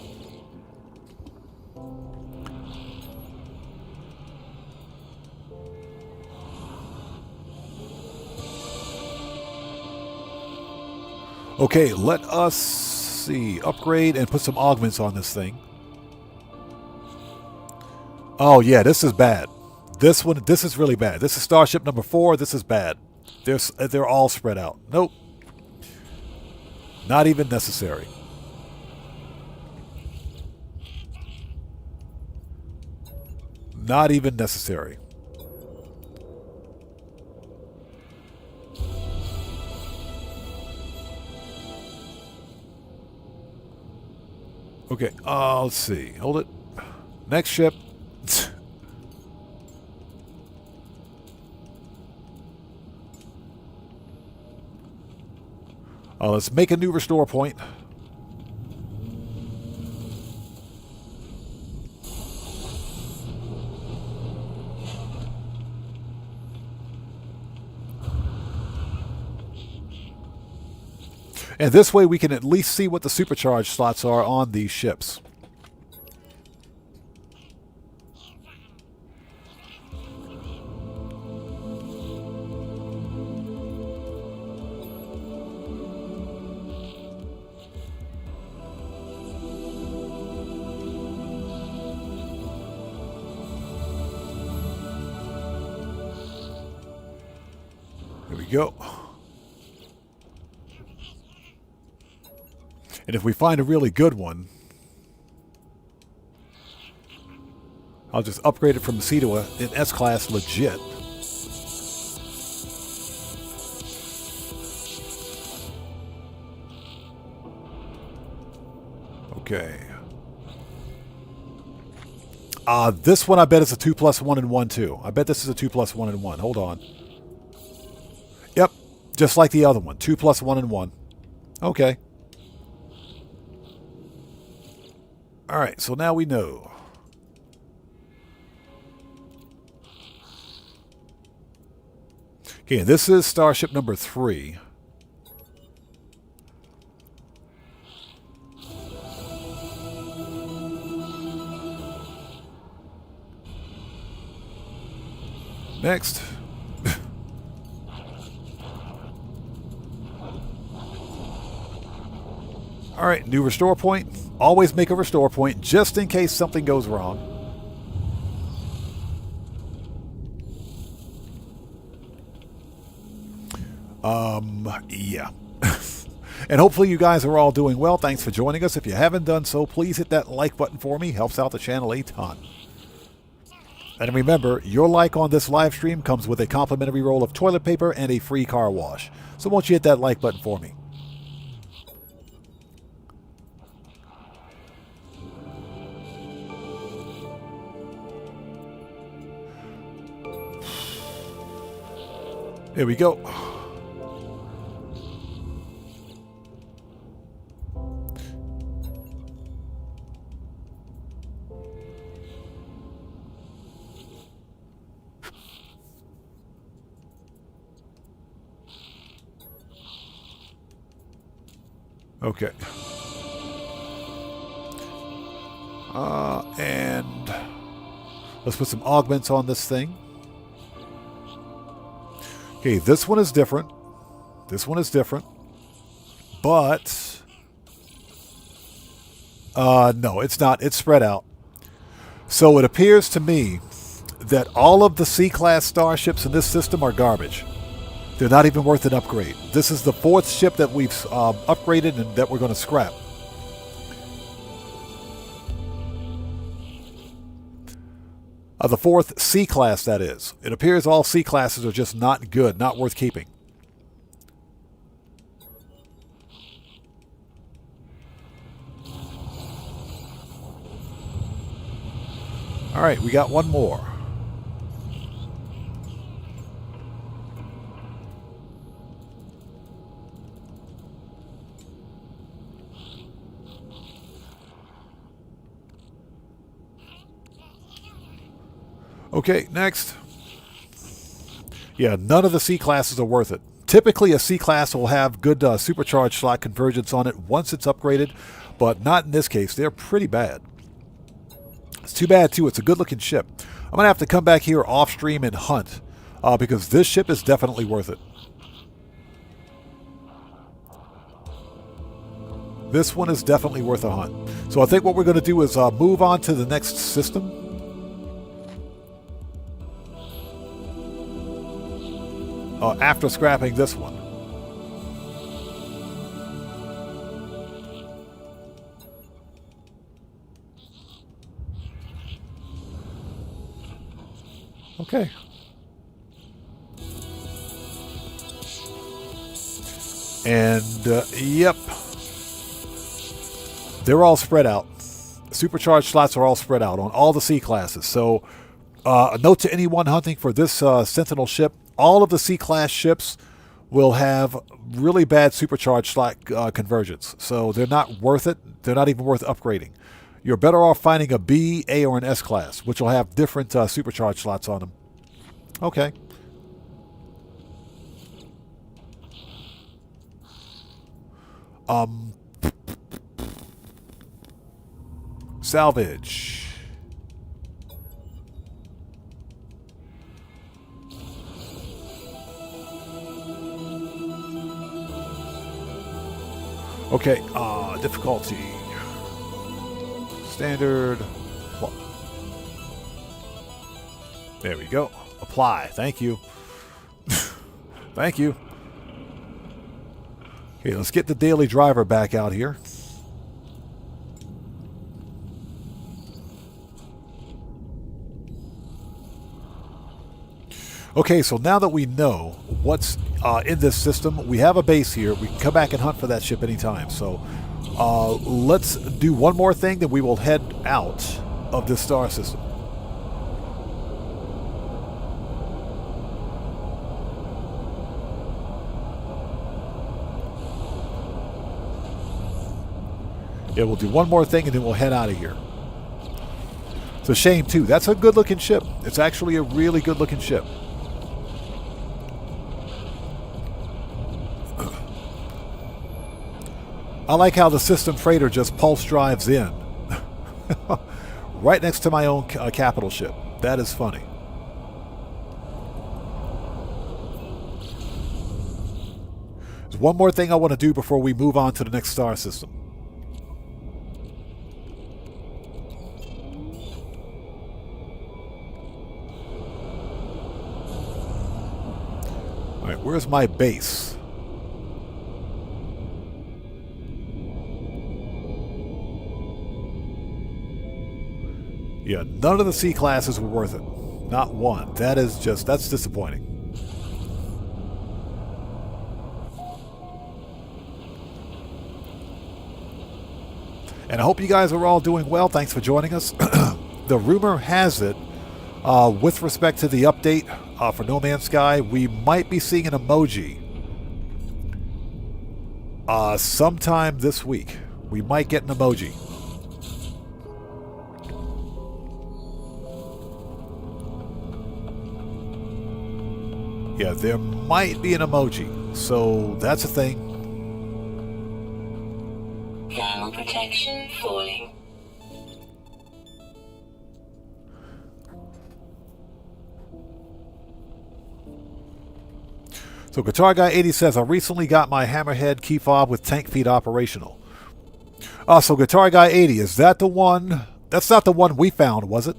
Okay, let us see. Upgrade and put some augments on this thing. Oh yeah, this is bad. This is really bad. This is Starship number 4. This is bad. They're all spread out. Nope. Not even necessary. Not even necessary. Okay, let's see. Hold it. Next ship. Let's make a new restore point. And this way we can at least see what the supercharged slots are on these ships. There we go. And if we find a really good one, I'll just upgrade it from C to an S-Class legit. Okay. This one I bet is a 2 plus 1 and 1 too. I bet this is a 2 plus 1 and 1. Hold on. Yep, just like the other one. 2 plus 1 and 1. Okay. Alright, so now we know. Okay, this is Starship number 3. Next. Alright, new restore point. Always make a restore point just in case something goes wrong. Yeah. And hopefully you guys are all doing well. Thanks for joining us. If you haven't done so, please hit that like button for me. Helps out the channel a ton. And remember, your like on this live stream comes with a complimentary roll of toilet paper and a free car wash. So won't you hit that like button for me? Here we go. Okay. And let's put some augments on this thing. Okay, this one is different. This one is different. But no, it's not. It's spread out. So it appears to me that all of the C-class starships in this system are garbage. They're not even worth an upgrade. This is the 4th ship that we've upgraded and that we're going to scrap. The 4th C-class, that is. It appears all C-classes are just not good, not worth keeping. All right, we got one more. Okay, next. Yeah, none of the C-classes are worth it. Typically, a C-class will have good supercharged slot convergence on it once it's upgraded, but not in this case. They're pretty bad. It's too bad, too. It's a good-looking ship. I'm going to have to come back here off-stream and hunt, because this ship is definitely worth it. This one is definitely worth a hunt. So I think what we're going to do is move on to the next system. After scrapping this one. Okay. And, yep. They're all spread out. Supercharged slots are all spread out on all the C-classes. So, a note to anyone hunting for this Sentinel ship. All of the C-class ships will have really bad supercharged slot convergence. So they're not worth it. They're not even worth upgrading. You're better off finding a B, A, or an S class, which will have different supercharged slots on them. Okay. Salvage. Okay, difficulty. Standard. There we go. Apply. Thank you. Thank you. Okay, let's get the daily driver back out here. Okay, so now that we know what's in this system, we have a base here. We can come back and hunt for that ship anytime. So let's do one more thing, then we will head out of this star system. Yeah, we'll do one more thing and then we'll head out of here. It's a shame, too. That's a good-looking ship. It's actually a really good-looking ship. I like how the system freighter just pulse drives in. Right next to my own capital ship. That is funny. There's one more thing I want to do before we move on to the next star system. Alright, where's my base? Yeah, none of the C classes were worth it. Not one. That's disappointing. And I hope you guys are all doing well. Thanks for joining us. The rumor has it, with respect to the update for No Man's Sky, we might be seeing an emoji sometime this week. We might get an emoji. Yeah, there might be an emoji. So that's a thing. Thermal protection falling. So Guitar Guy 80 says, I recently got my Hammerhead key fob with tank feed operational. So Guitar Guy 80, is that the one? That's not the one we found, was it?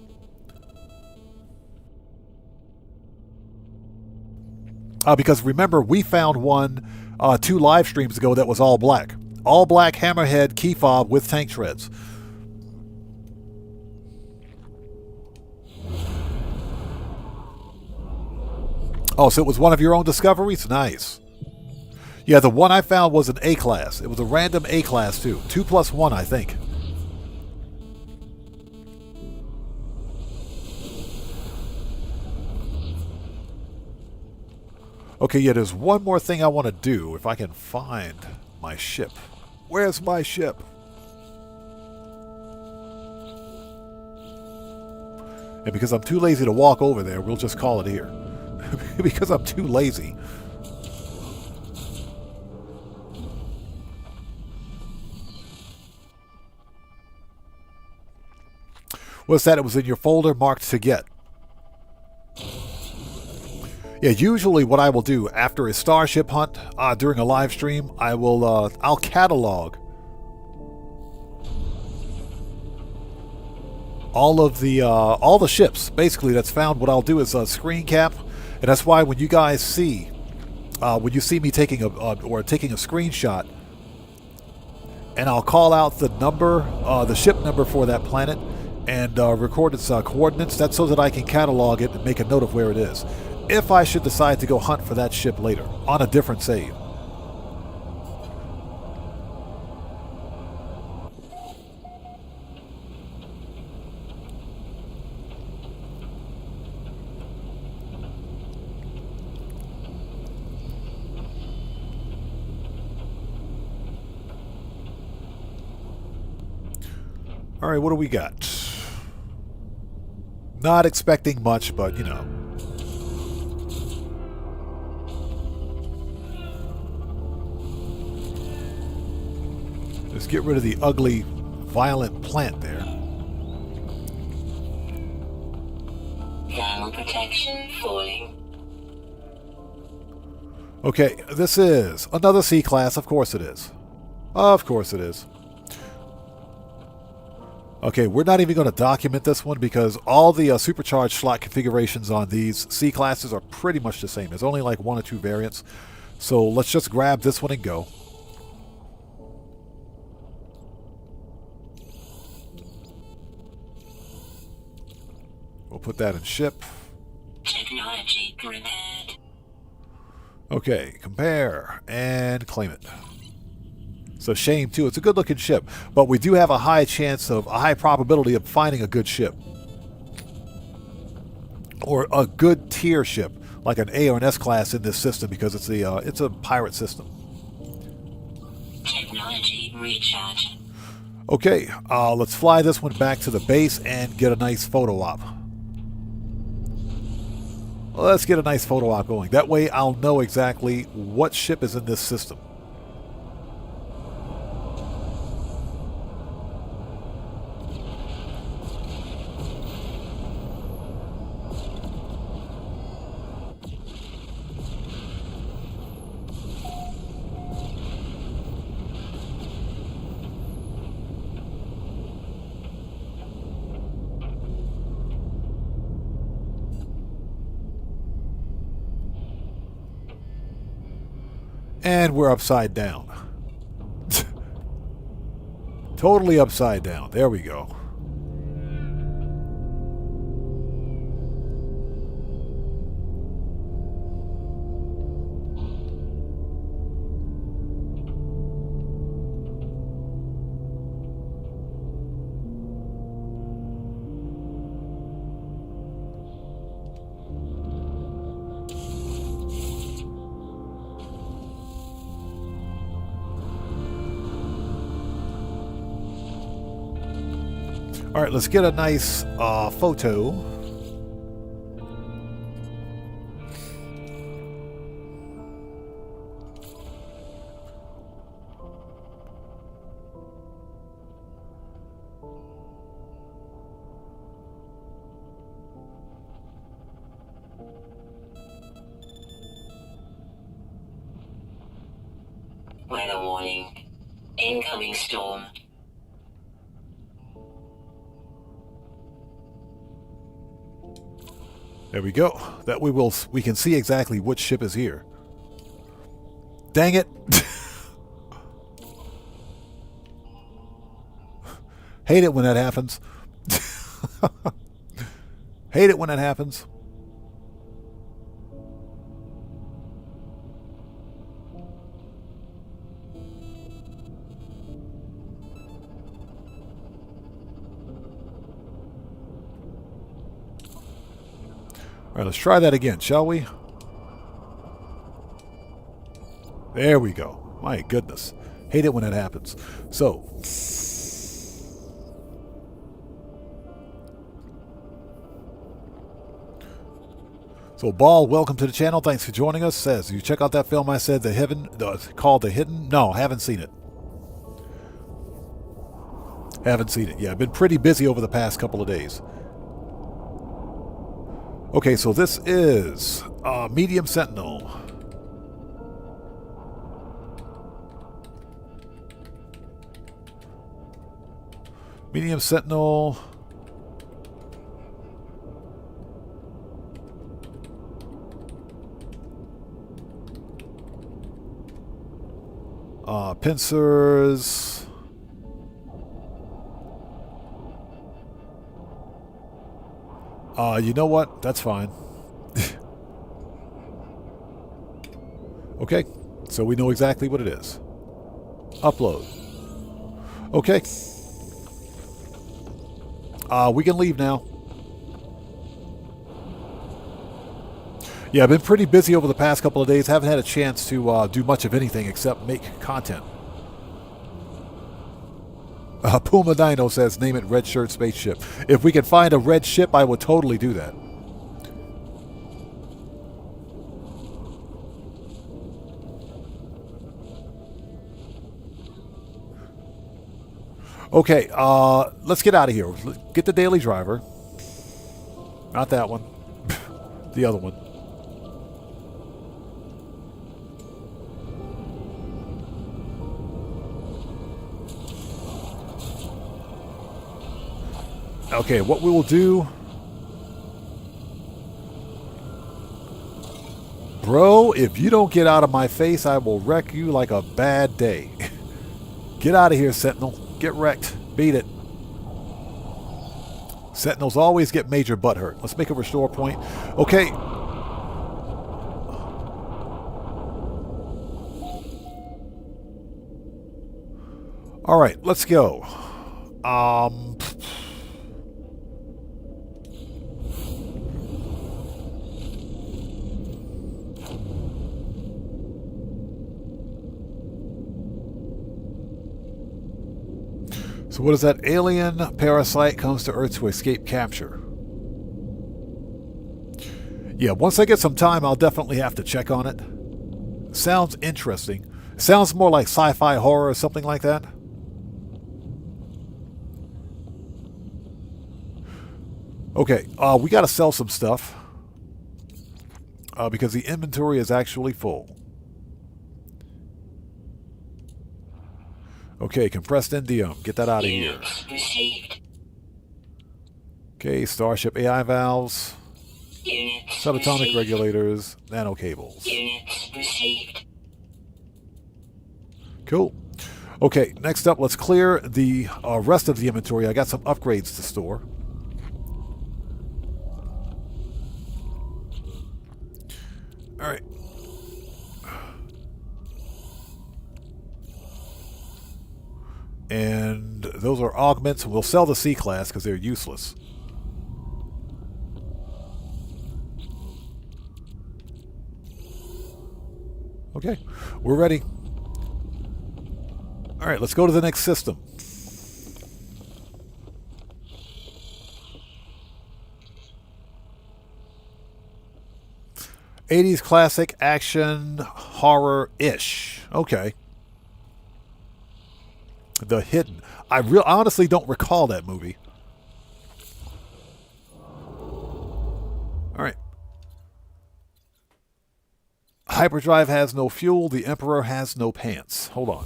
Because remember, we found one 2 live streams ago that was all black. All black Hammerhead key fob with tank treads. Oh, so it was one of your own discoveries? Nice. Yeah, the one I found was an A class. It was a random A class too. 2+1, I think. Okay, yeah, there's one more thing I want to do if I can find my ship. Where's my ship? And because I'm too lazy to walk over there, we'll just call it here. Because I'm too lazy. What's that? It was in your folder marked to get. Yeah, usually what I will do after a starship hunt during a live stream, I'll catalog all the ships basically that's found. What I'll do is screen cap, and that's why when you guys see when you see me taking a screenshot, and I'll call out the number, the ship number for that planet, and record its coordinates. That's so that I can catalog it and make a note of where it is, if I should decide to go hunt for that ship later on a different save. All right, what do we got? Not expecting much, but you know. Let's get rid of the ugly, violent plant there. Thermal protection falling. Okay, this is another C class. Of course it is. Of course it is. Okay, we're not even going to document this one because all the supercharged slot configurations on these C classes are pretty much the same. There's only like 1 or 2 variants. So let's just grab this one and go. We'll put that in ship. Technology prepared. Okay, compare and claim it. It's a shame too. It's a good looking ship, but we do have a high probability of finding a good ship. Or a good tier ship, like an A or an S class in this system, because it's a pirate system. Technology recharge. Okay, let's fly this one back to the base and get a nice photo op. Let's get a nice photo op going. That way I'll know exactly what ship is in this system. And we're upside down. Totally upside down. There we go. All right, let's get a nice photo. Weather warning. Incoming storm. There we go. That we can see exactly which ship is here. Dang it. Hate it when that happens. Hate it when that happens. All right, let's try that again, shall we? There we go. My goodness. Hate it when it happens. So, Ball, welcome to the channel. Thanks for joining us. Says, you check out that film I said, called The Hidden? No, haven't seen it. Haven't seen it. Yeah, I've been pretty busy over the past couple of days. Okay, so this is Medium Sentinel. Medium Sentinel. Pincers. You know what? That's fine. Okay, so we know exactly what it is. Upload. Okay. We can leave now. Yeah, I've been pretty busy over the past couple of days. Haven't had a chance to do much of anything except make content. Puma Dino says, name it Red Shirt Spaceship. If we can find a red ship, I would totally do that. Okay, let's get out of here. Get the Daily Driver. Not that one. The other one. Okay, what we will do... Bro, if you don't get out of my face, I will wreck you like a bad day. Get out of here, Sentinel. Get wrecked. Beat it. Sentinels always get major butt hurt. Let's make a restore point. Okay. All right, let's go. So what is that? Alien parasite comes to Earth to escape capture. Yeah, once I get some time, I'll definitely have to check on it. Sounds interesting. Sounds more like sci-fi horror or something like that. Okay, we got to sell some stuff. Because the inventory is actually full. Okay, compressed indium. Get that out of here. Okay, Starship AI valves. Subatomic regulators. Nano cables. Cool. Okay, next up, let's clear the rest of the inventory. I got some upgrades to store. All right. And those are augments. We'll sell the C-class because they're useless. Okay, we're ready. All right, let's go to the next system. '80s classic action horror-ish. Okay. The Hidden. I honestly don't recall that movie. All right. Hyperdrive has no fuel. The Emperor has no pants. Hold on.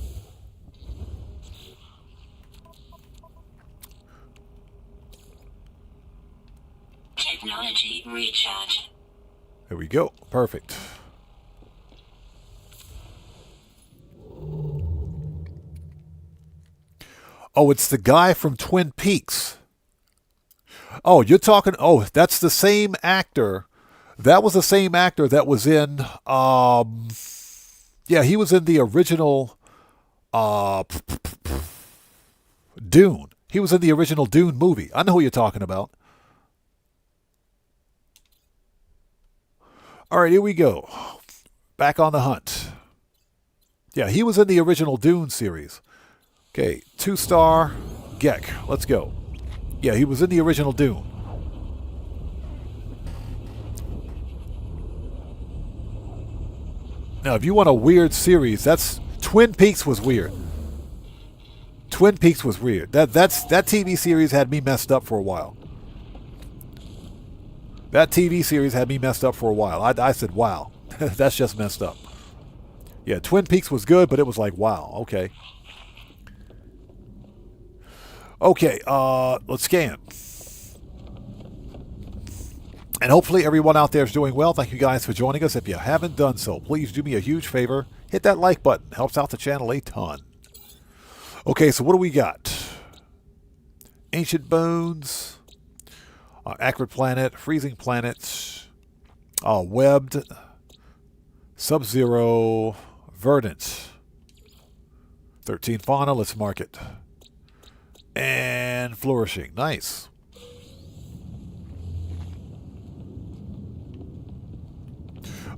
Technology recharge. There we go. Perfect. Oh, it's the guy from Twin Peaks. Oh, you're talking... Oh, that's the same actor. That was the same actor that was in... yeah, he was in the original... Dune. He was in the original Dune movie. I know who you're talking about. All right, here we go. Back on the hunt. Yeah, he was in the original Dune series. Okay, 2-star Gek. Let's go. Yeah, he was in the original Dune. Now, if you want a weird series, that's... Twin Peaks was weird. Twin Peaks was weird. That TV series had me messed up for a while. That TV series had me messed up for a while. I said, wow, that's just messed up. Yeah, Twin Peaks was good, but it was like, wow, okay. Okay, let's scan. And hopefully everyone out there is doing well. Thank you guys for joining us. If you haven't done so, please do me a huge favor. Hit that like button. Helps out the channel a ton. Okay, so what do we got? Ancient Bones. Acrid Planet. Freezing Planet. Webbed. Sub-Zero. Verdant. 13 Fauna. Let's mark it. And Flourishing. Nice.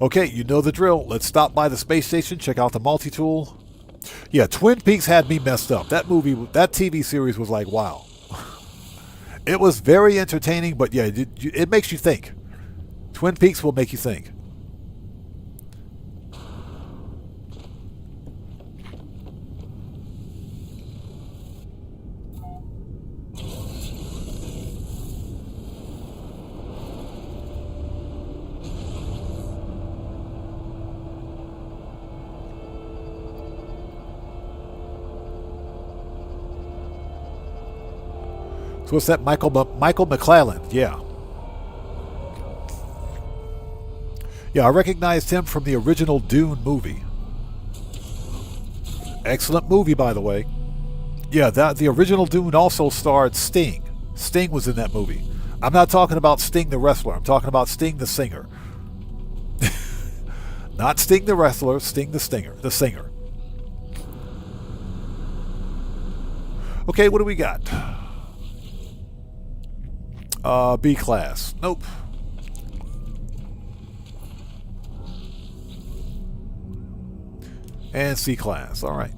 Okay, you know the drill. Let's stop by the space station, check out the multi-tool. Yeah, Twin Peaks had me messed up. That movie, that TV series was like, wow. It was very entertaining, but yeah, it makes you think. Twin Peaks will make you think. So what's that? Michael McClellan. Yeah. Yeah, I recognized him from the original Dune movie. Excellent movie, by the way. Yeah, the original Dune also starred Sting. Sting was in that movie. I'm not talking about Sting the wrestler. I'm talking about Sting the singer. Not Sting the wrestler, Sting the singer. Okay, what do we got? B class. Nope. And C class. All right.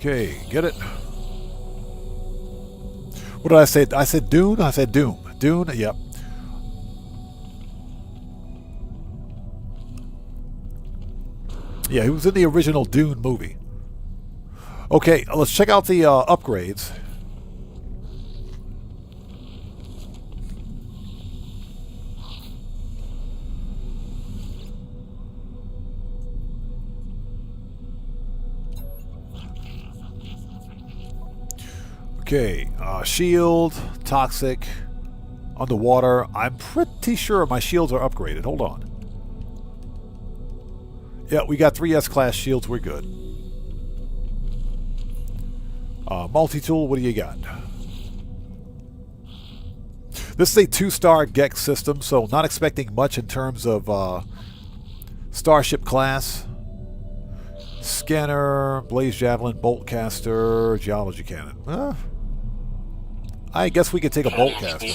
Okay, get it? What did I say? I said Dune? I said Doom. Dune, yep. Yeah, he was in the original Dune movie. Okay, let's check out the upgrades. Okay, shield, toxic, underwater. I'm pretty sure my shields are upgraded. Hold on. Yeah, we got 3 S-class shields. We're good. Multi-tool, what do you got? This is a 2-star Gex system, so not expecting much in terms of Starship class. Scanner, Blaze Javelin, Bolt Caster, Geology Cannon. I guess we could take a Bolt Caster.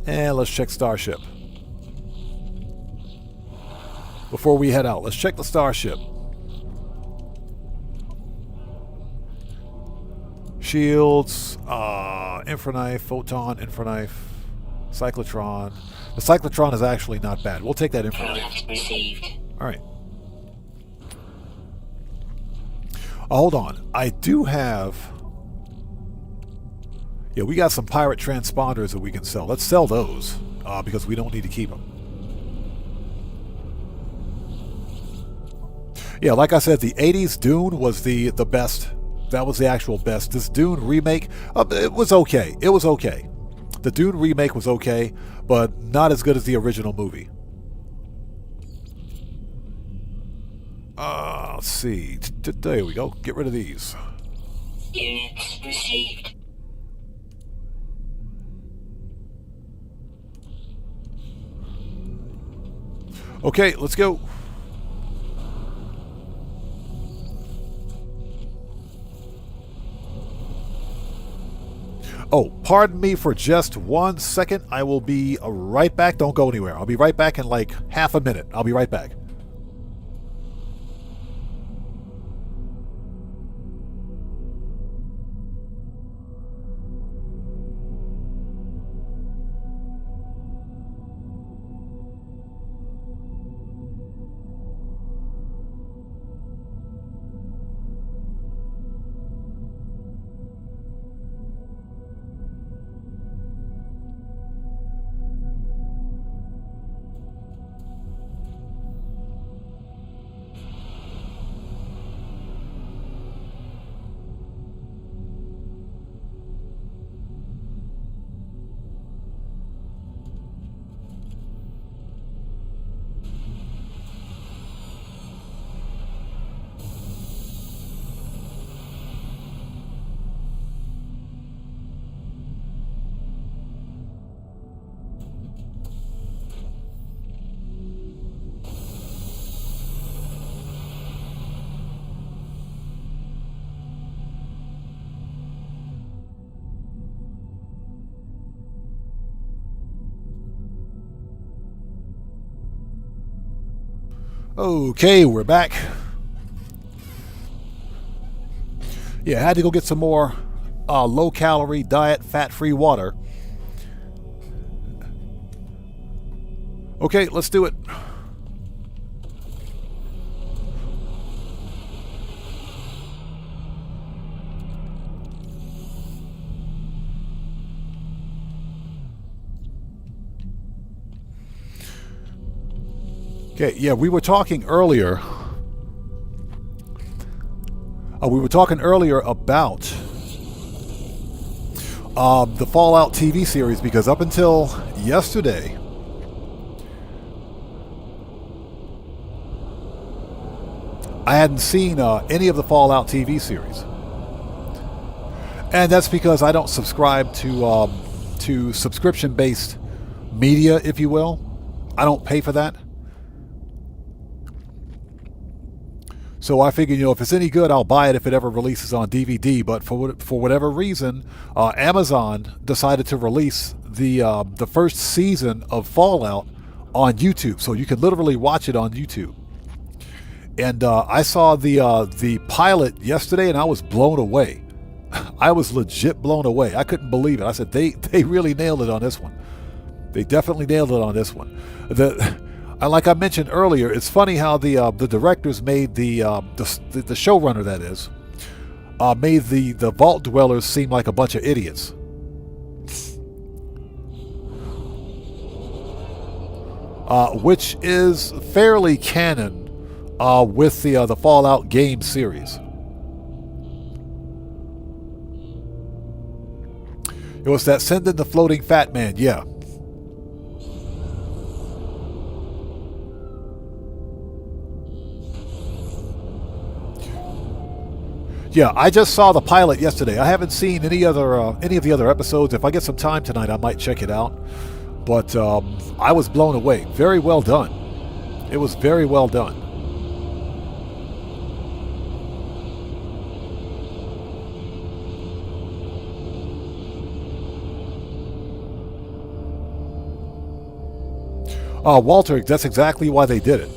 And let's check Starship. Before we head out, let's check the Starship. Shields, Infraknife, Photon, Infraknife, Cyclotron. The Cyclotron is actually not bad. We'll take that Infraknife. Alright. Hold on. I do have... Yeah, we got some pirate transponders that we can sell. Let's sell those, because we don't need to keep them. Yeah, like I said, the 80s Dune was the best. That was the actual best. This Dune remake, it was okay. It was okay. The Dune remake was okay, but not as good as the original movie. Let's see. There we go. Get rid of these. Units received. Okay, let's go. Oh, pardon me for just 1 second. I will be right back. Don't go anywhere. I'll be right back in like half a minute. I'll be right back. Okay, we're back. Yeah, I had to go get some more low-calorie diet, fat-free water. Okay, let's do it. Okay, yeah, we were talking earlier. We were talking earlier about the Fallout TV series, because up until yesterday, I hadn't seen any of the Fallout TV series, and that's because I don't subscribe to subscription-based media, if you will. I don't pay for that. So I figured, if it's any good, I'll buy it if it ever releases on DVD. But for whatever reason, Amazon decided to release the first season of Fallout on YouTube. So you can literally watch it on YouTube. And I saw the pilot yesterday, and I was blown away. I was legit blown away. I couldn't believe it. I said, they really nailed it on this one. They definitely nailed it on this one. Like I mentioned earlier, it's funny how the directors made the showrunner, that is, made the vault dwellers seem like a bunch of idiots. Which is fairly canon with the Fallout game series. It was that sending the floating fat man, yeah. Yeah, I just saw the pilot yesterday. I haven't seen any of the other episodes. If I get some time tonight, I might check it out. But I was blown away. Very well done. It was very well done. Walter, that's exactly why they did it.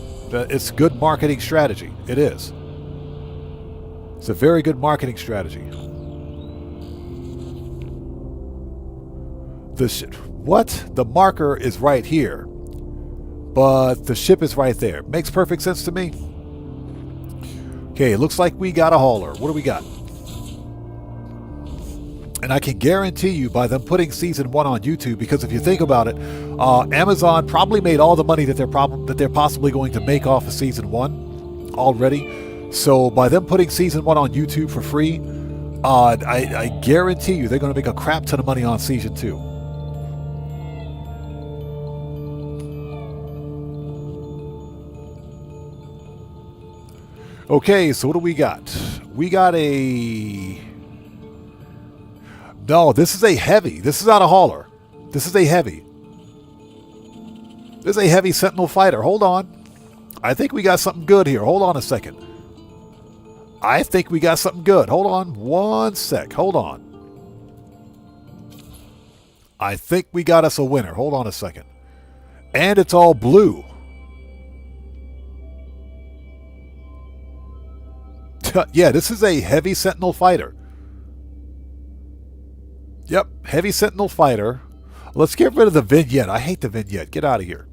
It's good marketing strategy. It is. It's a very good marketing strategy. What? The marker is right here, but the ship is right there. Makes perfect sense to me. Okay, it looks like we got a hauler. What do we got? And I can guarantee you by them putting season 1 on YouTube, because if you think about it, Amazon probably made all the money that they're possibly going to make off of season 1 already. So by them putting season 1 on YouTube for free, I guarantee you they're going to make a crap ton of money on season 2. Okay, so what do we got? We got a... No, this is a heavy. This is not a hauler. This is a heavy. This is a heavy Sentinel fighter. Hold on. I think we got something good here. Hold on a second. I think we got something good. Hold on one sec. Hold on. I think we got us a winner. Hold on a second. And it's all blue. Yeah, this is a heavy Sentinel fighter. Yep, heavy Sentinel fighter. Let's get rid of the vignette. I hate the vignette. Get out of here.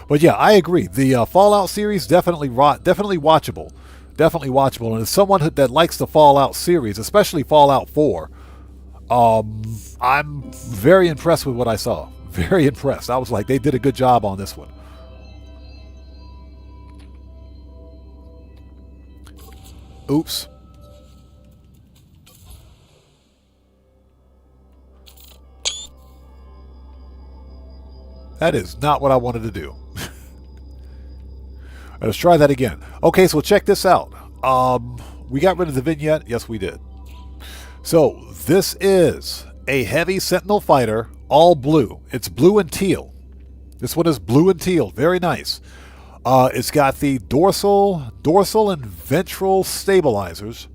But yeah, I agree. The Fallout series definitely watchable. Definitely watchable. And as someone that likes the Fallout series, especially Fallout 4, I'm very impressed with what I saw. Very impressed. I was like, they did a good job on this one. Oops. That is not what I wanted to do. Let's try that again. Okay, so check this out. We got rid of the vignette. Yes, we did. So this is a heavy Sentinel fighter, all blue. It's blue and teal. This one is blue and teal. Very nice. It's got the dorsal and ventral stabilizers.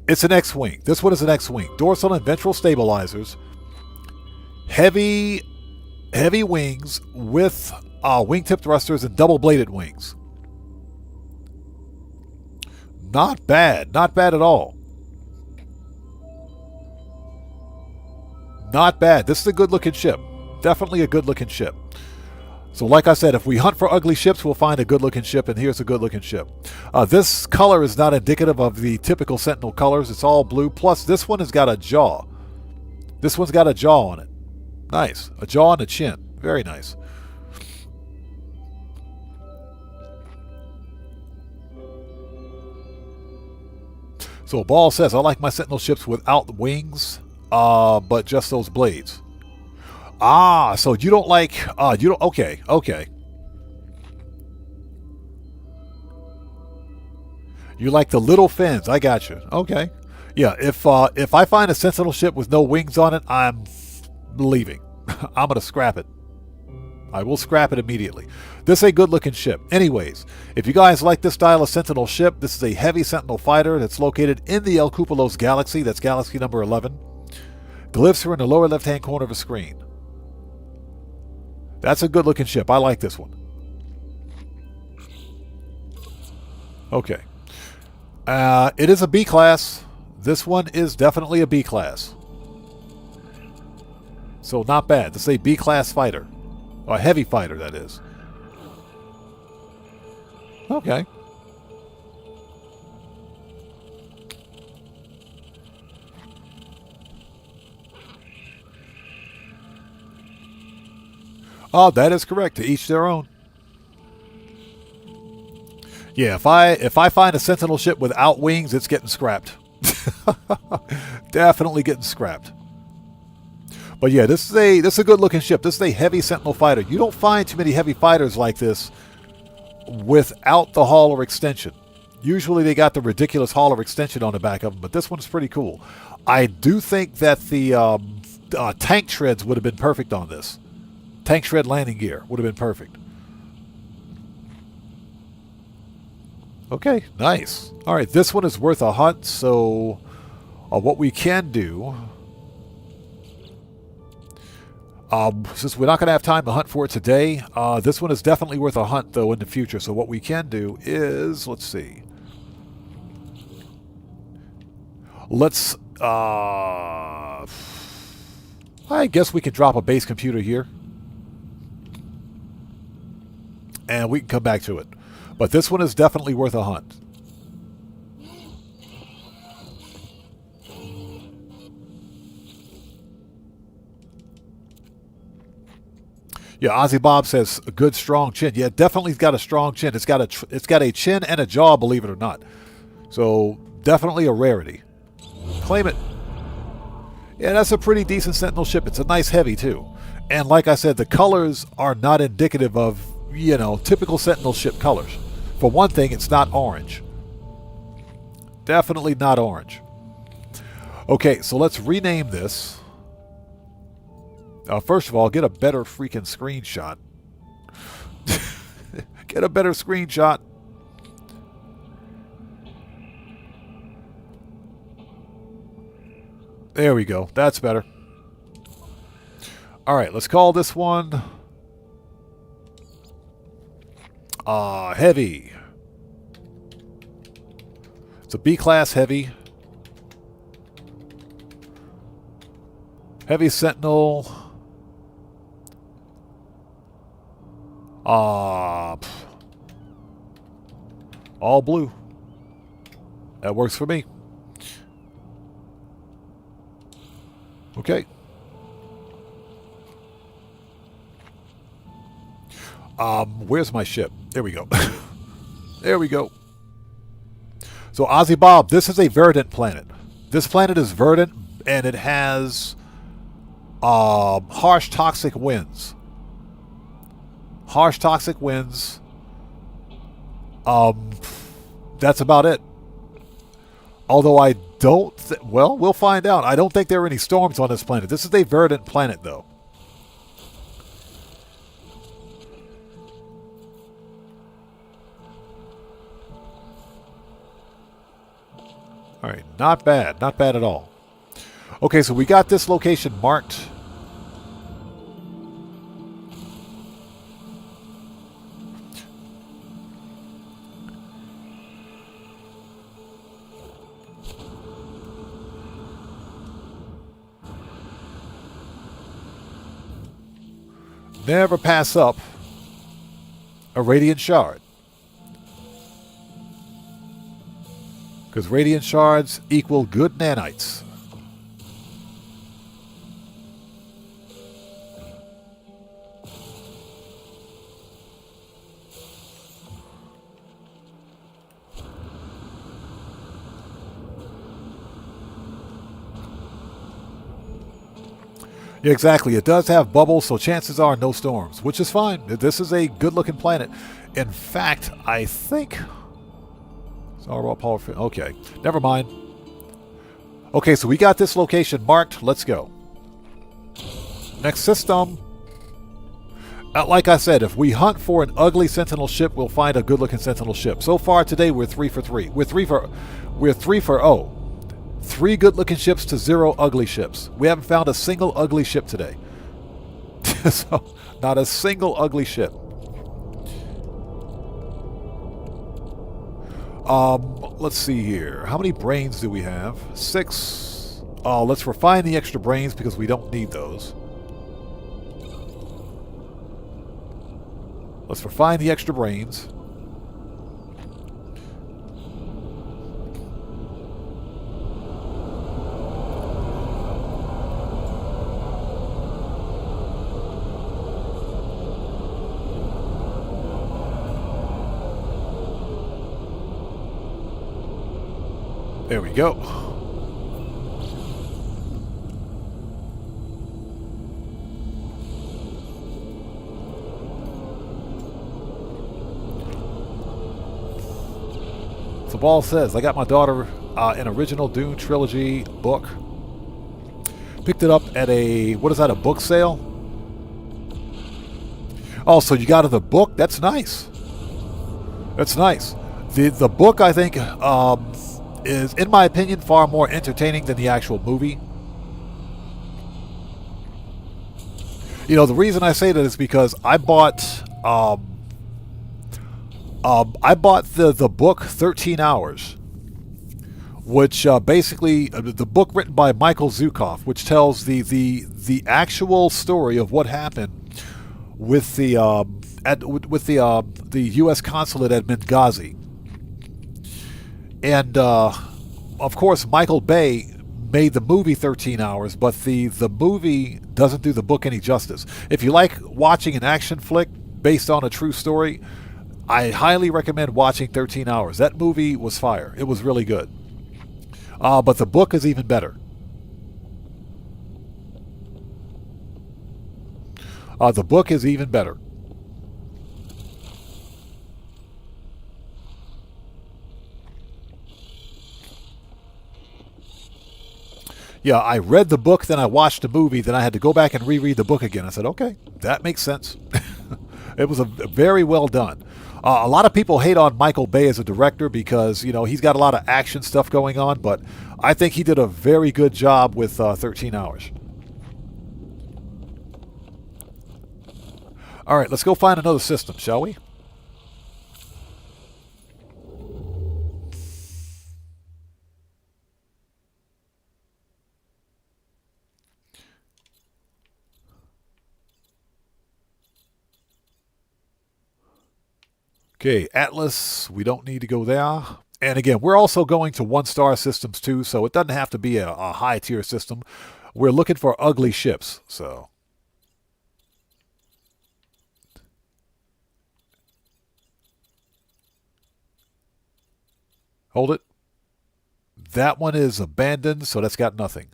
It's an X-wing. This one is an X-wing. Dorsal and ventral stabilizers. Heavy wings with wingtip thrusters and double-bladed wings. Not bad. Not bad at all. Not bad. This is a good-looking ship. Definitely a good-looking ship. So like I said, if we hunt for ugly ships, we'll find a good-looking ship, and here's a good-looking ship. This color is not indicative of the typical Sentinel colors. It's all blue. Plus, this one has got a jaw. This one's got a jaw on it. Nice. A jaw and a chin. Very nice. So Ball says, I like my Sentinel ships without wings, but just those blades. Ah, so you don't like, okay. You like the little fins. I got you. Okay. Yeah, if I find a Sentinel ship with no wings on it, I'm leaving. I'm going to scrap it. I will scrap it immediately. This is a good-looking ship. Anyways, if you guys like this style of Sentinel ship, this is a heavy Sentinel fighter that's located in the El Cupolos Galaxy. That's Galaxy number 11. Glyphs are in the lower left-hand corner of the screen. That's a good-looking ship. I like this one. Okay. It is a B class. This one is definitely a B class. So not bad. This is a B class fighter. A heavy fighter, that is. Okay. Oh, that is correct. To each their own. Yeah, if I find a Sentinel ship without wings, it's getting scrapped. Definitely getting scrapped. But yeah, this is a good looking ship. This is a heavy Sentinel fighter. You don't find too many heavy fighters like this without the hauler extension. Usually they got the ridiculous hauler extension on the back of them, but this one's pretty cool. I do think that the tank treads would have been perfect on this. Tank shred landing gear would have been perfect. Okay, nice. All right, this one is worth a hunt, so what we can do, since we're not going to have time to hunt for it today, this one is definitely worth a hunt, though, in the future. So what we can do is, let's see. Let's, I guess we can drop a base computer here. And we can come back to it. But this one is definitely worth a hunt. Yeah, Ozzy Bob says a good strong chin. Yeah, definitely got a strong chin. It's got a chin and a jaw, believe it or not. So definitely a rarity. Claim it. Yeah, that's a pretty decent Sentinel ship. It's a nice heavy too. And like I said, the colors are not indicative of, you know, typical Sentinel ship colors. For one thing, it's not orange. Definitely not orange. Okay, so let's rename this. First of all, get a better freaking screenshot. Get a better screenshot. There we go. That's better. All right, let's call this one heavy. It's a B-class heavy. Heavy Sentinel. All blue. That works for me. Okay. Where's my ship? There we go. There we go. So Ozzy Bob, this is a verdant planet. This planet is verdant, and it has harsh toxic winds. Harsh toxic winds. That's about it. Although I don't... well, we'll find out. I don't think there are any storms on this planet. This is a verdant planet, though. All right, not bad. Not bad at all. Okay, so we got this location marked. Never pass up a radiant shard. Because radiant shards equal good nanites. Yeah, exactly. It does have bubbles, so chances are no storms, which is fine. This is a good-looking planet. In fact, I think... okay, never mind. Okay, so we got this location marked. Let's go. Next system. Like I said, if we hunt for an ugly Sentinel ship, we'll find a good-looking Sentinel ship. So far today, we're 3 for 3. We're 3 for 0. 3 good-looking ships to 0 ugly ships. We haven't found a single ugly ship today. So Not a single ugly ship. Let's see here. How many brains do we have? 6. Let's refine the extra brains because we don't need those. Let's refine the extra brains. There we go. So Ball says, I got my daughter an original Dune trilogy book. Picked it up at a, what is that, a book sale? Oh, so you got the book? That's nice. That's nice. The book, I think, is, in my opinion, far more entertaining than the actual movie. You know, the reason I say that is because I bought the book 13 Hours, which basically the book written by Michael Zukov, which tells the actual story of what happened with the U.S. consulate at Benghazi. And, of course, Michael Bay made the movie 13 Hours, but the movie doesn't do the book any justice. If you like watching an action flick based on a true story, I highly recommend watching 13 Hours. That movie was fire. It was really good. But the book is even better. The book is even better. Yeah, I read the book, then I watched the movie, then I had to go back and reread the book again. I said, okay, that makes sense. It was a very well done. A lot of people hate on Michael Bay as a director because, you know, he's got a lot of action stuff going on, but I think he did a very good job with 13 Hours. All right, let's go find another system, shall we? Okay, Atlas, we don't need to go there. And again, we're also going to 1-star systems too, so it doesn't have to be a high-tier system. We're looking for ugly ships, so. Hold it. That one is abandoned, so that's got nothing.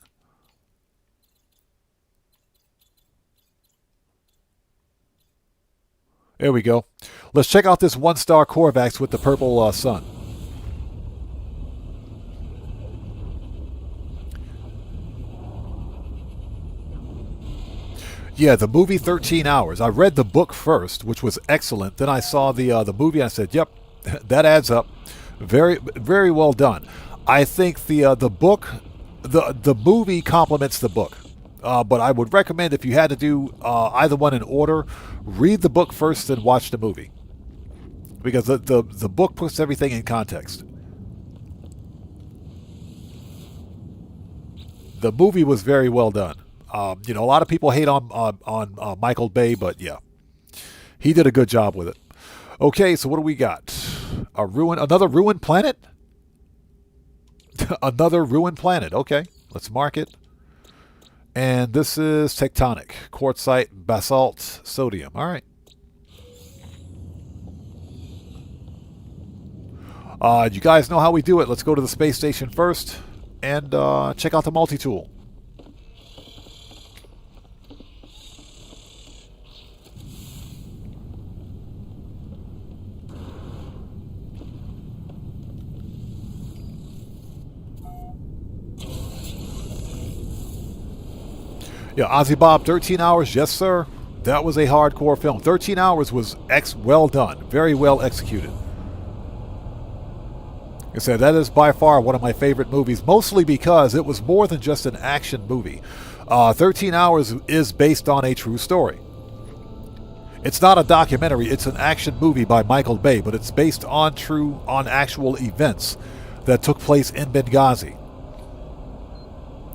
There we go. Let's check out this 1-star Corvax with the purple sun. Yeah, the movie 13 Hours. I read the book first, which was excellent. Then I saw the movie and I said, yep, that adds up. Very, very well done. I think the book, the movie complements the book. But I would recommend, if you had to do either one in order, read the book first and watch the movie. Because the book puts everything in context. The movie was very well done. You know, a lot of people hate on Michael Bay, but yeah, he did a good job with it. Okay, so what do we got? Another ruined planet? Another ruined planet. Okay, let's mark it. And this is tectonic, quartzite, basalt, sodium. All right. You guys know how we do it. Let's go to the space station first and check out the multi-tool. Yeah, Ozzy Bob, 13 Hours, yes sir. That was a hardcore film. 13 Hours was well done, very well executed. Like I said, that is by far one of my favorite movies, mostly because it was more than just an action movie. 13 Hours is based on a true story. It's not a documentary, it's an action movie by Michael Bay, but it's based on actual events that took place in Benghazi.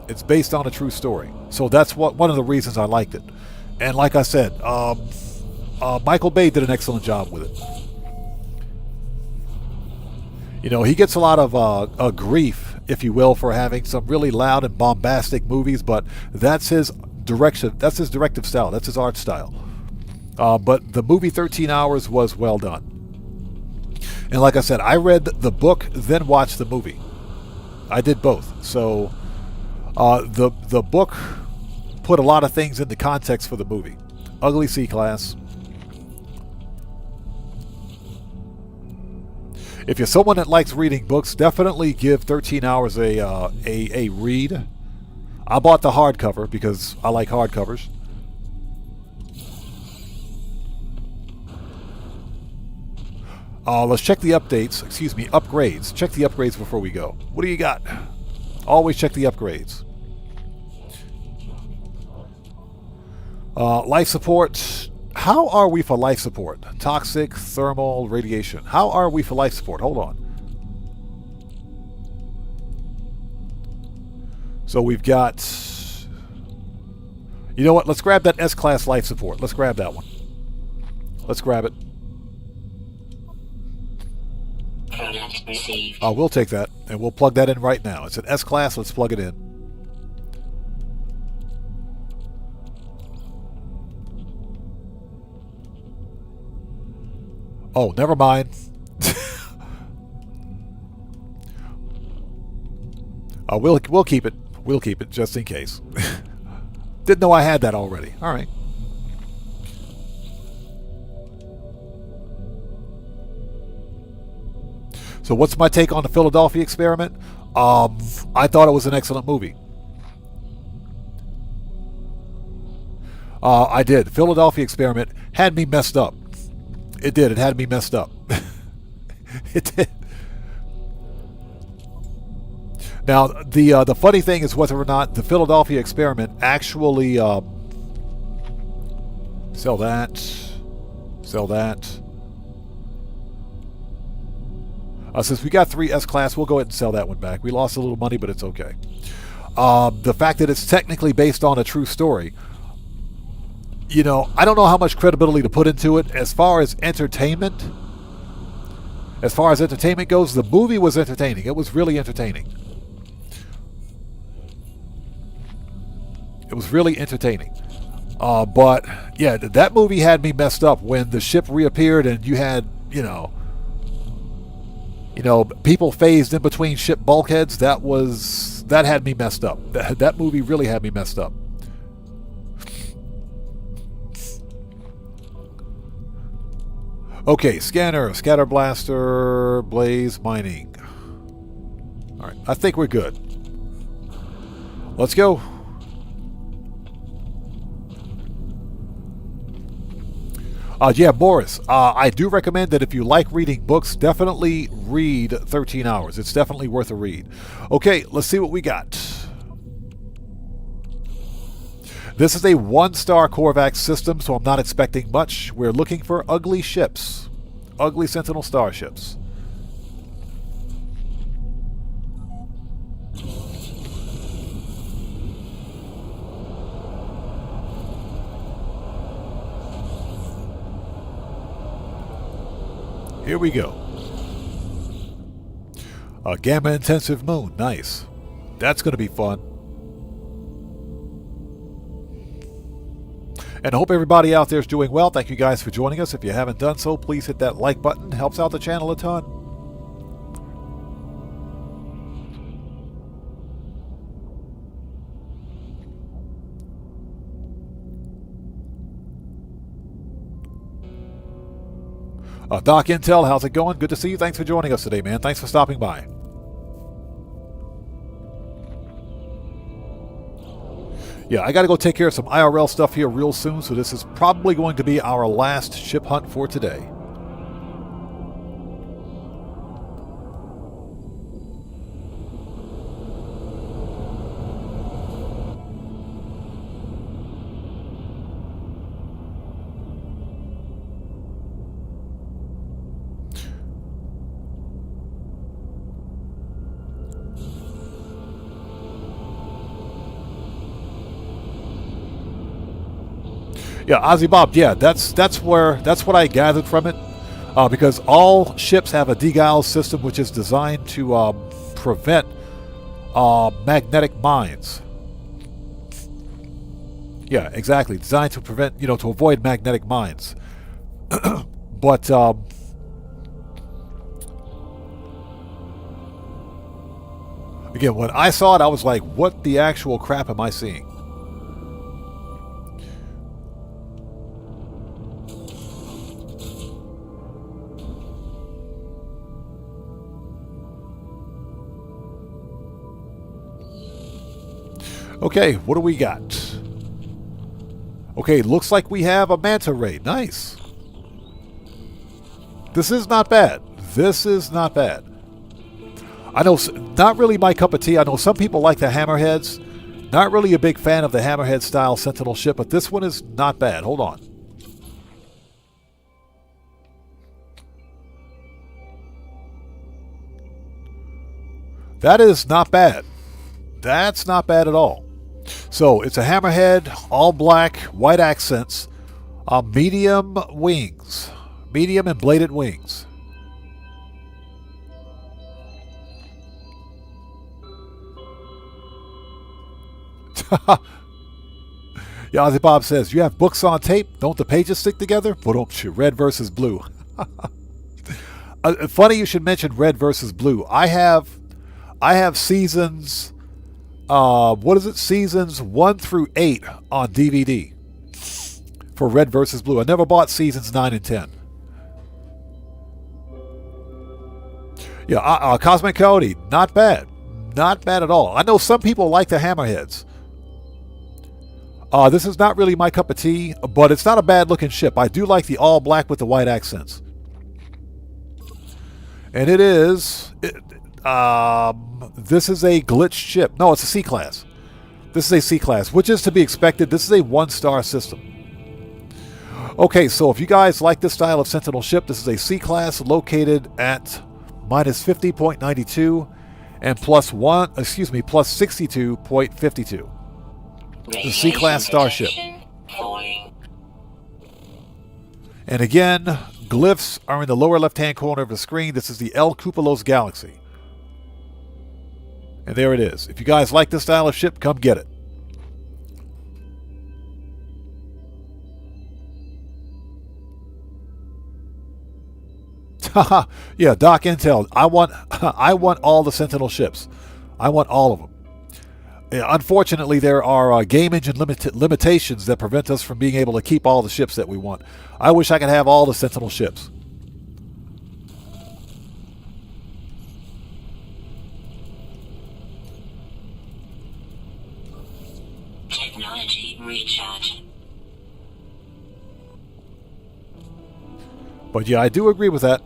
It's based on a true story. So that's one of the reasons I liked it. And like I said, Michael Bay did an excellent job with it. You know, he gets a lot of grief, if you will, for having some really loud and bombastic movies, but that's his direction. That's his directive style. That's his art style. But the movie 13 Hours was well done. And like I said, I read the book, then watched the movie. I did both. So the book put a lot of things into context for the movie. Ugly C-Class. If you're someone that likes reading books, definitely give 13 Hours a read. I bought the hardcover because I like hardcovers. Let's check the updates. Excuse me, upgrades. Check the upgrades before we go. What do you got? Always check the upgrades. Life support. How are we for life support? Toxic, thermal, radiation. How are we for life support? Hold on. So we've got... You know what? Let's grab that S-Class life support. Let's grab that one. Let's grab it. We'll take that, and we'll plug that in right now. It's an S-Class. Let's plug it in. Oh, never mind. We'll keep it. We'll keep it just in case. Didn't know I had that already. All right. So what's my take on the Philadelphia Experiment? I thought it was an excellent movie. I did. Philadelphia Experiment had me messed up. It did. It had me messed up. It did. Now, the funny thing is whether or not the Philadelphia Experiment actually sell that. Since we got 3 S-Class, we'll go ahead and sell that one back. We lost a little money, but it's okay. The fact that it's technically based on a true story, you know, I don't know how much credibility to put into it. As far as entertainment goes, the movie was entertaining. It was really entertaining. It was really entertaining. But, yeah, that movie had me messed up when the ship reappeared and you had, you know, people phased in between ship bulkheads. That had me messed up. That movie really had me messed up. Okay, scanner, scatter blaster, blaze, mining. All right, I think we're good. Let's go. Yeah, Boris, I do recommend that if you like reading books, definitely read 13 Hours. It's definitely worth a read. Okay, let's see what we got. This is a 1-star Corvax system, so I'm not expecting much. We're looking for ugly ships. Ugly Sentinel starships. Here we go. A gamma intensive moon. Nice. That's going to be fun. And I hope everybody out there is doing well. Thank you guys for joining us. If you haven't done so, please hit that like button. It helps out the channel a ton. Doc Intel, how's it going? Good to see you. Thanks for joining us today, man. Thanks for stopping by. Yeah, I got to go take care of some IRL stuff here real soon, so this is probably going to be our last ship hunt for today. Yeah, Ozzy Bob. Yeah, that's what I gathered from it, because all ships have a de-guile system which is designed to prevent magnetic mines. Yeah, exactly. Designed to prevent, to avoid magnetic mines. But again, when I saw it, I was like, "What the actual crap am I seeing?" Okay, what do we got? Okay, looks like we have a manta ray. Nice. This is not bad. This is not bad. I know, not really my cup of tea. I know some people like the hammerheads. Not really a big fan of the hammerhead style Sentinel ship, but this one is not bad. Hold on. That is not bad. That's not bad at all. So it's a hammerhead, all black, white accents, medium wings, medium and bladed wings. Yeah, Ozzy Bob says, "You have books on tape? Don't the pages stick together?" But red versus blue. Funny you should mention red versus blue. I have seasons. What is it? Seasons 1 through 8 on DVD for Red versus Blue. I never bought seasons 9 and 10. Yeah, Cosmic Cody, not bad. Not bad at all. I know some people like the hammerheads. This is not really my cup of tea, but it's not a bad looking ship. I do like the all black with the white accents. And it is... this is a glitched ship. No, it's a C-class. This is a C-class, which is to be expected. This is a 1-star system. Okay, so if you guys like this style of Sentinel ship, this is a C-class located at minus 50.92 and plus 62.52. The C-class starship. And again, glyphs are in the lower left-hand corner of the screen. This is the El Cupolos Galaxy. And there it is. If you guys like this style of ship, come get it. Yeah, Doc Intel. I want all the Sentinel ships. I want all of them. Unfortunately, there are game engine limitations that prevent us from being able to keep all the ships that we want. I wish I could have all the Sentinel ships. Technology recharge. But yeah, I do agree with that.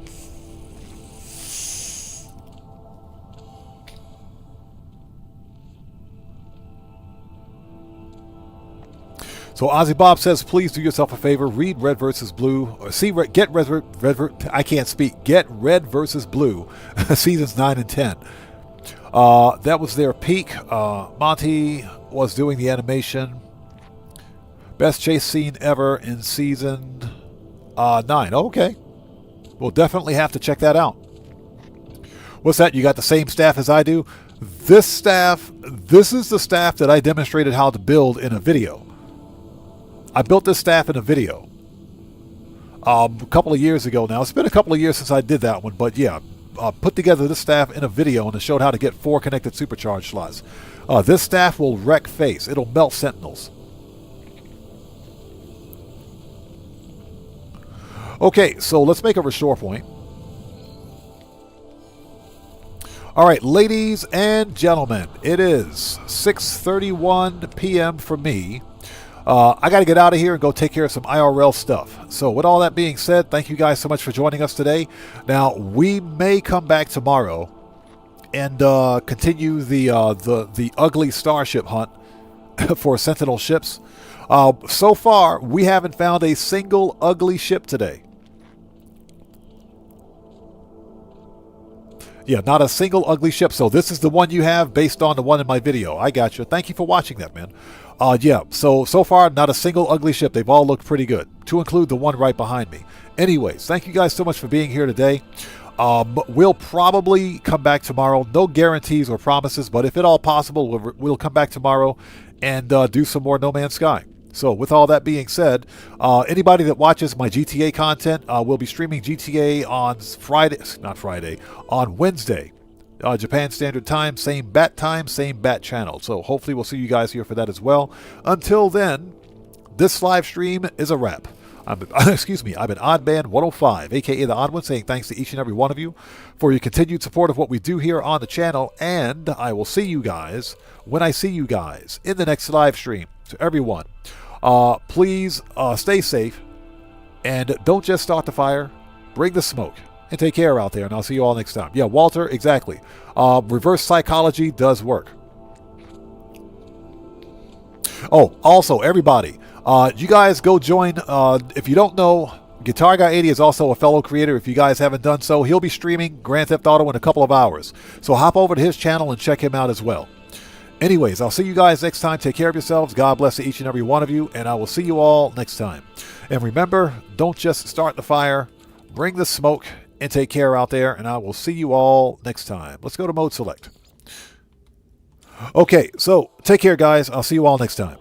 So Ozzy Bob says, please do yourself a favor, read Red versus Blue, or get Red versus Blue, seasons 9 and 10. That was their peak. Monty was doing the animation. Best chase scene ever in season 9. Okay. We'll definitely have to check that out. What's that? You got the same staff as I do? This is the staff that I demonstrated how to build in a video. I built this staff in a video a couple of years ago now. It's been a couple of years since I did that one, but yeah, put together this staff in a video and it showed how to get 4 connected supercharge slots. This staff will wreck face. It'll melt Sentinels. Okay, so let's make a restore point. All right, ladies and gentlemen, it is 6:31 p.m. for me. I got to get out of here and go take care of some IRL stuff. So with all that being said, thank you guys so much for joining us today. Now, we may come back tomorrow and continue the ugly starship hunt for Sentinel ships. So far, we haven't found a single ugly ship today. Yeah, not a single ugly ship. So this is the one you have based on the one in my video. I got you. Thank you for watching that, man. Yeah, so far, not a single ugly ship. They've all looked pretty good, to include the one right behind me. Anyways, thank you guys so much for being here today. We'll probably come back tomorrow. No guarantees or promises, but if at all possible, we'll come back tomorrow and do some more No Man's Sky. So with all that being said, anybody that watches my GTA content, will be streaming GTA on Wednesday. Japan Standard Time, same time, same bat channel. So hopefully we'll see you guys here for that as well. Until then, this live stream is a wrap. Excuse me, I've been Oddman 105, aka the Odd One, saying thanks to each and every one of you for your continued support of what we do here on the channel, and I will see you guys when I see you guys in the next live stream. To everyone, please stay safe, and don't just start the fire, bring the smoke, and take care out there, and I'll see you all next time. Yeah, Walter, exactly. Reverse psychology does work. Oh, also, everybody, you guys go join, if you don't know, Guitar Guy 80 is also a fellow creator. If you guys haven't done so, he'll be streaming Grand Theft Auto in a couple of hours. So hop over to his channel and check him out as well. Anyways, I'll see you guys next time. Take care of yourselves. God bless to each and every one of you, and I will see you all next time. And remember, don't just start the fire, bring the smoke, and take care out there, and I will see you all next time. Let's go to mode select. Okay, so take care, guys. I'll see you all next time.